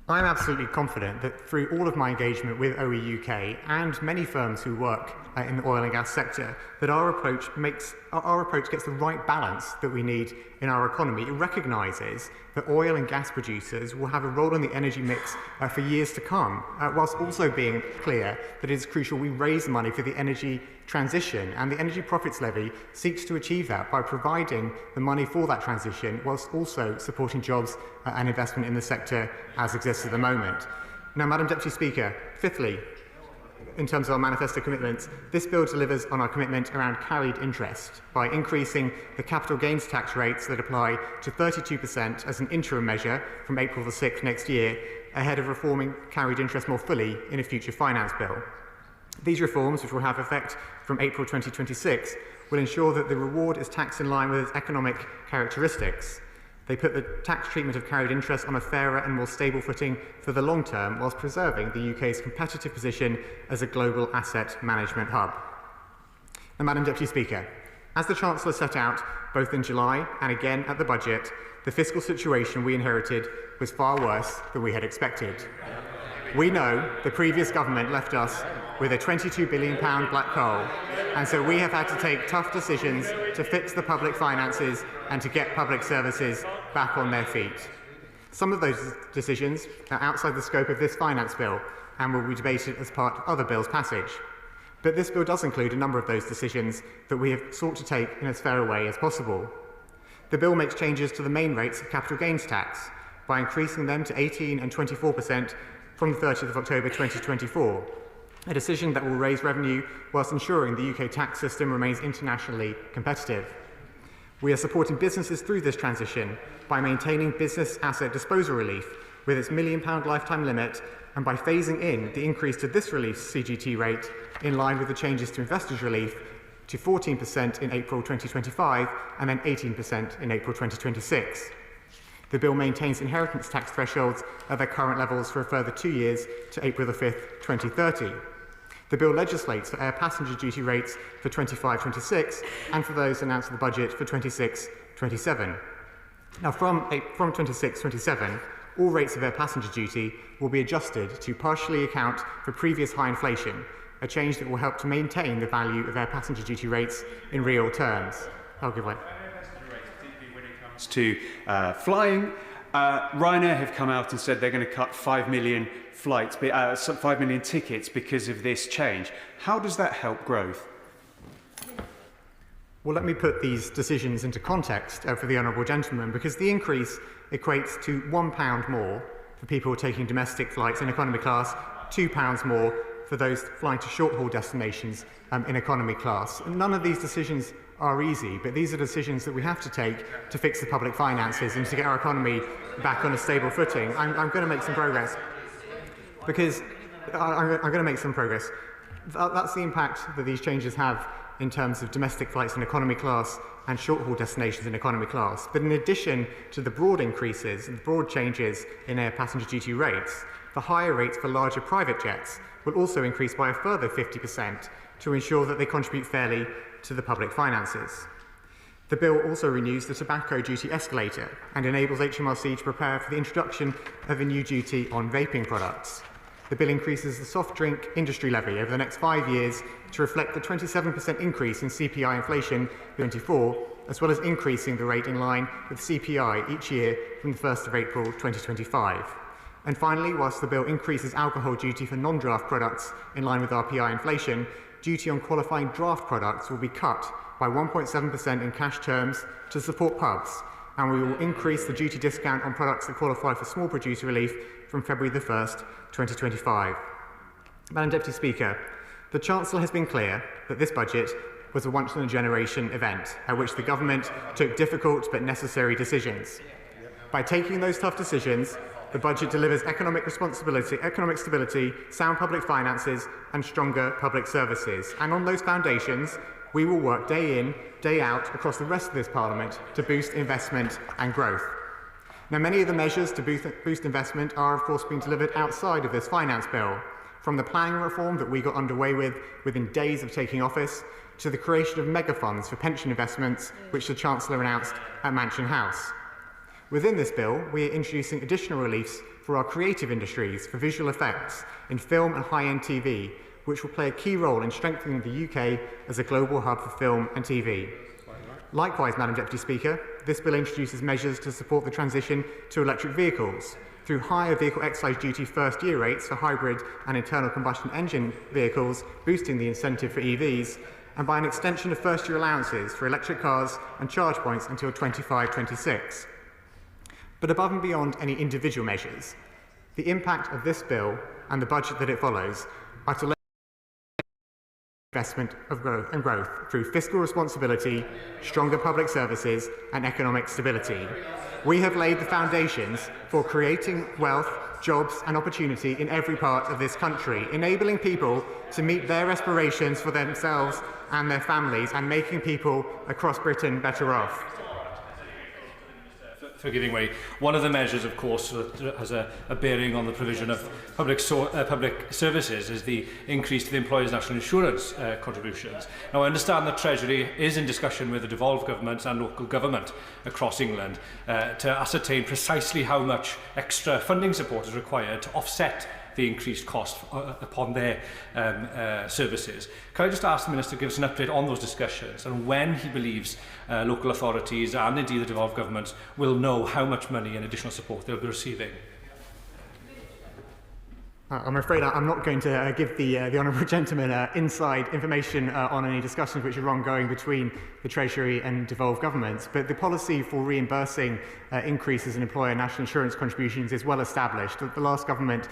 I'm absolutely confident that through all of my engagement with OEUK and many firms who work in the oil and gas sector, that our approach gets the right balance that we need in our economy. It recognises that oil and gas producers will have a role in the energy mix for years to come, whilst also being clear that it is crucial we raise the money for the energy transition, and the Energy Profits Levy seeks to achieve that by providing the money for that transition whilst also supporting jobs and investment in the sector as exists at the moment. Now, Madam Deputy Speaker, fifthly, in terms of our manifesto commitments, this bill delivers on our commitment around carried interest by increasing the capital gains tax rates that apply to 32% as an interim measure from April the 6th next year, ahead of reforming carried interest more fully in a future finance bill. These reforms, which will have effect from April 2026, will ensure that the reward is taxed in line with its economic characteristics. They put the tax treatment of carried interest on a fairer and more stable footing for the long term, whilst preserving the UK's competitive position as a global asset management hub. Now, Madam Deputy Speaker, as the Chancellor set out both in July and again at the budget, the fiscal situation we inherited was far worse than we had expected. We know the previous government left us with a £22 billion black hole, and so we have had to take tough decisions to fix the public finances and to get public services back on their feet. Some of those decisions are outside the scope of this finance bill and will be debated as part of other bills' passage. But this bill does include a number of those decisions that we have sought to take in as fair a way as possible. The bill makes changes to the main rates of capital gains tax by increasing them to 18% and 24% from the 30th of October 2024, a decision that will raise revenue whilst ensuring the UK tax system remains internationally competitive. We are supporting businesses through this transition by maintaining business asset disposal relief with its £1 million lifetime limit and by phasing in the increase to this relief's CGT rate in line with the changes to investors' relief to 14% in April 2025 and then 18% in April 2026. The bill maintains inheritance tax thresholds at their current levels for a further 2 years to April the 5th, 2030. The bill legislates for air passenger duty rates for 25-26 and for those announced in the budget for 26-27. Now, from 26-27, all rates of air passenger duty will be adjusted to partially account for previous high inflation, a change that will help to maintain the value of air passenger duty rates in real terms. I'll give way. To flying, Ryanair have come out and said they're going to cut 5 million flights, 5 million tickets because of this change. How does that help growth? Well, let me put these decisions into context for the honourable gentleman, because the increase equates to £1 more for people taking domestic flights in economy class, £2 more for those flying to short-haul destinations in economy class. And none of these decisions are easy, but these are decisions that we have to take to fix the public finances and to get our economy back on a stable footing. I'm going to make some progress, because I'm going to make some progress. That's the impact that these changes have in terms of domestic flights in economy class and short-haul destinations in economy class. But in addition to the broad increases and the broad changes in air passenger duty rates, the higher rates for larger private jets will also increase by a further 50% to ensure that they contribute fairly to the public finances. The bill also renews the tobacco duty escalator and enables HMRC to prepare for the introduction of a new duty on vaping products. The bill increases the soft drink industry levy over the next 5 years to reflect the 27% increase in CPI inflation in 2024, as well as increasing the rate in line with CPI each year from the 1st of April 2025. And finally, whilst the bill increases alcohol duty for non-draft products in line with RPI inflation, duty on qualifying draft products will be cut by 1.7% in cash terms to support pubs, and we will increase the duty discount on products that qualify for small producer relief from February the 1st, 2025. Madam Deputy Speaker, the Chancellor has been clear that this budget was a once-in-a-generation event at which the government took difficult but necessary decisions. By taking those tough decisions, the budget delivers economic stability, sound public finances and stronger public services. And on those foundations, we will work day in, day out across the rest of this Parliament to boost investment and growth. Now, many of the measures to boost investment are, of course, being delivered outside of this finance bill, from the planning reform that we got underway within days of taking office, to the creation of mega funds for pension investments, which the Chancellor announced at Mansion House. Within this bill, we are introducing additional reliefs for our creative industries for visual effects in film and high-end TV, which will play a key role in strengthening the UK as a global hub for film and TV. Likewise, Madam Deputy Speaker, this bill introduces measures to support the transition to electric vehicles through higher vehicle excise duty first-year rates for hybrid and internal combustion engine vehicles, boosting the incentive for EVs, and by an extension of first-year allowances for electric cars and charge points until 25-26. But above and beyond any individual measures, the impact of this bill and the budget that it follows are to investment of growth through fiscal responsibility, stronger public services and economic stability. We have laid the foundations for creating wealth, jobs and opportunity in every part of this country, enabling people to meet their aspirations for themselves and their families and making people across Britain better off. For giving way. One of the measures, of course, that has a bearing on the provision of public services is the increase to the employers' national insurance contributions. Now, I understand that Treasury is in discussion with the devolved governments and local government across England to ascertain precisely how much extra funding support is required to offset the increased cost upon their services. Can I just ask the Minister to give us an update on those discussions and when he believes local authorities and indeed the devolved governments will know how much money and additional support they'll be receiving? I'm afraid I'm not going to give the honourable gentleman inside information on any discussions which are ongoing between the Treasury and devolved governments, but the policy for reimbursing increases in employer national insurance contributions is well established. The last government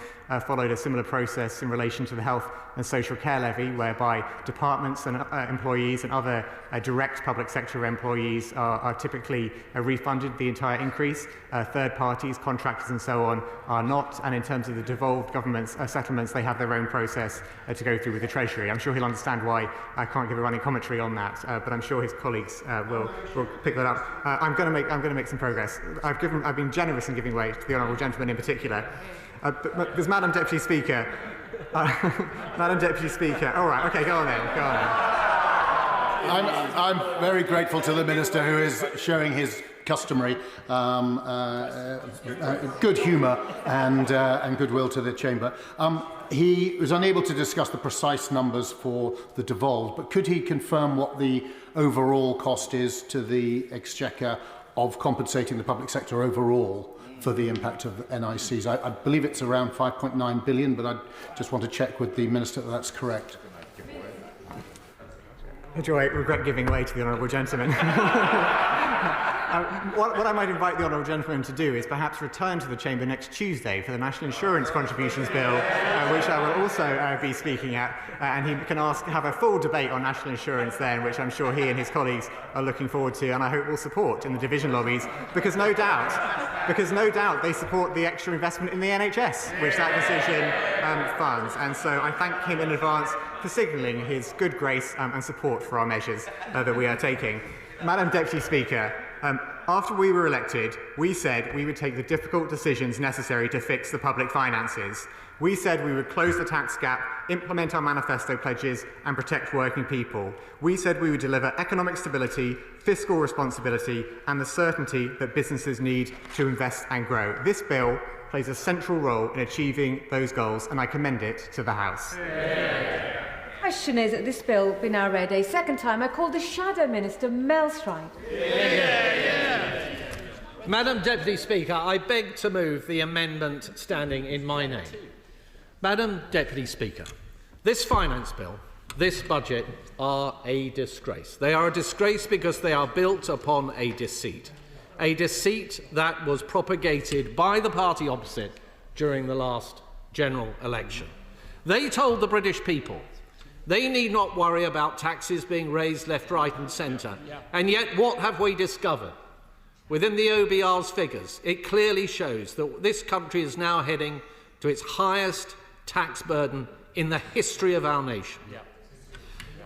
followed a similar process in relation to the health and social care levy, whereby departments and employees and other direct public sector employees are typically refunded the entire increase. Third parties, contractors and so on are not, and in terms of the devolved government settlements, they have their own process to go through with the Treasury. I'm sure he'll understand why I can't give a running commentary on that, but I'm sure his colleagues will pick that up. I'm going to make some progress. I've been generous in giving way to the honourable gentleman in particular. Because Madam Deputy Speaker, Madam Deputy Speaker. All right, okay, go on then. Go on then. I'm very grateful to the Minister who is showing his customary good humour and goodwill to the Chamber. He was unable to discuss the precise numbers for the devolved, but could he confirm what the overall cost is to the Exchequer of compensating the public sector overall for the impact of NICs? I believe it's around 5.9 billion, but I just want to check with the Minister that that's correct. Do I regret giving way to the honourable gentleman? What I might invite the honourable gentleman to do is perhaps return to the Chamber next Tuesday for the National Insurance Contributions Bill, which I will also be speaking at, and he can have a full debate on national insurance then, which I'm sure he and his colleagues are looking forward to, and I hope will support in the division lobbies, because no doubt they support the extra investment in the NHS, which that decision funds. And so I thank him in advance for signalling his good grace and support for our measures that we are taking. Madam Deputy Speaker, After we were elected, we said we would take the difficult decisions necessary to fix the public finances. We said we would close the tax gap, implement our manifesto pledges and protect working people. We said we would deliver economic stability, fiscal responsibility and the certainty that businesses need to invest and grow. This bill plays a central role in achieving those goals and I commend it to the House. Question is that this bill be now read a second time. I call the Shadow Minister, Mel Stride. Madam Deputy Speaker, I beg to move the amendment standing in my name. Madam Deputy Speaker, this finance bill, this budget are a disgrace. They are a disgrace because they are built upon a deceit that was propagated by the party opposite during the last general election. They told the British people they need not worry about taxes being raised left, right and centre. And yet what have we discovered? Within the OBR's figures, it clearly shows that this country is now heading to its highest tax burden in the history of our nation.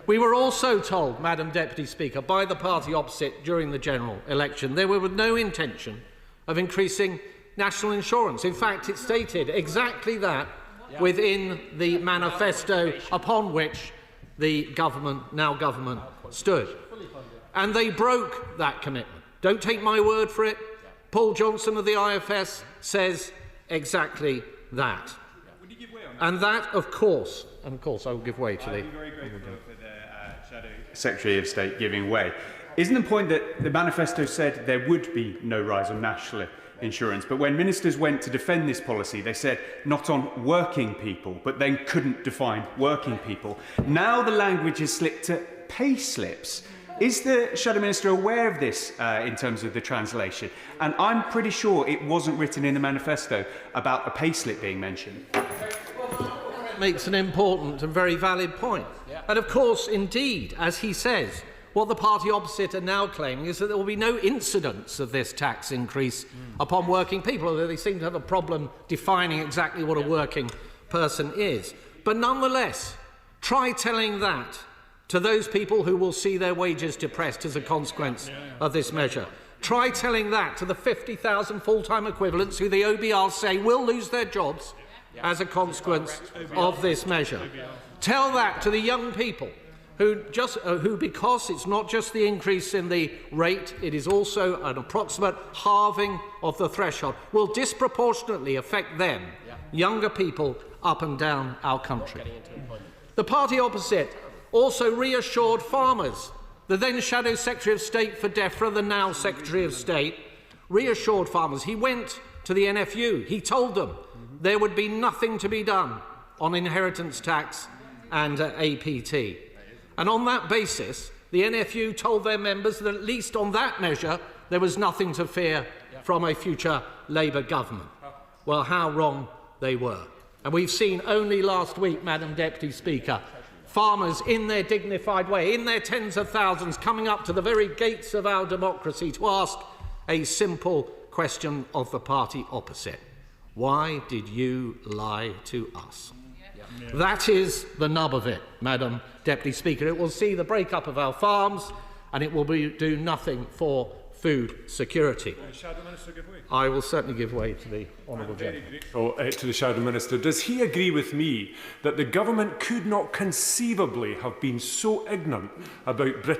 We were also told, Madam Deputy Speaker, by the party opposite during the general election there were no intention of increasing national insurance. In fact, it stated exactly that within the manifesto upon which the government stood. And they broke that commitment. Don't take my word for it. Paul Johnson of the IFS says exactly that. And that, of course, I will give way to the Secretary of State giving way. Isn't the point that the manifesto said there would be no rise on national insurance, but when ministers went to defend this policy, they said not on working people, but then couldn't define working people. Now the language has slipped to pay slips. Is the Shadow Minister aware of this in terms of the translation? And I'm pretty sure it wasn't written in the manifesto about a pay slip being mentioned. Makes an important and very valid point. And of course, indeed, as he says, what the party opposite are now claiming is that there will be no incidence of this tax increase upon working people, although they seem to have a problem defining exactly what a working person is. But nonetheless, try telling that to those people who will see their wages depressed as a consequence of this measure. Try telling that to the 50,000 full-time equivalents who the OBR say will lose their jobs as a consequence of this measure. Tell that to the young people who, because it's not just the increase in the rate, it is also an approximate halving of the threshold, will disproportionately affect them, younger people up and down our country. The party opposite also reassured farmers. The then Shadow Secretary of State for DEFRA, the now Secretary of State, reassured farmers. He went to the NFU. He told them there would be nothing to be done on inheritance tax and APT. And on that basis, the NFU told their members that at least on that measure, there was nothing to fear from a future Labour government. Well, how wrong they were. And we've seen only last week, Madam Deputy Speaker, farmers in their dignified way, in their tens of thousands, coming up to the very gates of our democracy to ask a simple question of the party opposite. Why did you lie to us? That is the nub of it, Madam Deputy Speaker. It will see the break-up of our farms and it will do nothing for food security. I will certainly give way to the Honourable Gentleman. To the Shadow Minister. Does he agree with me that the government could not conceivably have been so ignorant about British